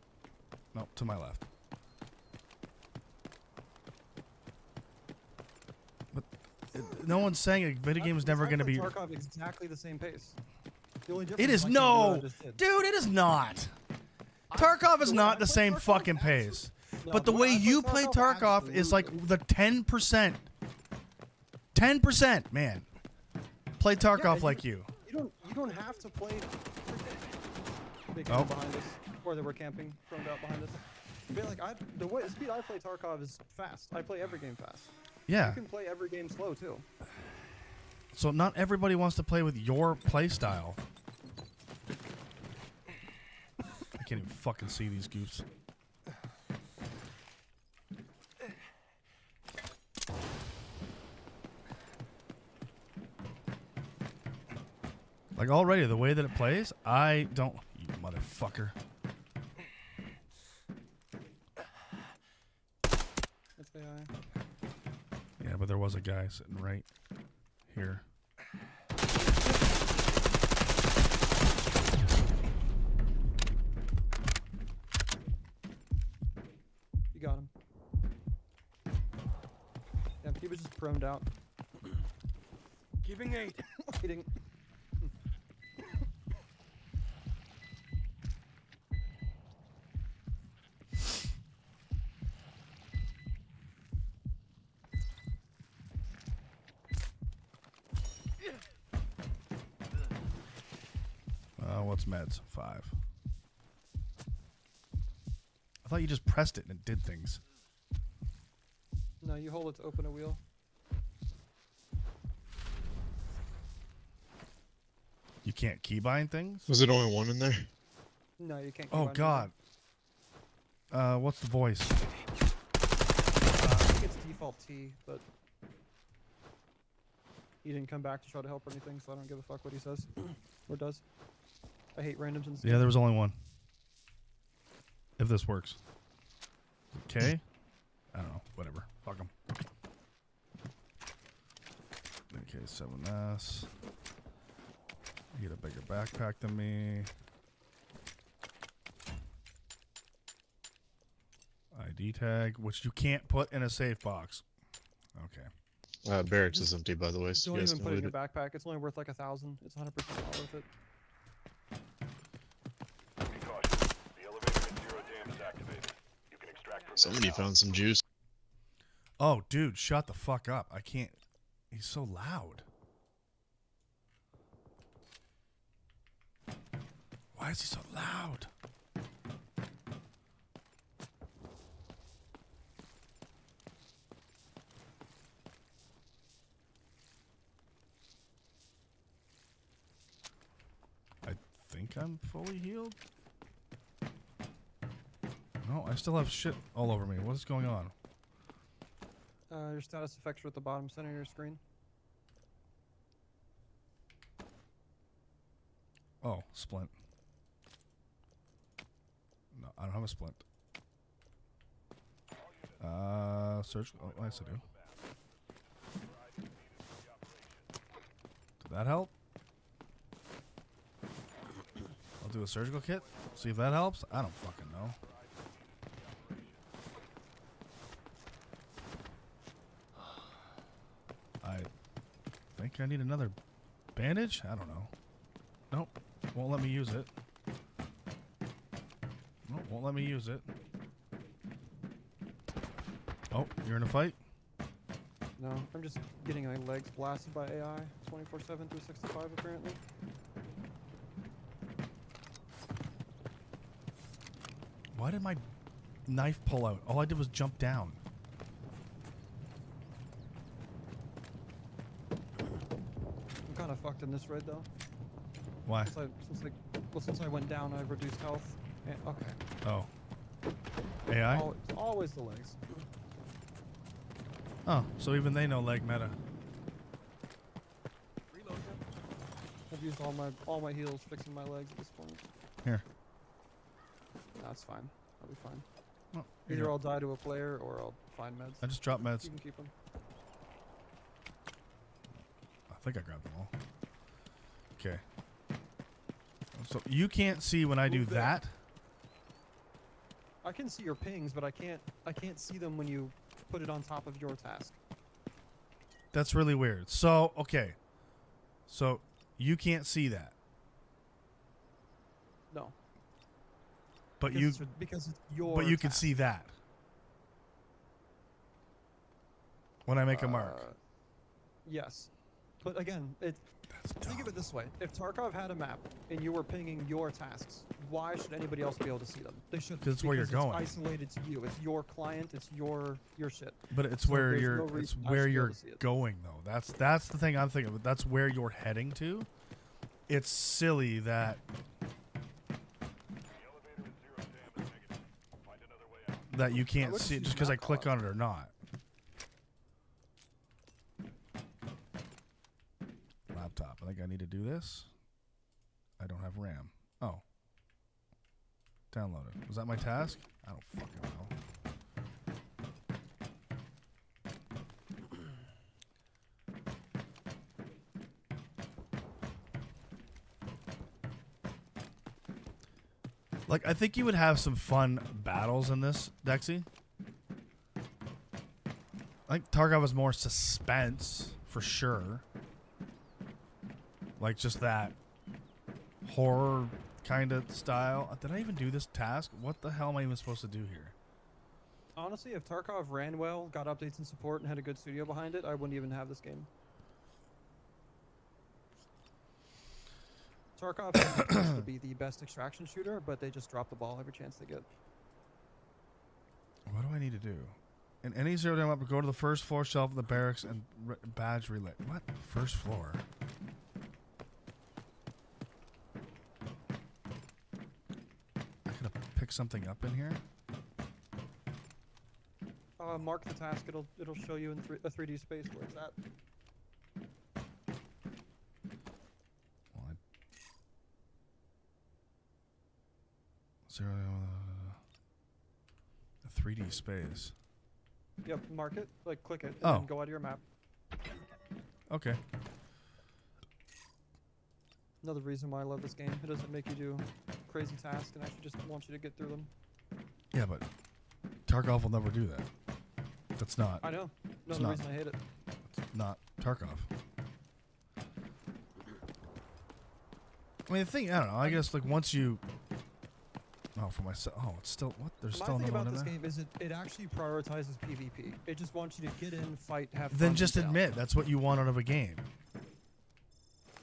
No, to my left. But no one's saying a video game is never going to be. Tarkov exactly the same pace. The only difference It is I can't do what I no, just did. dude. It is not. Tarkov is not the same fucking pace. But the way you play Tarkov is like the 10%. 10%, man. Play Tarkov like you. You don't have to play. Big Oh. behind us, or they were camping, thrown out behind us. But like the speed I play Tarkov is fast. I play every game fast. Yeah. You can play every game slow too. So not everybody wants to play with your play style. I can't even fucking see these goofs. Like already, the way that it plays, I don't. You motherfucker. That's AI. Yeah, but there was a guy sitting right here. You got him. Yeah, he was just proned out. Giving aid. Waiting. What's meds? 5. I thought you just pressed it and it did things. No, you hold it to open a wheel. You can't keybind things? Was it only one in there? No, you can't. Oh, keep on God. What's the voice? I think it's default T, but he didn't come back to try to help or anything, so I don't give a fuck what he says or does. I hate randoms and stuff. Yeah, there was only one. If this works. Okay? I don't know. Whatever. Fuck him. Okay, 7S. You get a bigger backpack than me. ID tag, which you can't put in a safe box. Okay. Barracks is empty, by the way, so Don't you guys even can put it in loot your it. backpack. It's only worth like 1,000. It's 100% not worth it. Be cautious. The elevator at 0 dam is activated. You can extract from Somebody there now. found some juice. Oh, dude, shut the fuck up. I can't. He's so loud. Why is he so loud? I think I'm fully healed. No, I still have shit all over me. What is going on? Your status effects are at the bottom center of your screen. Oh, splint. No, I don't have a splint. Search. Oh, yes, I do. Did that help? I'll do a surgical kit. See if that helps. I don't fucking know. I think I need another bandage. I don't know. Nope. Won't let me use it. Nope, won't let me use it. Oh, you're in a fight? No, I'm just getting my legs blasted by AI 24/7 365 apparently. Why did my knife pull out? All I did was jump down. I'm kind of fucked in this raid though. Why? Since I went down, I've reduced health. And, okay. Oh. AI? It's always the legs. Oh, so even they know leg meta. I've used all my heals fixing my legs at this point. Here. That's fine. I'll be fine. Oh, Either I'll die to a player or I'll find meds. I just dropped meds. You can keep them. I think I grabbed them all. Okay. So you can't see when I do Move there. that? I can see your pings, but I can't see them when you put it on top of your task. That's really weird. So, okay. So you can't see that. No. But because it's your But you can task. see that. When I make a mark. Yes. But again, think of it this way. If Tarkov had a map and you were pinging your tasks, why should anybody else be able to see them? They should. 'Cause it's where you're going. It's isolated to you. It's your client. It's your shit. But it's So where there's you're no it's reason I where should be able you're to see it. going though. That's the thing I'm thinking of. That's where you're heading to. It's silly that you can't looks see it like just because I map click log. on it or not. Laptop. I think I need to do this. have RAM. Oh. Downloaded. Was that my task? I don't fucking know. Like, I think you would have some fun battles in this, Dexy. I think Tarkov was more suspense, for sure. Like, just that horror kind of style. Did I even do this task? What the hell am I even supposed to do here? Honestly, if Tarkov ran well, got updates and support, and had a good studio behind it, I wouldn't even have this game. Tarkov is supposed to be the best extraction shooter, but they just drop the ball every chance they get. What do I need to do? In any zero down weapon, go to the first floor shelf of the barracks and badge relit. What? First floor? I could have picked something up in here. Mark the task. It'll show you in a 3D space where it's at. Well, zero. A 3D space. Yep, mark it. Like click it, and Oh. then go out of your map. Okay. Another reason why I love this game. It doesn't make you do crazy tasks, and actually just wants you to get through them. Yeah, but Tarkov will never do that. That's not. I know. It's Another not. reason I hate it. Not Tarkov. I mean, the thing, I don't know. I guess like once you. Oh, for myself. Oh, it's still what? There's My still thing another one about in this there. game is it actually prioritizes PvP. It just wants you to get in, fight, have fun. Then just beat down. admit that's what you want out of a game.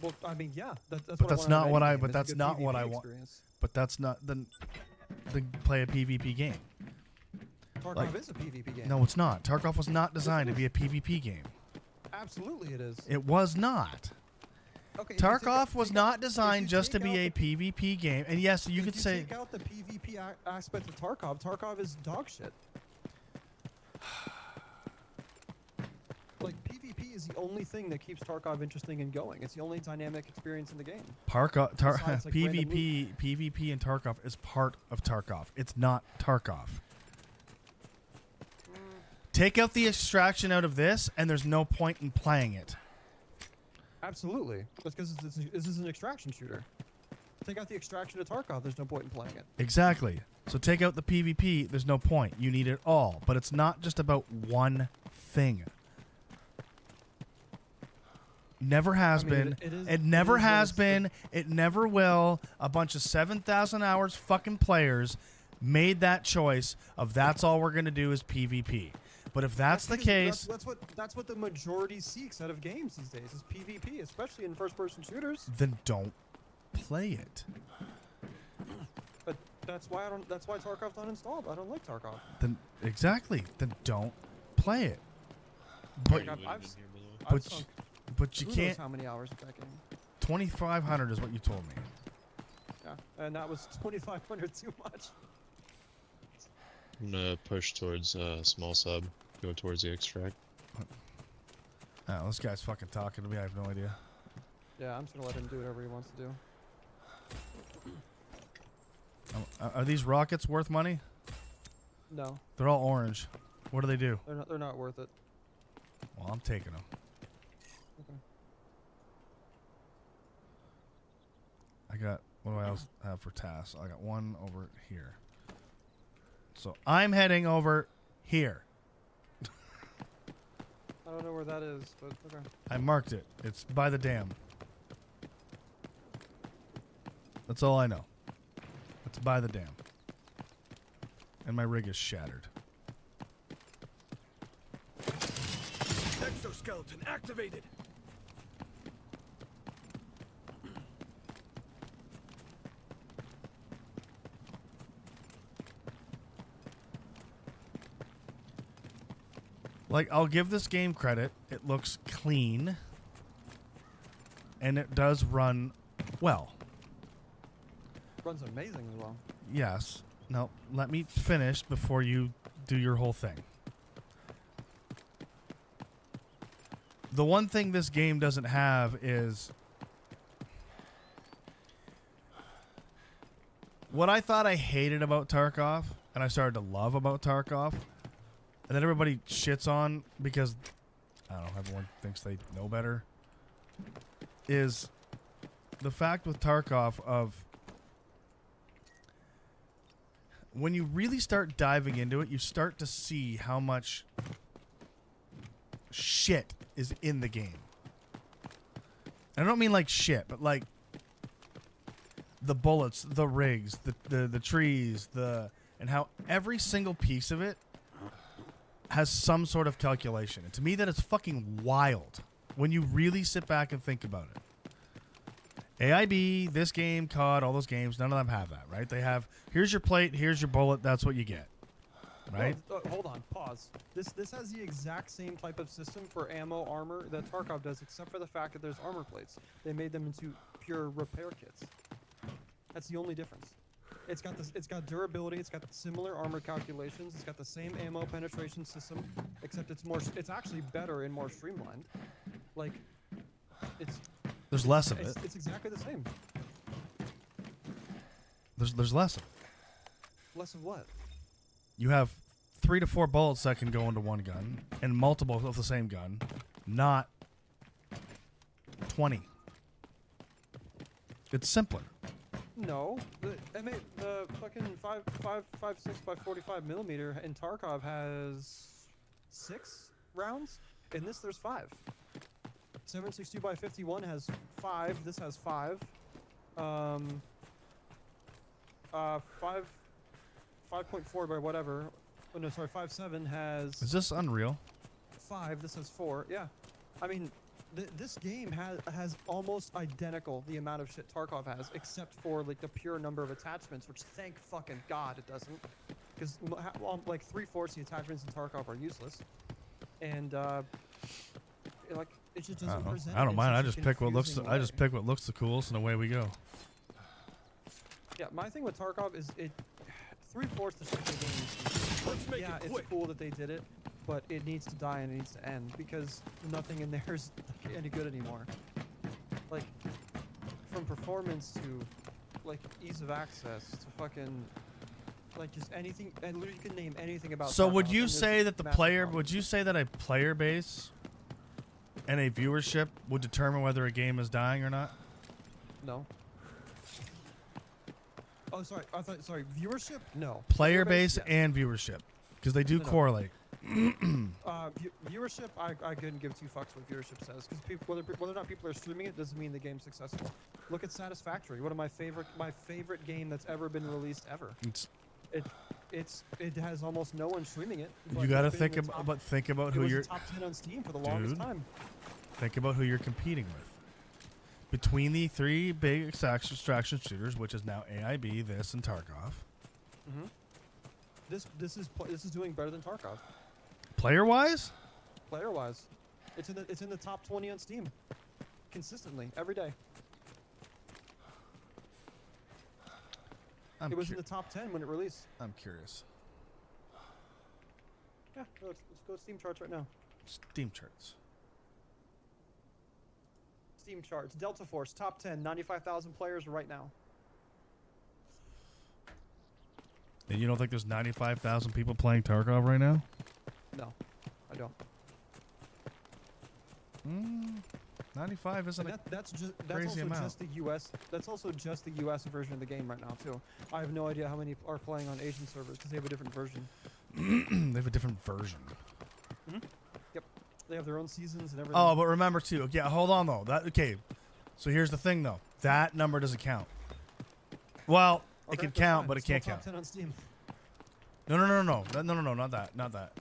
Well, I mean, yeah, that's But what that's I want not out of what any I. game, But is a that's good not what PvP I want. experience. But that's not then play a PvP game. Tarkov Like- is a PvP game. No, it's not. Tarkov was not designed to be a PvP game. Absolutely, it is. It was not. Okay, if you take Tarkov out- was take not out- designed if you just to take be out a the- PvP game. And yes, you if could say take out the PvP aspect of Tarkov. Tarkov is dog shit. Like PvP is the only thing that keeps Tarkov interesting and going. It's the only dynamic experience in the game. Besides, like, random PvP and Tarkov is part of Tarkov. It's not Tarkov. Take out the extraction out of this, and there's no point in playing it. Absolutely. That's because this is an extraction shooter. Take out the extraction of Tarkov, there's no point in playing it. Exactly. So take out the PvP, there's no point. You need it all. But it's not just about one thing. Never has I mean, been. it is- It never it is what has it's been. It never will. A bunch of 7,000 hours fucking players made that choice of that's all we're going to do is PvP. But if that's the because case, that's what the majority seeks out of games these days is PvP, especially in first-person shooters. then don't play it. But that's why Tarkov's uninstalled. I don't like Tarkov. Then exactly. Then don't play it. But I've but sunk but you who knows can't. how many hours of that game. 2,500 is what you told me. Yeah, and that was 2,500 too much. I'm gonna push towards small sub. Go towards the extract. Oh, this guy's fucking talking to me. I have no idea. Yeah, I'm just gonna let him do whatever he wants to do. Are these rockets worth money? No, They're all orange. What do they do? they're not worth it. Well, I'm taking them. Okay. I got. What do I else have for tasks? I got one over here. So I'm heading over here. I don't know where that is, but okay. I marked it. It's by the dam. That's all I know. It's by the dam. And my rig is shattered. Exoskeleton activated. Like, I'll give this game credit. It looks clean. And it does run well. Runs amazing as well. Yes. Now, let me finish before you do your whole thing. The one thing this game doesn't have is what I thought I hated about Tarkov, and I started to love about Tarkov, and then everybody shits on because, I don't know, everyone thinks they know better, is the fact with Tarkov of when you really start diving into it, you start to see how much shit is in the game. I don't mean like shit, but like the bullets, the rigs, the trees, and how every single piece of it has some sort of calculation. And to me, that is fucking wild when you really sit back and think about it. AIB, this game, COD, all those games, none of them have that, right? They have, here's your plate, here's your bullet, that's what you get, right? Hold on, pause. This has the exact same type of system for ammo, armor that Tarkov does, except for the fact that there's armor plates. They made them into pure repair kits. That's the only difference. It's got durability. It's got similar armor calculations. It's got the same ammo penetration system, except it's actually better and more streamlined. Like, there's less of it. It's exactly the same. There's less of it. Less of what? You have 3 to 4 bullets that can go into one gun, and multiple of the same gun, not 20. It's simpler. No, the fucking 5.56 by 45 millimeter in Tarkov has 6 rounds. In this, there's 5. 7.62 by 51 has 5. This has 5. 5.4 by whatever. Oh no, sorry. 5.7 has. Is this Unreal? 5. This has 4. Yeah, I mean. This game has almost identical the amount of shit Tarkov has, except for like the pure number of attachments, which thank fucking God it doesn't, because like 3/4 the attachments in Tarkov are useless, and like it just doesn't present. I don't mind. I just pick what looks. I just pick what looks the coolest, and away we go. Yeah, my thing with Tarkov is 3/4 the shit the game. Yeah, it's cool that they did it. But it needs to die and it needs to end because nothing in there is any good anymore. Like, from performance to, like, ease of access to fucking, like, just anything. And literally, you can name anything about. So Tarkov, would you and say that the massive player? problems. Would you say that a player base and a viewership would determine whether a game is dying or not? No. Oh, sorry. Sorry. Viewership? No. Player base yes. and viewership, because they do No. correlate. Viewership, I couldn't give 2 fucks what viewership says, because whether or not people are streaming it doesn't mean the game's successful. Look at Satisfactory, one of my favorite game that's ever been released ever. It has almost no one streaming it. You got to think about who you're. It you're. was top 10 on Steam for the longest time. Think about who you're competing with. Between the 3 big extraction shooters, which is now AIB, this, and Tarkov. Mm-hmm. This is doing better than Tarkov. Player-wise? Player-wise, it's in the top 20 on Steam, consistently every day. It was in the top 10 when it released. I'm curious. Yeah, let's go Steam charts right now. Steam charts. Steam charts. Delta Force top 10, 95,000 players right now. And you don't think there's 95,000 people playing Tarkov right now? No, I don't. 95 isn't That's crazy also amount. just the U.S. That's also just the U.S. version of the game right now too. I have no idea how many are playing on Asian servers because they have a different version. They have a different version. Mm-hmm. Yep, they have their own seasons and everything. Oh, but remember too. Yeah, hold on though. Okay, so here's the thing though. That number doesn't count. Well, it can count, but it can't count. Top 10 on Steam. No, not that.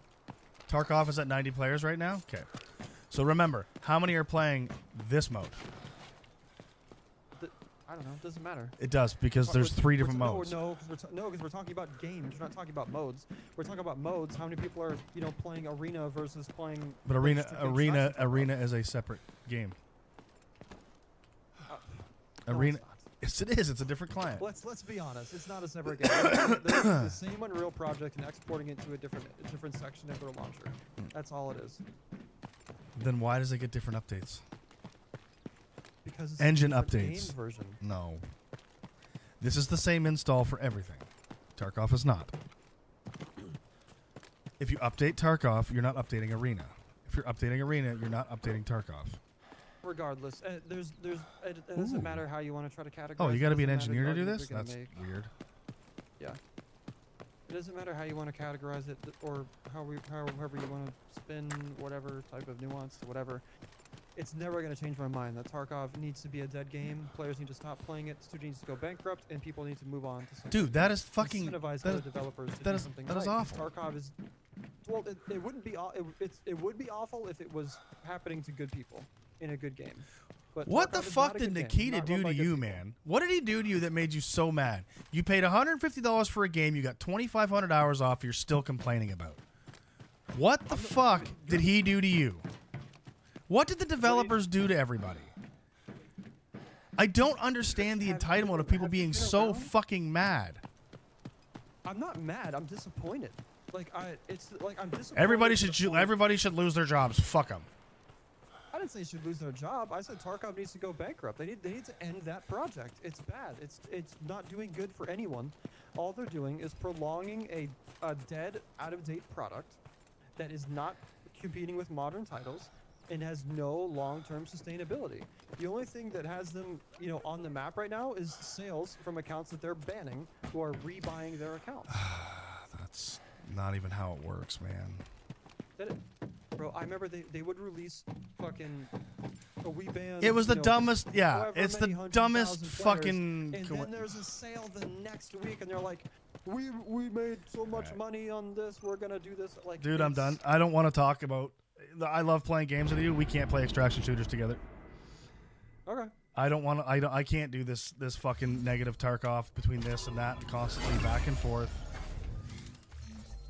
Tarkov is at 90 players right now. Okay. So remember, how many are playing this mode? I don't know. It doesn't matter. It does, because there's 3 different modes. No, because we're talking about games. We're not talking about modes. We're talking about modes. How many people are playing arena versus playing? But arena is a separate game. Arena. Yes, it is. It's a different client. Let's be honest. It's not a separate game. They're the same Unreal project and exporting it to a different section of their launcher. That's all it is. Then why does it get different updates? Because it's Engine a different updates. game version. No. This is the same install for everything. Tarkov is not. If you update Tarkov, you're not updating Arena. If you're updating Arena, you're not updating Tarkov. Regardless, it doesn't matter how you want to try to categorize. Oh, you got to be an it doesn't engineer matter to the do this? argument That's you're gonna make. weird. Yeah. It doesn't matter how you want to categorize it or however you want to spin whatever type of nuance to whatever. It's never going to change my mind that Tarkov needs to be a dead game. Players need to stop playing it. Studio needs to go bankrupt, and people need to move on to something. Dude, that is fucking. Incentivize That other is, developers to that do is something that is right. awful. Tarkov is. Well, it wouldn't be. It would be awful if it was happening to good people in a good game. But What the Tarkov is fuck not a did good game, Nikita not do run by to good you, people. man? What did he do to you that made you so mad? You paid $150 for a game, you got 2,500 hours off, you're still complaining about. What the fuck did he do to you? What did the developers do to everybody? I don't understand the entitlement of people being so fucking mad. I'm not mad. I'm disappointed. I'm disappointed. Everybody to the should point- everybody should lose their jobs. Fuck them. I didn't say they should lose their job. I said Tarkov needs to go bankrupt. They need to end that project. It's bad. It's not doing good for anyone. All they're doing is prolonging a dead, out-of-date product that is not competing with modern titles and has no long-term sustainability. The only thing that has them, on the map right now is sales from accounts that they're banning who are rebuying their accounts. That's not even how it works, man. Bro, I remember they would release fucking a Wii band. It was the dumbest. Yeah, however it's the many hundred dumbest thousand players, fucking. And then there's a sale the next week, and they're like, "We made so much money on this. We're gonna do this." Like, Dude, I'm done. I don't want to talk about. I love playing games with you. We can't play extraction shooters together. Okay. I don't want to. I can't do this fucking negative Tarkov between this and that, constantly back and forth.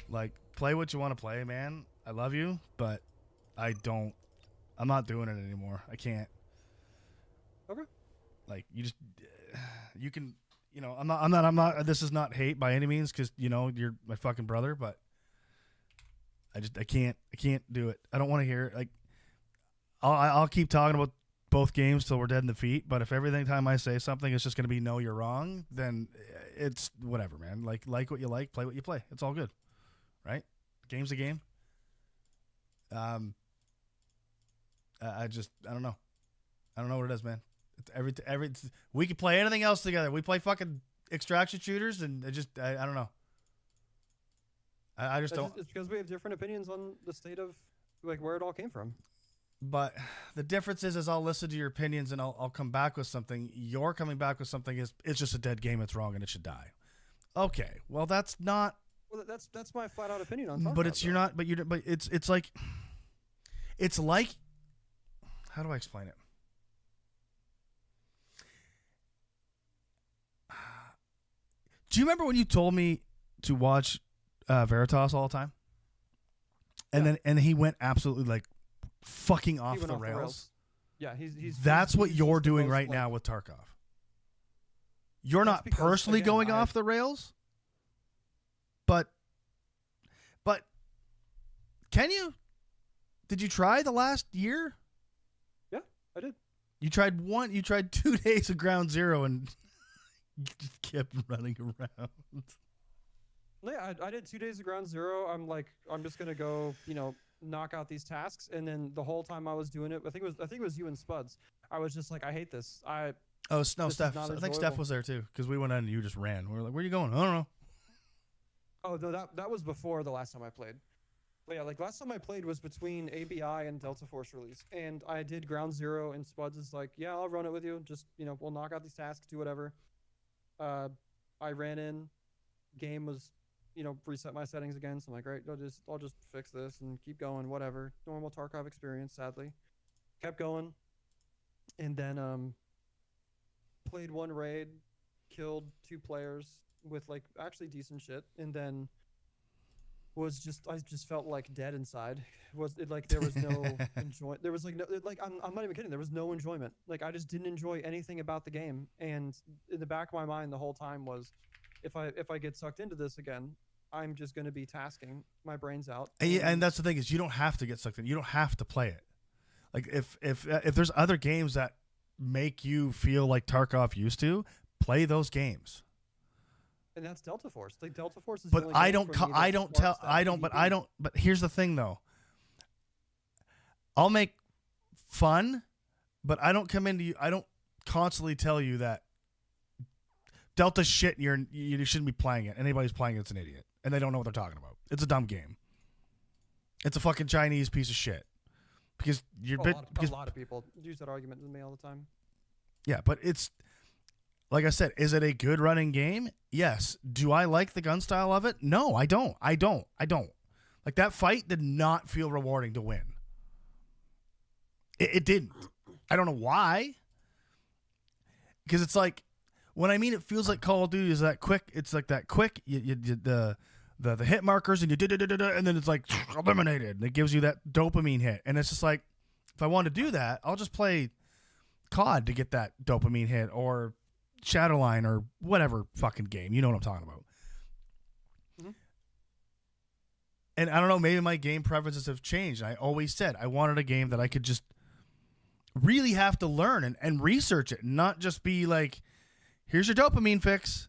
Like, play what you want to play, man. I love you, but I'm not doing it anymore. I can't. Okay. Like, you can, I'm not, this is not hate by any means, because, you're my fucking brother, but I can't do it. I don't want to hear it. Like, I'll keep talking about both games till we're dead in the feet, but if every time I say something it's just going to be no, you're wrong, then it's whatever, man. Like what you like, play what you play. It's all good. Right? Game's a game. I don't know. I don't know what it is, man. It's we could play anything else together. We play fucking extraction shooters, and I don't know. I just don't. It's because we have different opinions on the state of where it all came from. But the difference is I'll listen to your opinions and I'll come back with something. You're coming back with something it's just a dead game. It's wrong and it should die. Okay, well that's not. Well, that's my flat out opinion on. Tarkov, But it's though. you're not. But you're. But it's like. It's like. How do I explain it? Do you remember when you told me to watch Veritas all the time? And then he went absolutely fucking He off went the off rails. Yeah, he's. That's what he's you're just the doing most, right now with Tarkov. You're That's not because, personally again, going off the rails, but can you? Did you try the last year? Yeah, I did. You tried 2 days of Ground Zero and you just kept running around. Yeah, I did 2 days of Ground Zero. I'm just gonna go, knock out these tasks, and then the whole time I was doing it, I think it was you and Spuds. I was just like, I hate this. No, This is Steph. not I think Steph enjoyable. was there too because we went in and you just ran. We were like, "Where are you going?" I don't know. Oh, no, that was before the last time I played. But yeah, last time I played was between ABI and Delta Force release, and I did Ground Zero, and Spuds is like, "Yeah, I'll run it with you. Just we'll knock out these tasks, do whatever." I ran in, game was, reset my settings again. So I'm like, "Great, I'll just fix this and keep going, whatever." Normal Tarkov experience, sadly. Kept going, and then played one raid, killed 2 players with actually decent shit, and then I just felt dead inside. There was no enjoyment. There was no I'm not even kidding. There was no enjoyment. I just didn't enjoy anything about the game. And in the back of my mind the whole time was, if I get sucked into this again, I'm just going to be tasking my brains out. And that's the thing is you don't have to get sucked in. You don't have to play it. If there's other games that make you feel like Tarkov used to, Play those games. And that's Delta Force. Like Delta Force is. But the only I game don't. for me I that don't tell. sparks that I don't. But I PvP. don't. But here's the thing, though. I'll make fun, but I don't come into you. I don't constantly tell you that Delta shit. You shouldn't be playing it. Anybody's playing it's an idiot, and they don't know what they're talking about. It's a dumb game. It's a fucking Chinese piece of shit. Because you're A lot of people use that argument with me all the time. Yeah, but it's like I said, is it a good running game? Yes. Do I like the gun style of it? No, I don't. I don't. Like that fight did not feel rewarding to win. It didn't. I don't know why. Because it's like when I mean it feels like Call of Duty is that quick. It's like that quick. The hit markers and and then it's like eliminated. And it gives you that dopamine hit, and it's just like if I want to do that, I'll just play COD to get that dopamine hit, or Shadowline, or whatever fucking game. You know what I'm talking about. Mm-hmm. And I don't know, maybe my game preferences have changed. I always said I wanted a game that I could just really have to learn and research it, not just be like, here's your dopamine fix.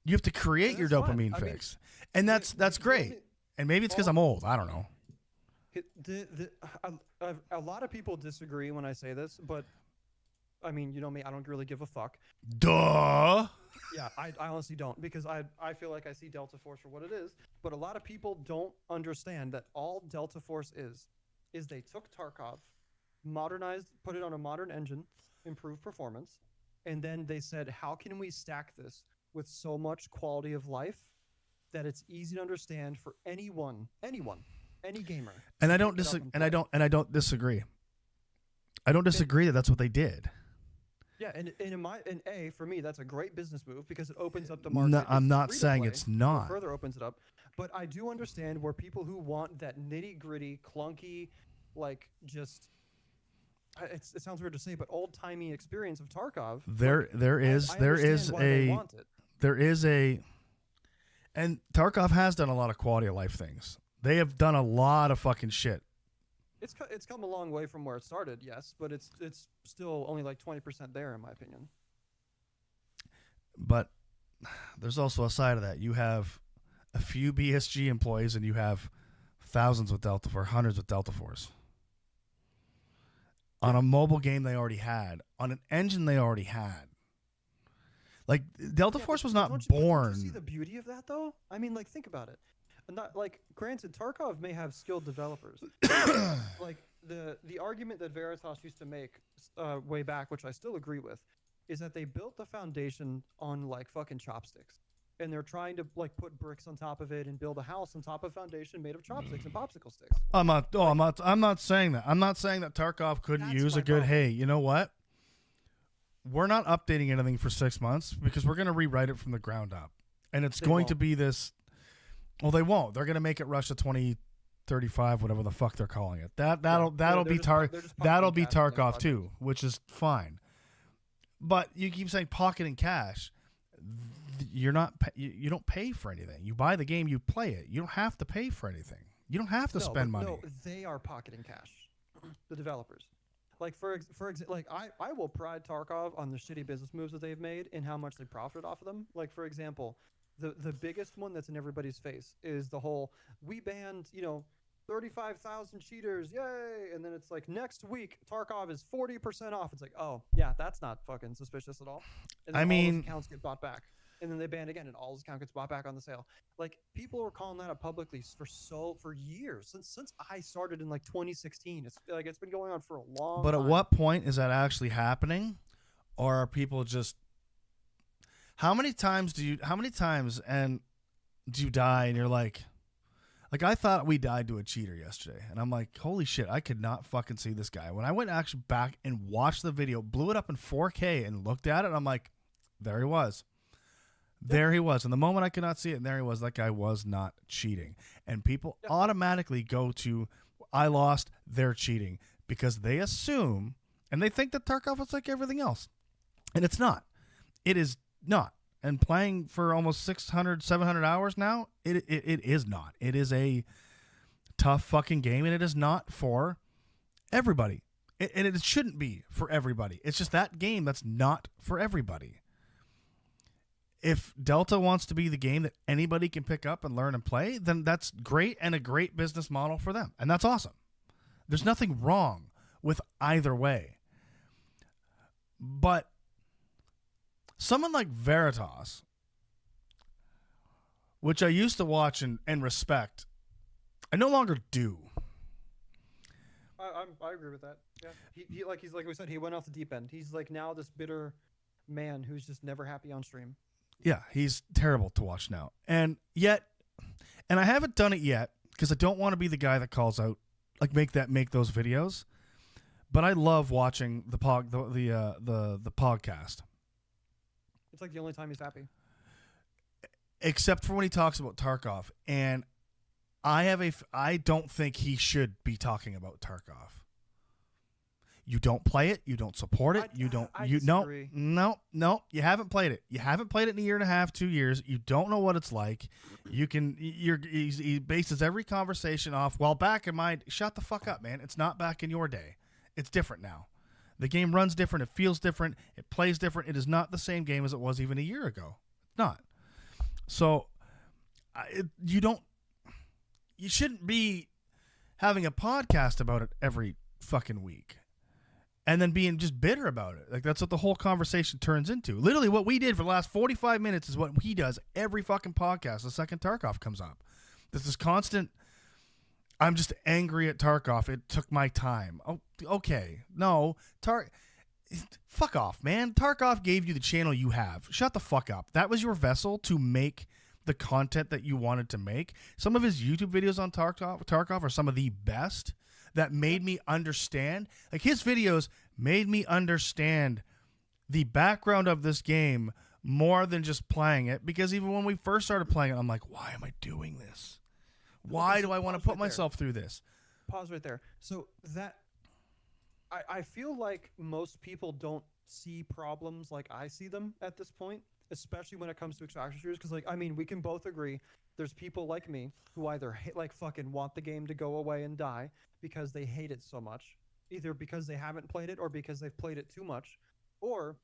You have to create your dopamine fix. And that's great. And maybe it's because I'm old. I don't know. A lot of people disagree when I say this, but I mean, you know me, I don't really give a fuck. Duh. Yeah, I honestly don't, because I feel like I see Delta Force for what it is. But a lot of people don't understand that all Delta Force is they took Tarkov, modernized, put it on a modern engine, improved performance, and then they said, how can we stack this with so much quality of life that it's easy to understand for any gamer. And I don't disagree. And I don't disagree. I don't disagree that that's what they did. Yeah, and for me, that's a great business move because it opens up the market. No, I'm It's not free to saying play, it's not. it further opens it up. But I do understand where people who want that nitty gritty, clunky, like just. It sounds weird to say, but old timey experience of Tarkov. And Tarkov has done a lot of quality of life things. They have done a lot of fucking shit. It's come a long way from where it started, yes, but it's still only like 20% there in my opinion. But there's also a side of that. You have a few BSG employees, and you have thousands with Delta Force, hundreds with Delta Force. On a mobile game they already had. On an engine they already had. Like, Delta Force was not born. Don't you see the beauty of that, though? I mean, like, think about it. Not like, granted, Tarkov may have skilled developers. Like, the argument that Veritas used to make way back, which I still agree with, is that they built the foundation on, like, fucking chopsticks. And they're trying to, like, put bricks on top of it and build a house on top of a foundation made of chopsticks and popsicle sticks. I'm not saying that. I'm not saying that Tarkov couldn't use a good, hey, you know what? We're not updating anything for 6 months because we're going to rewrite it from the ground up. And it's going to be this. Well, they won't. They're going to make it Russia 2035, whatever the fuck they're calling it. That'll be Tarkov too, which is fine. But you keep saying pocketing cash. You don't pay for anything. You buy the game, you play it. You don't have to pay for anything. You don't have to spend money. No, they are pocketing cash. The developers. Like for example, like I will pride Tarkov on the shitty business moves that they've made and how much they profited off of them. Like for example, the biggest one that's in everybody's face is the whole we banned 35,000 cheaters, yay! And then it's like next week Tarkov is 40% off. It's like, oh yeah, that's not fucking suspicious at all. And then all those accounts get bought back. And then they ban again, and all his account gets bought back on the sale. Like people were calling that up publicly for years since I started in like 2016. It's been going on for a long. But time. At what point is that actually happening, or are people just? How many times do you die and you're like I thought we died to a cheater yesterday, and I'm like, holy shit, I could not fucking see this guy. When I went actually back and watched the video, blew it up in 4K and looked at it, I'm like, there he was. There he was. And the moment I could not see it, and there he was, that guy was not cheating. And people automatically go to, I lost, they're cheating. Because they assume, and they think that Tarkov is like everything else. And it's not. It is not. And playing for almost 600, 700 hours now, it is not. It is a tough fucking game, and it is not for everybody. And it shouldn't be for everybody. It's just that game that's not for everybody. If Delta wants to be the game that anybody can pick up and learn and play, then that's great and a great business model for them. And that's awesome. There's nothing wrong with either way. But someone like Veritas, which I used to watch and respect, I no longer do. I agree with that. Yeah, he's like we said, he went off the deep end. He's like now this bitter man who's just never happy on stream. Yeah, he's terrible to watch now. And I haven't done it yet because I don't want to be the guy that calls out, like make those videos. But I love watching the podcast. It's like the only time he's happy. Except for when he talks about Tarkov, and I don't think he should be talking about Tarkov. You don't play it. You don't support it. No. You haven't played it. You haven't played it in a year and a half, 2 years. You don't know what it's like. He bases every conversation off. Well, back in my, shut the fuck up, man. It's not back in your day. It's different now. The game runs different. It feels different. It plays different. It is not the same game as it was even a year ago. It's not. So, you shouldn't be having a podcast about it every fucking week. And then being just bitter about it. Like, that's what the whole conversation turns into. Literally, what we did for the last 45 minutes is what he does every fucking podcast the second Tarkov comes up. This is constant, I'm just angry at Tarkov. It took my time. Oh, okay. No. Fuck off, man. Tarkov gave you the channel you have. Shut the fuck up. That was your vessel to make the content that you wanted to make. Some of his YouTube videos on Tarkov are some of the best. That made me understand. Like, his videos made me understand the background of this game more than just playing it. Because even when we first started playing it, I'm like, why am I doing this? Why do I want to put myself through this? Pause right there. So that, I feel like most people don't see problems like I see them at this point, especially when it comes to extraction shooters. Because, like, I mean, we can both agree there's people like me who either fucking want the game to go away and die because they hate it so much, either because they haven't played it or because they've played it too much, or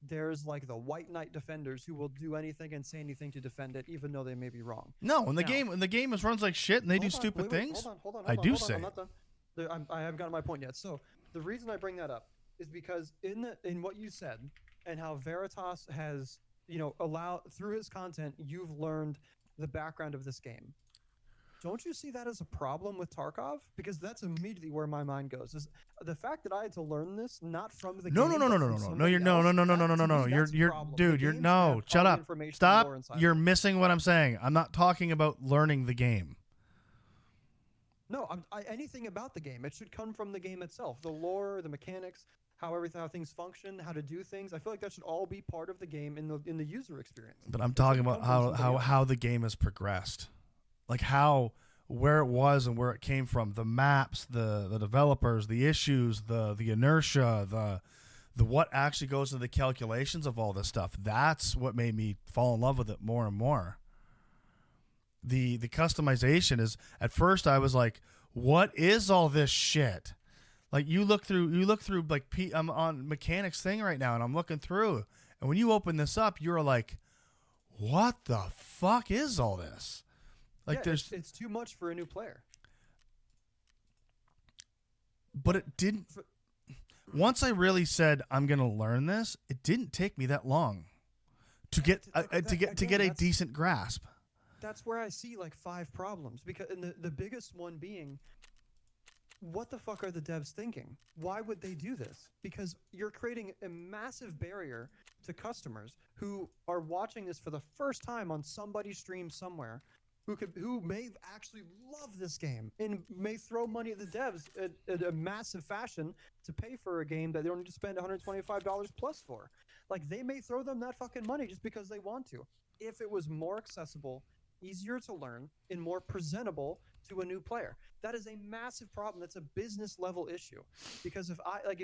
there's like the white knight defenders who will do anything and say anything to defend it, even though they may be wrong. No, when the game runs like shit and they do stupid things. Hold on. I do say. I'm not done. I haven't gotten my point yet. So the reason I bring that up is because in what you said and how Veritas has, allowed through his content, you've learned the background of this game. Don't you see that as a problem with Tarkov? Because that's immediately where my mind goes. Is the fact that I had to learn this not from the game. No. Shut up. Stop. You're missing what I'm saying. I'm not talking about learning the game. No, anything about the game. It should come from the game itself. The lore, the mechanics, how things function, how to do things. I feel like that should all be part of the game in the user experience. But I'm talking about how the game has progressed. Like where it was and where it came from, the maps, the developers, the issues, the inertia, the what actually goes into the calculations of all this stuff. That's what made me fall in love with it more and more. The customization is, at first I was like, what is all this shit? Like, you look through like I'm on mechanics thing right now and I'm looking through, and when you open this up, you're like, what the fuck is all this? Like, yeah, it's too much for a new player. But it didn't. Once I really said I'm gonna learn this, it didn't take me that long to get a decent grasp. That's where I see like 5 problems, because the biggest one being, what the fuck are the devs thinking? Why would they do this? Because you're creating a massive barrier to customers who are watching this for the first time on somebody's stream somewhere, who may actually love this game and may throw money at the devs at a massive fashion to pay for a game that they don't need to spend $125 plus for. Like, they may throw them that fucking money just because they want to. If it was more accessible, easier to learn, and more presentable to a new player. That is a massive problem. That's a business level issue. Because if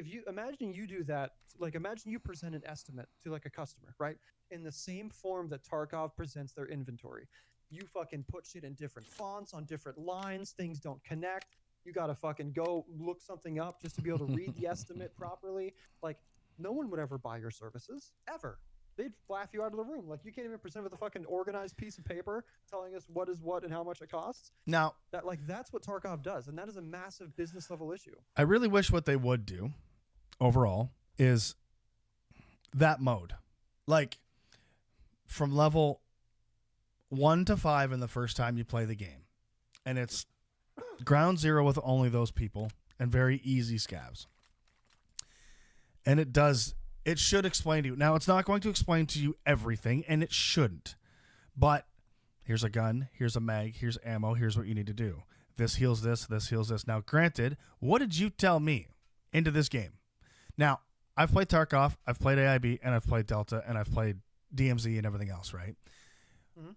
you imagine you do that, like, imagine you present an estimate to like a customer, right? In the same form that Tarkov presents their inventory. You fucking put shit in different fonts, on different lines, things don't connect. You got to fucking go look something up just to be able to read the estimate properly. Like, no one would ever buy your services, ever. They'd laugh you out of the room. Like, you can't even present with a fucking organized piece of paper telling us what is what and how much it costs. Now, that's what Tarkov does, and that is a massive business level issue. I really wish what they would do overall is that mode. Like, from level 1 to 5 in the first time you play the game. And it's ground zero with only those people and very easy scavs. And it should explain to you. Now, it's not going to explain to you everything, and it shouldn't. But here's a gun, here's a mag, here's ammo, here's what you need to do. This heals this, this heals this. Now, granted, what did you tell me into this game? Now, I've played Tarkov, I've played AIB, and I've played Delta, and I've played DMZ and everything else, right? Mm-hmm.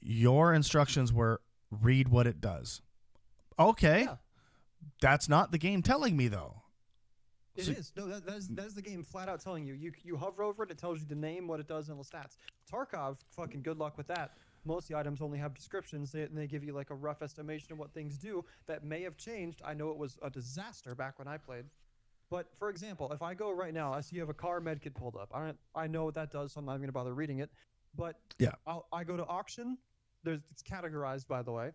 Your instructions were read what it does. Okay. Yeah. That's not the game telling me, though. It is. No, that is the game flat out telling you. You hover over it, it tells you the name, what it does, and the stats. Tarkov, fucking good luck with that. Most of the items only have descriptions, and they give you like a rough estimation of what things do that may have changed. I know it was a disaster back when I played. But for example, if I go right now, I see you have a car medkit pulled up. I know what that does, so I'm not even going to bother reading it. But yeah, I go to auction. It's categorized, by the way.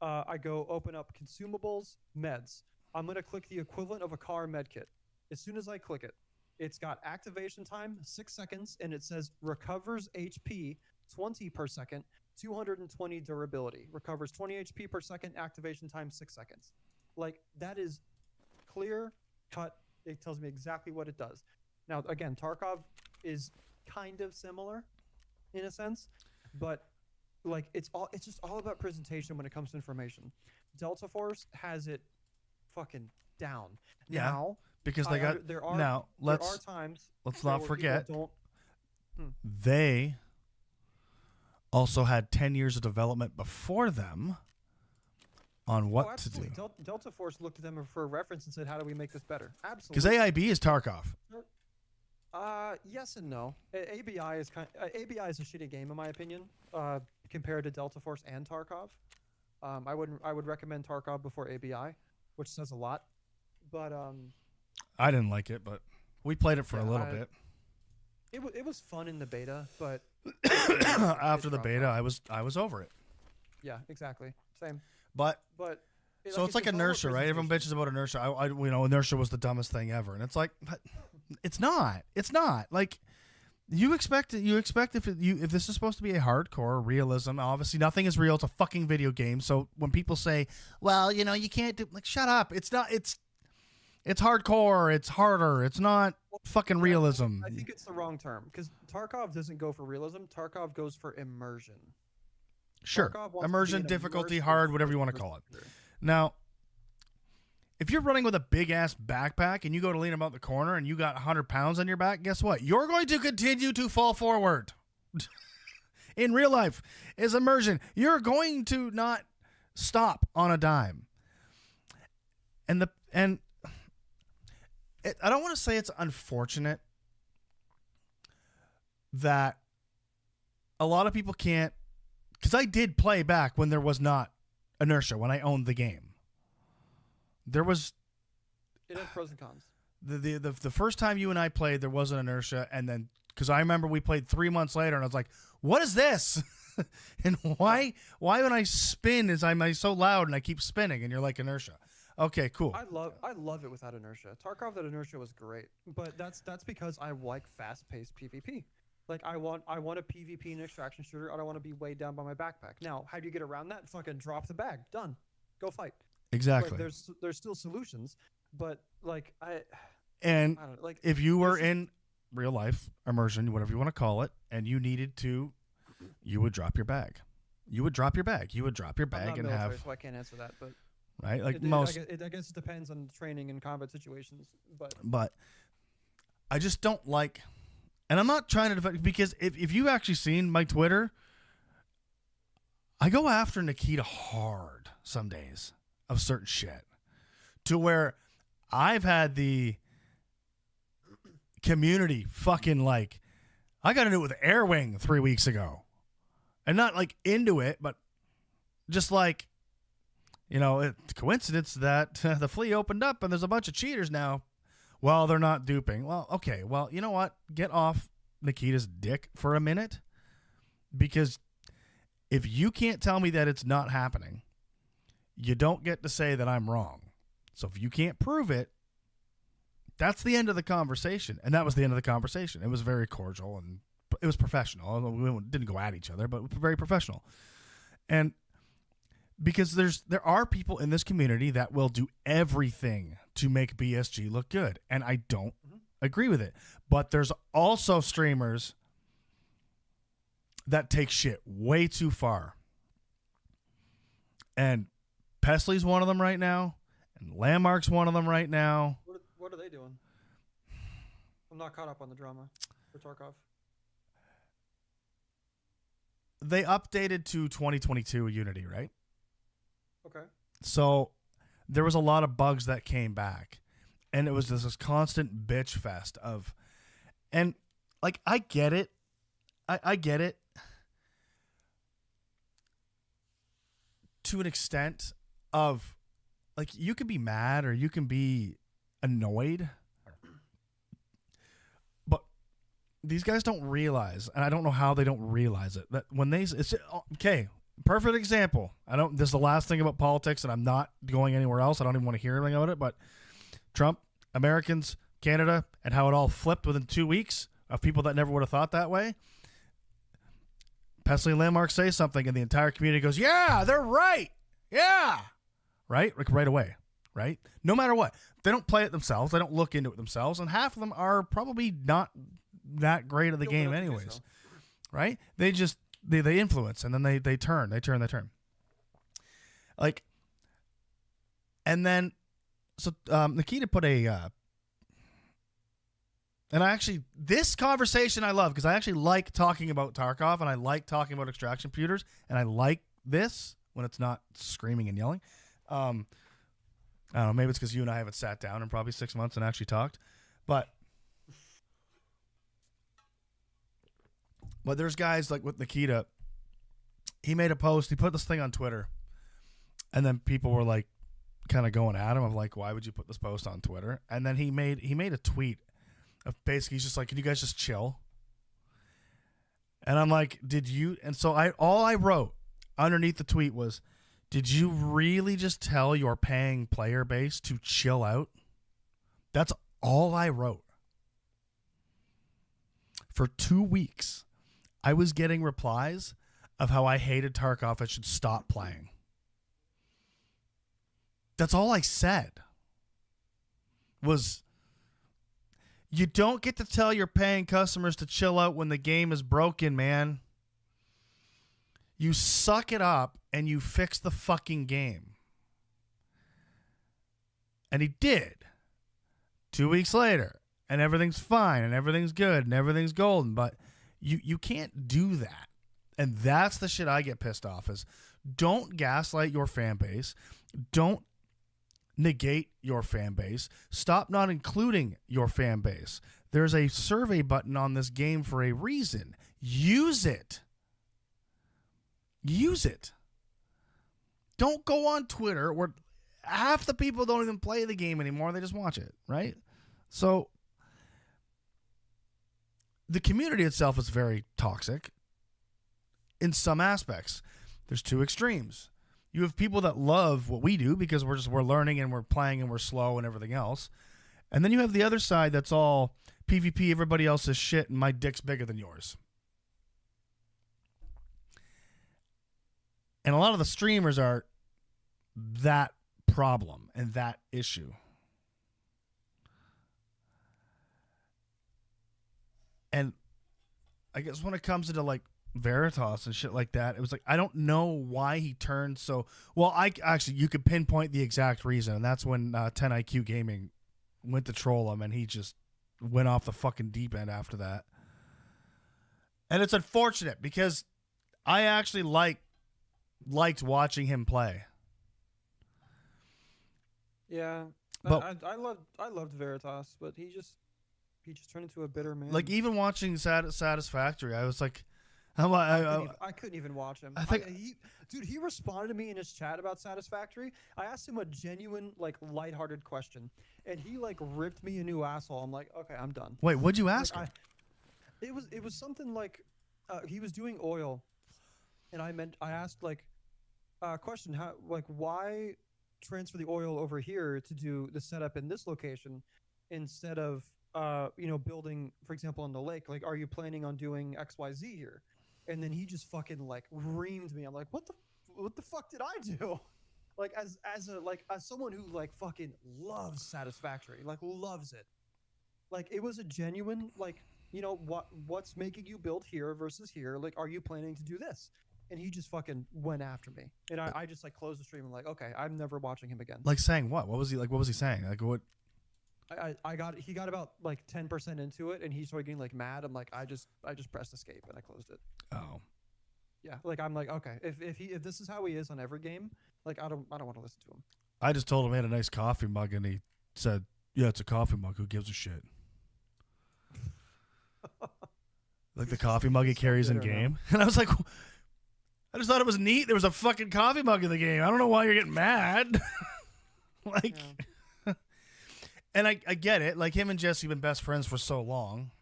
I go open up consumables, meds. I'm going to click the equivalent of a car medkit. As soon as I click it, it's got activation time, 6 seconds, and it says recovers HP 20 per second, 220 durability. Recovers 20 HP per second, activation time 6 seconds. Like, that is clear cut. It tells me exactly what it does. Now, again, Tarkov is kind of similar in a sense, but like it's just all about presentation when it comes to information. Delta Force has it fucking down. Yeah, now, because they got there are times. Let's not forget they also had 10 years of development before them on what to do. Delta Force looked at them for a reference and said, "How do we make this better?" Absolutely. Because AIB is Tarkov. Yes and no. ABI is ABI is a shitty game in my opinion, compared to Delta Force and Tarkov. I would recommend Tarkov before ABI, which says a lot. But I didn't like it, but we played it for a little bit. It was fun in the beta, but after the beta, I was over it. Yeah, exactly. Same. But it's like inertia, right? Everyone bitches about inertia. Inertia was the dumbest thing ever, and it's like, it's not. It's not. Like, you expect if this is supposed to be a hardcore realism, obviously nothing is real. It's a fucking video game. So when people say, well, you can't do, like, shut up. It's not. It's hardcore. It's harder. It's not fucking realism. I think it's the wrong term because Tarkov doesn't go for realism. Tarkov goes for immersion. Sure. Immersion, difficulty, hard, whatever you want to call it. Now, if you're running with a big-ass backpack and you go to lean about the corner and you got 100 pounds on your back, guess what? You're going to continue to fall forward. In real life, is immersion. You're going to not stop on a dime. I don't want to say it's unfortunate that a lot of people can't, because I did play back when there was not inertia, when I owned the game. It has pros and cons. The first time you and I played, there wasn't inertia, and then because I remember we played 3 months later, and I was like, "What is this?" And why when I spin is I so loud and I keep spinning? And you're like, inertia. Okay, cool. I love it without inertia. Tarkov without inertia was great, but that's because I like fast-paced PvP. Like I want a PvP and extraction shooter. I don't want to be weighed down by my backpack. Now, how do you get around that? Fucking drop the bag. Done. Go fight. Exactly. Like, there's still solutions, but like I don't know, like if you were in real life immersion, whatever you want to call it, and you needed to, you would drop your bag. You would drop your bag. You would drop your bag and military, have. So I can't answer that, but right, like I guess it depends on training and combat situations, but I just don't like. And I'm not trying to defend, because if you've actually seen my Twitter, I go after Nikita hard some days of certain shit, to where I've had the community fucking like, I got into it with Air Wing 3 weeks ago, and not like into it, but just like, You know, it's coincidence that the flea opened up and there's a bunch of cheaters now. Well, they're not duping. Well, okay. Well, you know what? Get off Nikita's dick for a minute, because if you can't tell me that it's not happening, you don't get to say that I'm wrong. So if you can't prove it, that's the end of the conversation. And that was the end of the conversation. It was very cordial and it was professional. We didn't go at each other, but very professional. And because there are people in this community that will do everything to make BSG look good, and I don't agree with it. But there's also streamers that take shit way too far. And Pesley's one of them right now, and Landmark's one of them right now. What are they doing? I'm not caught up on the drama for Tarkov. They updated to 2022 Unity, right? Okay. So there was a lot of bugs that came back, and it was this constant bitch fest of, and like, I get it. I get it to an extent of, like, you can be mad or you can be annoyed, but these guys don't realize, and I don't know how they don't realize it, that when it's okay. Perfect example. This is the last thing about politics, and I'm not going anywhere else. I don't even want to hear anything about it, but Trump, Americans, Canada, and how it all flipped within 2 weeks of people that never would have thought that way. Pesley and Landmark say something, and the entire community goes, yeah, they're right. Yeah. Right? Like, right away. Right? No matter what. They don't play it themselves. They don't look into it themselves, and half of them are probably not that great at the game anyways. Right? They just... They influence, and then they turn. Like, and then, so Nikita put and this conversation I love, because I actually like talking about Tarkov, and I like talking about extraction computers, and I like this when it's not screaming and yelling. I don't know, maybe it's because you and I haven't sat down in probably 6 months and actually talked, but there's guys like with Nikita. He made a post. He put this thing on Twitter, and then people were like, kind of going at him of like, why would you put this post on Twitter? And then he made a tweet of basically he's just like, can you guys just chill? And I'm like, did you? And so all I wrote underneath the tweet was, did you really just tell your paying player base to chill out? That's all I wrote. For 2 weeks, I was getting replies of how I hated Tarkov. I should stop playing. That's all I said. Was, you don't get to tell your paying customers to chill out when the game is broken, man. You suck it up and you fix the fucking game. And he did. 2 weeks later. And everything's fine and everything's good and everything's golden. But you can't do that. And that's the shit I get pissed off is, don't gaslight your fan base. Don't negate your fan base. Stop not including your fan base. There's a survey button on this game for a reason. Use it. Use it. Don't go on Twitter where half the people don't even play the game anymore. They just watch it, right? So the community itself is very toxic in some aspects. There's two extremes. You have people that love what we do because we're learning and we're playing and we're slow and everything else. And then you have the other side that's all PvP, everybody else is shit, and my dick's bigger than yours. And a lot of the streamers are that problem and that issue. And I guess when it comes into like Veritas and shit like that, it was like, I don't know why he turned so well. You could pinpoint the exact reason, and that's when 10IQ Gaming went to troll him, and he just went off the fucking deep end after that. And it's unfortunate because I actually liked watching him play. Yeah, but I loved Veritas, but he just turned into a bitter man. Like, even watching Satisfactory, I was like, I couldn't even watch him. I think He responded to me in his chat about Satisfactory. I asked him a genuine, like, lighthearted question, and he like ripped me a new asshole. I'm like, okay, I'm done. Wait, what'd you ask him? It was something like, he was doing oil, and I asked like, question, how, like, why transfer the oil over here to do the setup in this location instead of building, for example, on the lake? Like, are you planning on doing XYZ here? And then he just fucking like reamed me. I'm like, what the fuck did I do? Like, as someone who like fucking loves Satisfactory, like loves it. Like, it was a genuine, like, what's making you build here versus here? Like, are you planning to do this? And he just fucking went after me. And I just like closed the stream. I'm like, okay, I'm never watching him again. Like, saying what? What was he saying? Like, what? He got about like 10% into it, and he started getting like mad. I'm like, I just pressed escape and I closed it. Oh. Yeah, like, I'm like, okay, if this is how he is on every game, like, I don't want to listen to him. I just told him he had a nice coffee mug, and he said, "Yeah, it's a coffee mug. Who gives a shit?" Like the coffee mug he carries in game, and I was like, I just thought it was neat. There was a fucking coffee mug in the game. I don't know why you're getting mad. Like, yeah. And I get it. Like, him and Jesse have been best friends for so long.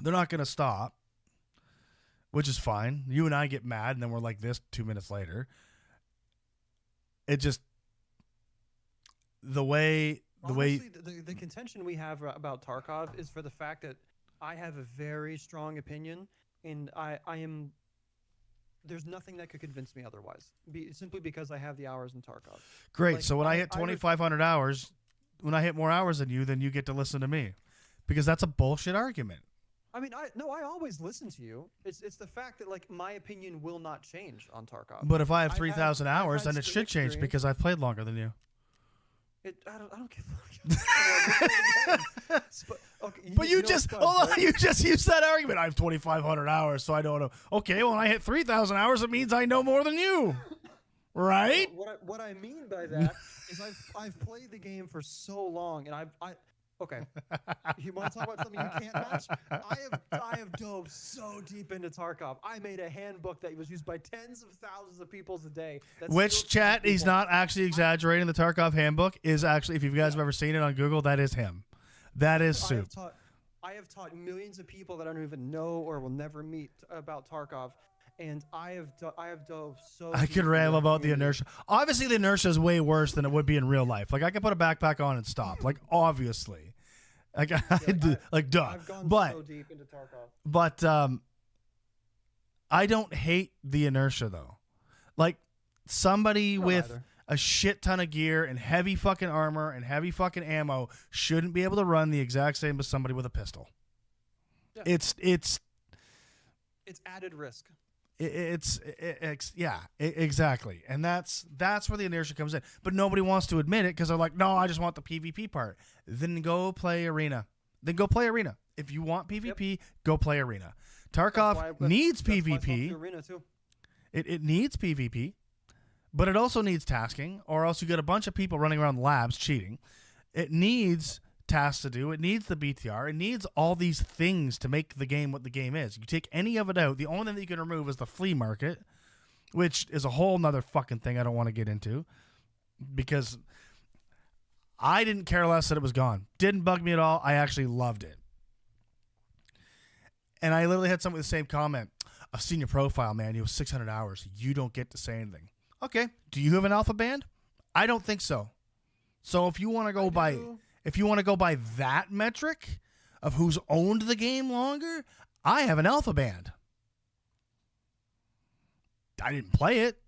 They're not going to stop, which is fine. You and I get mad, and then we're like this 2 minutes later. It just, honestly, the contention we have about Tarkov is for the fact that I have a very strong opinion, and I am. There's nothing that could convince me otherwise. Simply because I have the hours in Tarkov. Great. Like, so when I hit 2,500 hours, when I hit more hours than you, then you get to listen to me, because that's a bullshit argument. I mean, I always listen to you. It's the fact that, like, my opinion will not change on Tarkov. But if I have 3,000 hours, then it should change because I've played longer than you. I don't give a fuck. Okay, but you just used that argument. I have 2,500 hours, so I don't know. Okay, well, when I hit 3,000 hours, it means I know more than you, right? What I mean by that is I've played the game for so long, and okay. You want to talk about something you can't match? I have dove so deep into Tarkov. I made a handbook that was used by tens of thousands of people a day. Which, chat, he's not actually exaggerating. The Tarkov handbook is actually, if you guys have ever seen it on Google, that is him. That is Soup. I have taught millions of people that I don't even know or will never meet about Tarkov. And I have dove so. I could rave about the inertia. Obviously, the inertia is way worse than it would be in real life. Like, I could put a backpack on and stop. Like, obviously, duh. I've gone so deep into Tarkov. But I don't hate the inertia though. Like, somebody with a shit ton of gear and heavy fucking armor and heavy fucking ammo shouldn't be able to run the exact same as somebody with a pistol. Yeah. It's added risk. Exactly, and that's where the inertia comes in. But nobody wants to admit it because they're like, no, I just want the PvP part. Then go play arena. If you want PvP, go play arena. Tarkov needs PvP. Arena too. It needs PvP, but it also needs tasking, or else you get a bunch of people running around labs cheating. It needs tasks to do. It needs the BTR. It needs all these things to make the game what the game is. You take any of it out, the only thing that you can remove is the flea market, which is a whole nother fucking thing I don't want to get into, because I didn't care less that it was gone. Didn't bug me at all. I actually loved it. And I literally had someone with the same comment. I've seen your profile, man. You have 600 hours. You don't get to say anything. Okay. Do you have an alpha band? I don't think so. So if you want to go by that metric of who's owned the game longer, I have an alpha band. I didn't play it.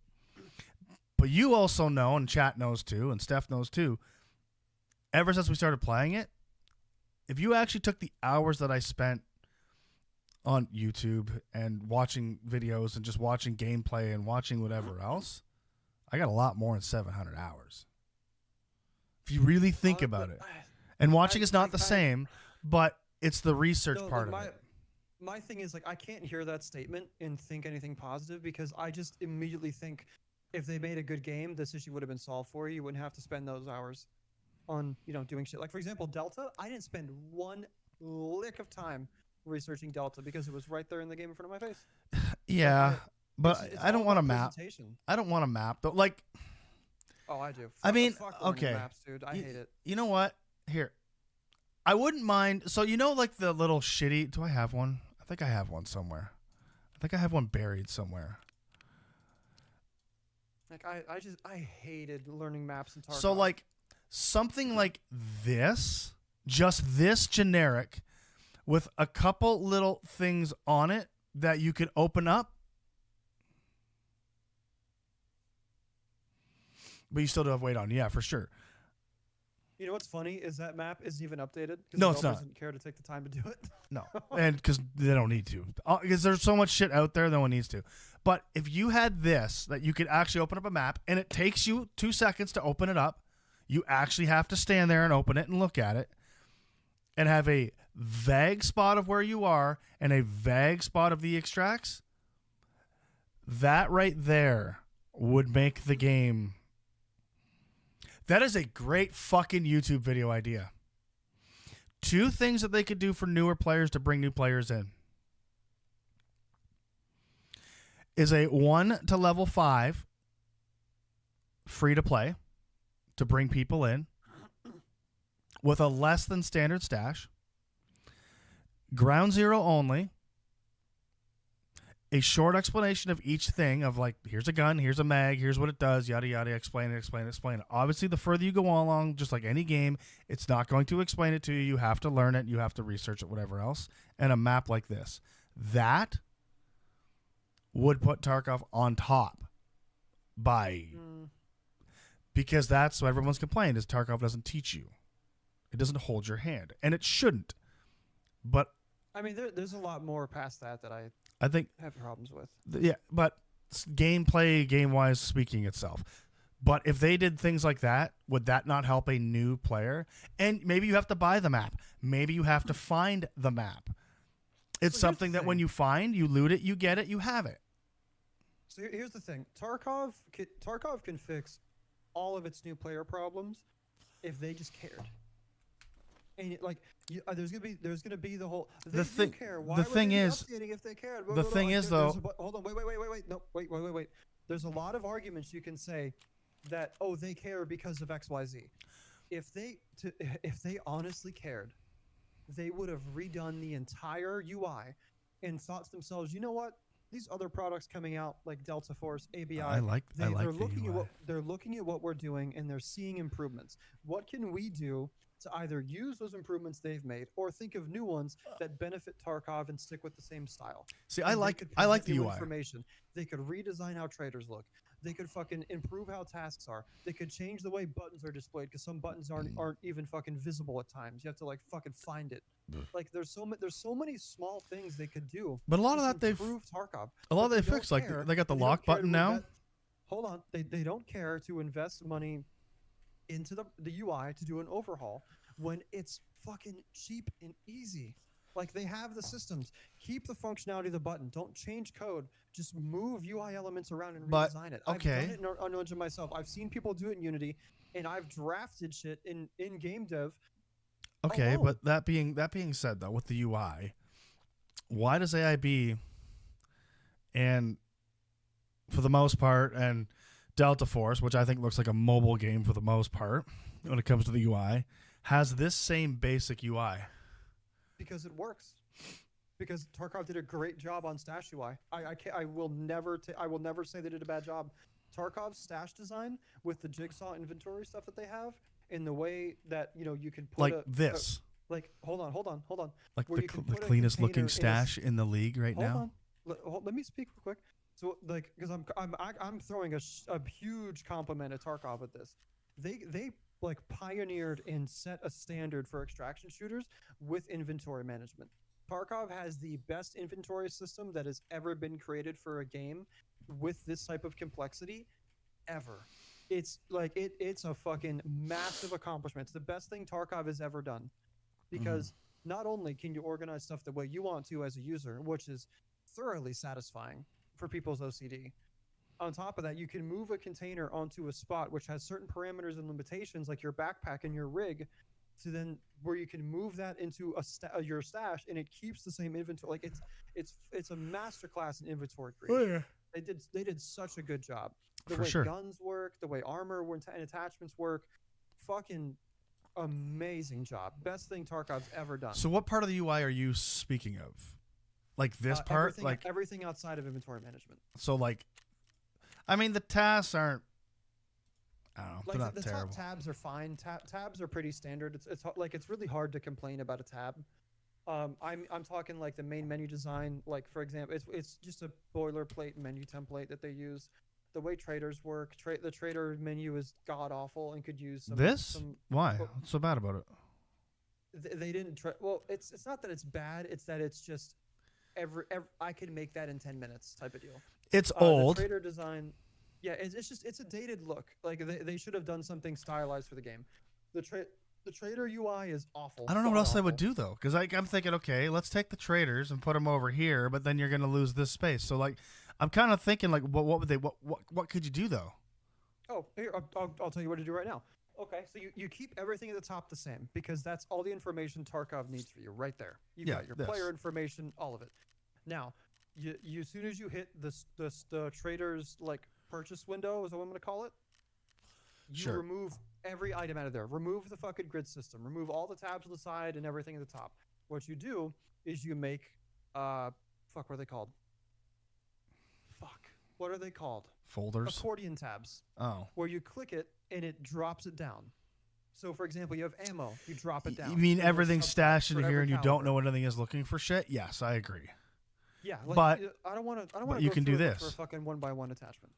But you also know, and chat knows too, and Steph knows too, ever since we started playing it, if you actually took the hours that I spent on YouTube and watching videos and just watching gameplay and watching whatever else, I got a lot more than 700 hours. If you really think about it. And watching is not the same, but it's the research part of it. My thing is, like, I can't hear that statement and think anything positive, because I just immediately think if they made a good game, this issue would have been solved for you. You wouldn't have to spend those hours on, doing shit. Like, for example, Delta, I didn't spend one lick of time researching Delta because it was right there in the game in front of my face. Yeah, but It's I don't all want a about map. presentation. I don't want a map though. Like, Oh, I do. I mean, fuck learning okay. maps, dude. I hate it. You know what? Here, I wouldn't mind. So you know, like the little shitty. Do I have one? I think I have one somewhere. I think I have one buried somewhere. Like I hated learning maps in Tarkov. So like something like this, just this generic, with a couple little things on it that you could open up. But you still do have weight on. Yeah, for sure. You know what's funny is that map isn't even updated. No, it's not. Doesn't care to take the time to do it. No, and because they don't need to. Because there's so much shit out there, no one needs to. But if you had this, that you could actually open up a map, and it takes you 2 seconds to open it up, you actually have to stand there and open it and look at it, and have a vague spot of where you are and a vague spot of the extracts, that right there would make the game. That is a great fucking YouTube video idea. 2 things that they could do for newer players to bring new players in is a 1 to level 5 free to play to bring people in with a less than standard stash, ground zero only, a short explanation of each thing of like, here's a gun, here's a mag, here's what it does, yada, yada, explain it. Obviously, the further you go along, just like any game, it's not going to explain it to you. You have to learn it. You have to research it, whatever else. And a map like this. That would put Tarkov on top because that's what everyone's complained is Tarkov doesn't teach you. It doesn't hold your hand. And it shouldn't. But I mean, there's a lot more past that I think have problems with. Yeah, but gameplay, game-wise speaking itself. But if they did things like that, would that not help a new player? And maybe you have to buy the map. Maybe you have to find the map. It's something that when you find, you loot it, you get it, you have it. So here's the thing. Tarkov can fix all of its new player problems if they just cared. And there's gonna be the whole. The thing is, if they cared. The thing is, though. Hold on. Wait. No, wait. There's a lot of arguments you can say that they care because of XYZ. If they honestly cared, they would have redone the entire UI and thought to themselves, you know what? These other products coming out like Delta Force, ABI, they're looking at what we're doing and they're seeing improvements. What can we do to either use those improvements they've made or think of new ones that benefit Tarkov and stick with the same style? See, and I like the UI. Information. They could redesign how traders look. They could fucking improve how tasks are. They could change the way buttons are displayed because some buttons aren't even fucking visible at times. You have to like fucking find it. Like there's so many small things they could do. But a lot of that they've Tarkov. A lot of they fixed. Like they got the lock button now. Hold on, they don't care to invest money into the UI to do an overhaul when it's fucking cheap and easy. Like they have the systems. Keep the functionality of the button. Don't change code. Just move UI elements around and redesign it. Okay. I've done it on Unreal myself. I've seen people do it in Unity, and I've drafted shit in game dev. Okay, but that being said though, with the UI, why does AIB and for the most part and Delta Force, which I think looks like a mobile game for the most part when it comes to the UI, has this same basic UI? Because it works. Because Tarkov did a great job on Stash UI. I will never say they did a bad job. Tarkov's Stash design with the jigsaw inventory stuff that they have, in the way that you can put like this. Hold on. Like the cleanest looking stash in the league right now. Let me speak real quick. So because I'm throwing a huge compliment at Tarkov with this. They pioneered and set a standard for extraction shooters with inventory management. Tarkov has the best inventory system that has ever been created for a game with this type of complexity ever. It's it's a fucking massive accomplishment. It's the best thing Tarkov has ever done, because not only can you organize stuff the way you want to as a user, which is thoroughly satisfying for people's OCD. On top of that, you can move a container onto a spot which has certain parameters and limitations, like your backpack and your rig, to then where you can move that into your stash and it keeps the same inventory. Like it's a masterclass in inventory creation. They did such a good job. The For way sure. guns work, the way armor and attachments work, fucking amazing job. Best thing Tarkov's ever done. So what part of the UI are you speaking of? Like this part? Like everything outside of inventory management. so like I mean the tasks aren't I don't know, Like they're not the terrible. top tabs are fine. Tabs are pretty standard. It's really hard to complain about a tab. I'm talking like the main menu design. Like for example, it's just a boilerplate menu template that they use. The way traders work, the trader menu is god awful and could use some. Why? What's so bad about it? They didn't try. Well, it's not that it's bad. It's that it's just I could make that in 10 minutes type of deal. It's old. The trader design. Yeah, it's a dated look. Like they should have done something stylized for the game. The trader UI is awful. I don't know what else I would do though, because I'm thinking, okay, let's take the traders and put them over here, but then you're gonna lose this space. So like, I'm kind of thinking like, what would they? What could you do though? Oh, here I'll tell you what to do right now. Okay, so you keep everything at the top the same because that's all the information Tarkov needs for you right there. You've got your player information, all of it. Now, you as soon as you hit the trader's like purchase window, is that what I'm gonna call it? You remove every item out of there. Remove the fucking grid system. Remove all the tabs on the side and everything at the top. What you do is you make fuck, what are they called? Fuck. What are they called? Folders. Accordion tabs. Oh. Where you click it and it drops it down. So for example, you have ammo, you drop it down. You mean everything's stashed in for here every and you caliber. don't know what anything is looking for shit? Yes, I agree. Yeah, like, but I don't want to. you can do for this. a fucking 1x1 attachment.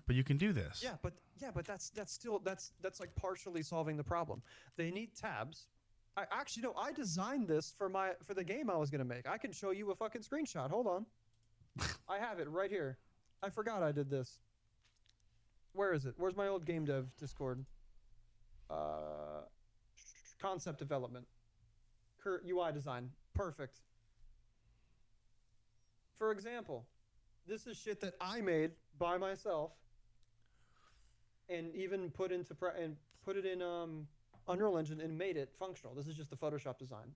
But you can do this. Yeah, but that's still that's like partially solving the problem. They need tabs. I actually no, I designed this for the game I was gonna make. I can show you a fucking screenshot. Hold on. I have it right here. I forgot I did this. Where is it? Where's my old game dev Discord? Concept development. UI design. Perfect. For example, this is shit that I made by myself, and even put it in Unreal Engine and made it functional. This is just the Photoshop design.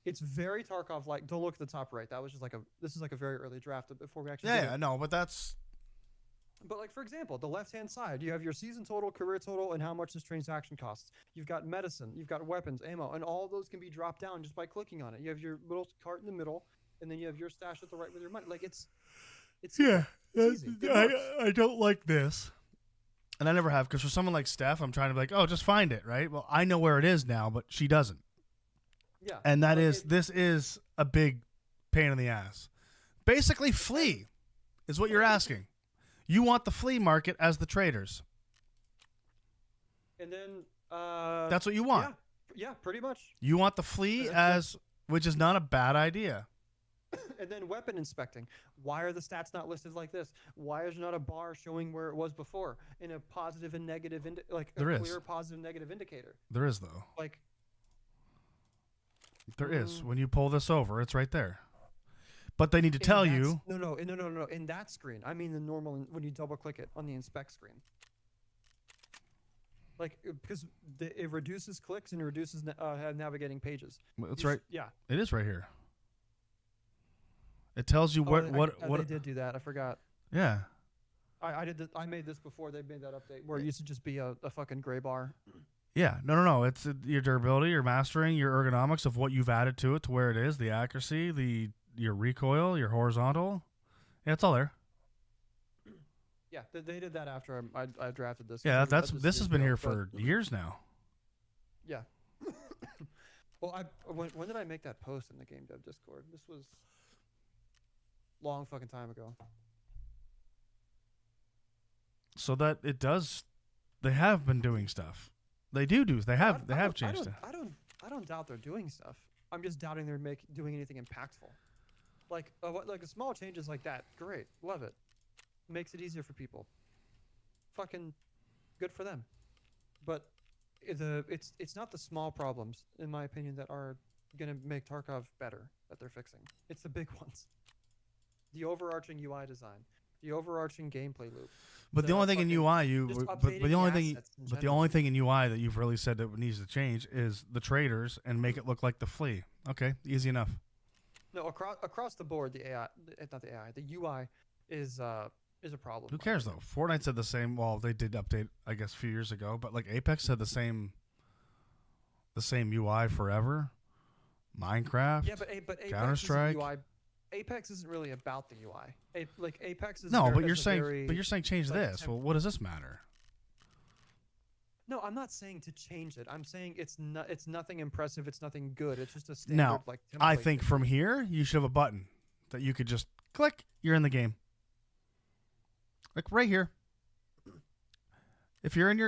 It's very Tarkov-like. Don't look at the top right. That was just this is like a very early draft before we actually. Yeah, no, but that's. But like for example, the left-hand side, you have your season total, career total, and how much this transaction costs. You've got medicine, you've got weapons, ammo, and all of those can be dropped down just by clicking on it. You have your little cart in the middle, and then you have your stash at the right with your money. Like it's Yeah, easy. It works. I don't like this, and I never have, because for someone like Steph, I'm trying to be like, oh, just find it, right? Well, I know where it is now, but she doesn't. Yeah, and this is a big pain in the ass. Basically, flee is what you're asking. You want the flea market as the traders. And then that's what you want. Yeah, pretty much. You want the flea as, which is not a bad idea. And then weapon inspecting. Why are the stats not listed like this? Why is there not a bar showing where it was before in a positive and negative, clear positive negative indicator? There is though. Like there is. When you pull this over, it's right there. But they need to tell you. No. In that screen, I mean the normal when you double click it on the inspect screen. Like because it reduces clicks and it reduces navigating pages. It's right. Yeah. It is right here. It tells you what They did do that. I forgot. Yeah. I did. I made this before they made that update where it used to just be a fucking gray bar. Yeah. No. It's your durability, your mastering, your ergonomics of what you've added to it to where it is, the accuracy, your recoil, your horizontal. Yeah, it's all there. Yeah, they did that after I drafted this. Yeah, this has been here for years now. Yeah. Well, when did I make that post in the game dev Discord? This was long fucking time ago. So that it does, they have been doing stuff. They have changed stuff. I don't doubt they're doing stuff. I'm just doubting they're doing anything impactful. Like a small changes like that, great, love it. Makes it easier for people. Fucking good for them. But it's not the small problems, in my opinion, that are gonna make Tarkov better that they're fixing. It's the big ones. The overarching UI design, the overarching gameplay loop. But the only thing in fucking- UI just but updating the only thing assets in but the general. only thing in UI that you've really said that needs to change is the traders and make it look like the flea. Okay, easy enough. No, across the board, the AI, not the AI, the UI is a problem. Who cares though? Fortnite said the same. Well, they did update, I guess, a few years ago, but like Apex said the same UI forever. Minecraft. Yeah, but Apex Counter-Strike. UI. Apex isn't really about the UI. Like Apex is No, ver- but is you're a saying very, change like, this. Well, what does this matter? No, I'm not saying to change it. I'm saying it's nothing impressive. It's nothing good. It's just a standard Now, like template. I think from here you should have a button that you could just click. You're in the game. Like right here. If you're in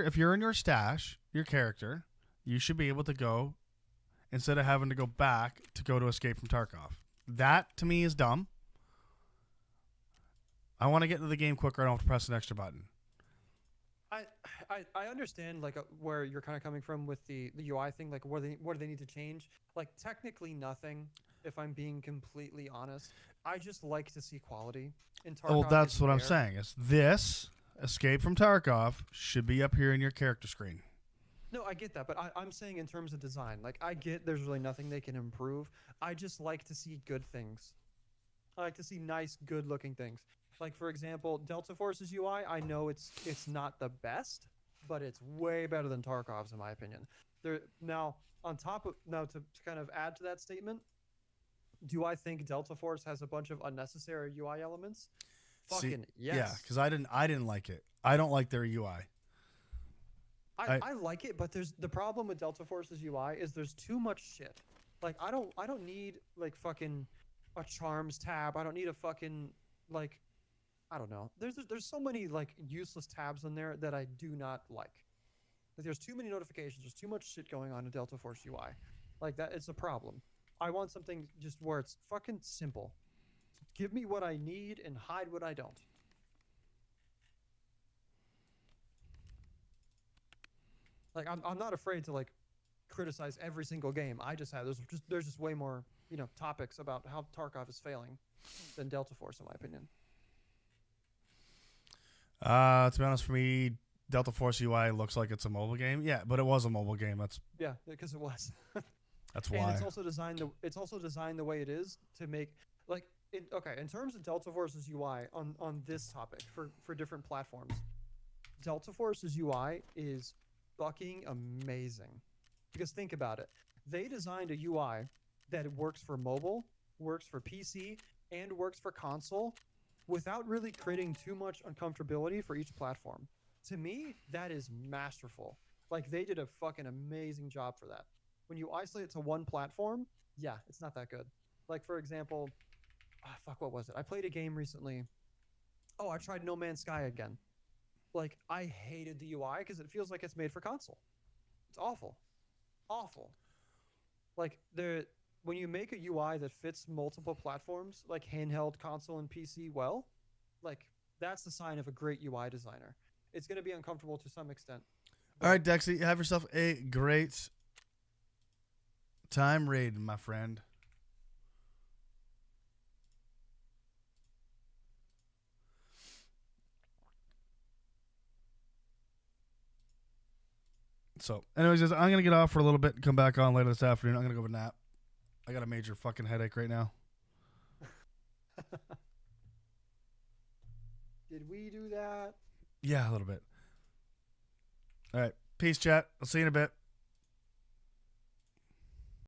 your stash, your character, you should be able to go instead of having to go back to go to Escape from Tarkov. That to me is dumb. I want to get into the game quicker. I don't have to press an extra button. I understand like where you're kind of coming from with the UI thing. Like what do they need to change? Like technically nothing. If I'm being completely honest, I just like to see quality in Tarkov. Well, that's it's what I'm there. saying. Is this Escape from Tarkov should be up here in your character screen. No, I get that, but I'm saying in terms of design, like I get there's really nothing they can improve. I just like to see good things. I like to see nice, good-looking things. Like for example, Delta Force's UI, I know it's not the best, but it's way better than Tarkov's in my opinion. Now to kind of add to that statement, do I think Delta Force has a bunch of unnecessary UI elements? Fucking yes. Yeah, because I didn't like it. I don't like their UI. I like it, but there's the problem with Delta Force's UI is there's too much shit. Like I don't need like fucking a charms tab. I don't need a fucking like I don't know. There's so many like useless tabs in there that I do not like. Like there's too many notifications. There's too much shit going on in Delta Force UI. Like that it's a problem. I want something just where it's fucking simple. Give me what I need and hide what I don't. Like I'm not afraid to like criticize every single game. I just have there's just way more, topics about how Tarkov is failing than Delta Force in my opinion. To be honest, for me, Delta Force UI looks like it's a mobile game. Yeah, but it was a mobile game. Yeah, because it was. That's and why. it's also designed the way it is to make like in terms of Delta Force's UI on this topic for different platforms. Delta Force's UI is fucking amazing. Because think about it. They designed a UI that works for mobile, works for PC, and works for console without really creating too much uncomfortability for each platform. To me, that is masterful. Like they did a fucking amazing job for that. When you isolate it to one platform, yeah, it's not that good. Like for example, what was it? I played a game recently. Oh, I tried No Man's Sky again. Like I hated the UI because it feels like it's made for console. It's awful. Awful. Like when you make a UI that fits multiple platforms, like handheld, console, and PC well, like that's the sign of a great UI designer. It's going to be uncomfortable to some extent. All right, Dexy, have yourself a great time raiding, my friend. So, anyways, guys, I'm going to get off for a little bit and come back on later this afternoon. I'm going to go have a nap. I got a major fucking headache right now. Did we do that? Yeah, a little bit. All right. Peace, chat. I'll see you in a bit.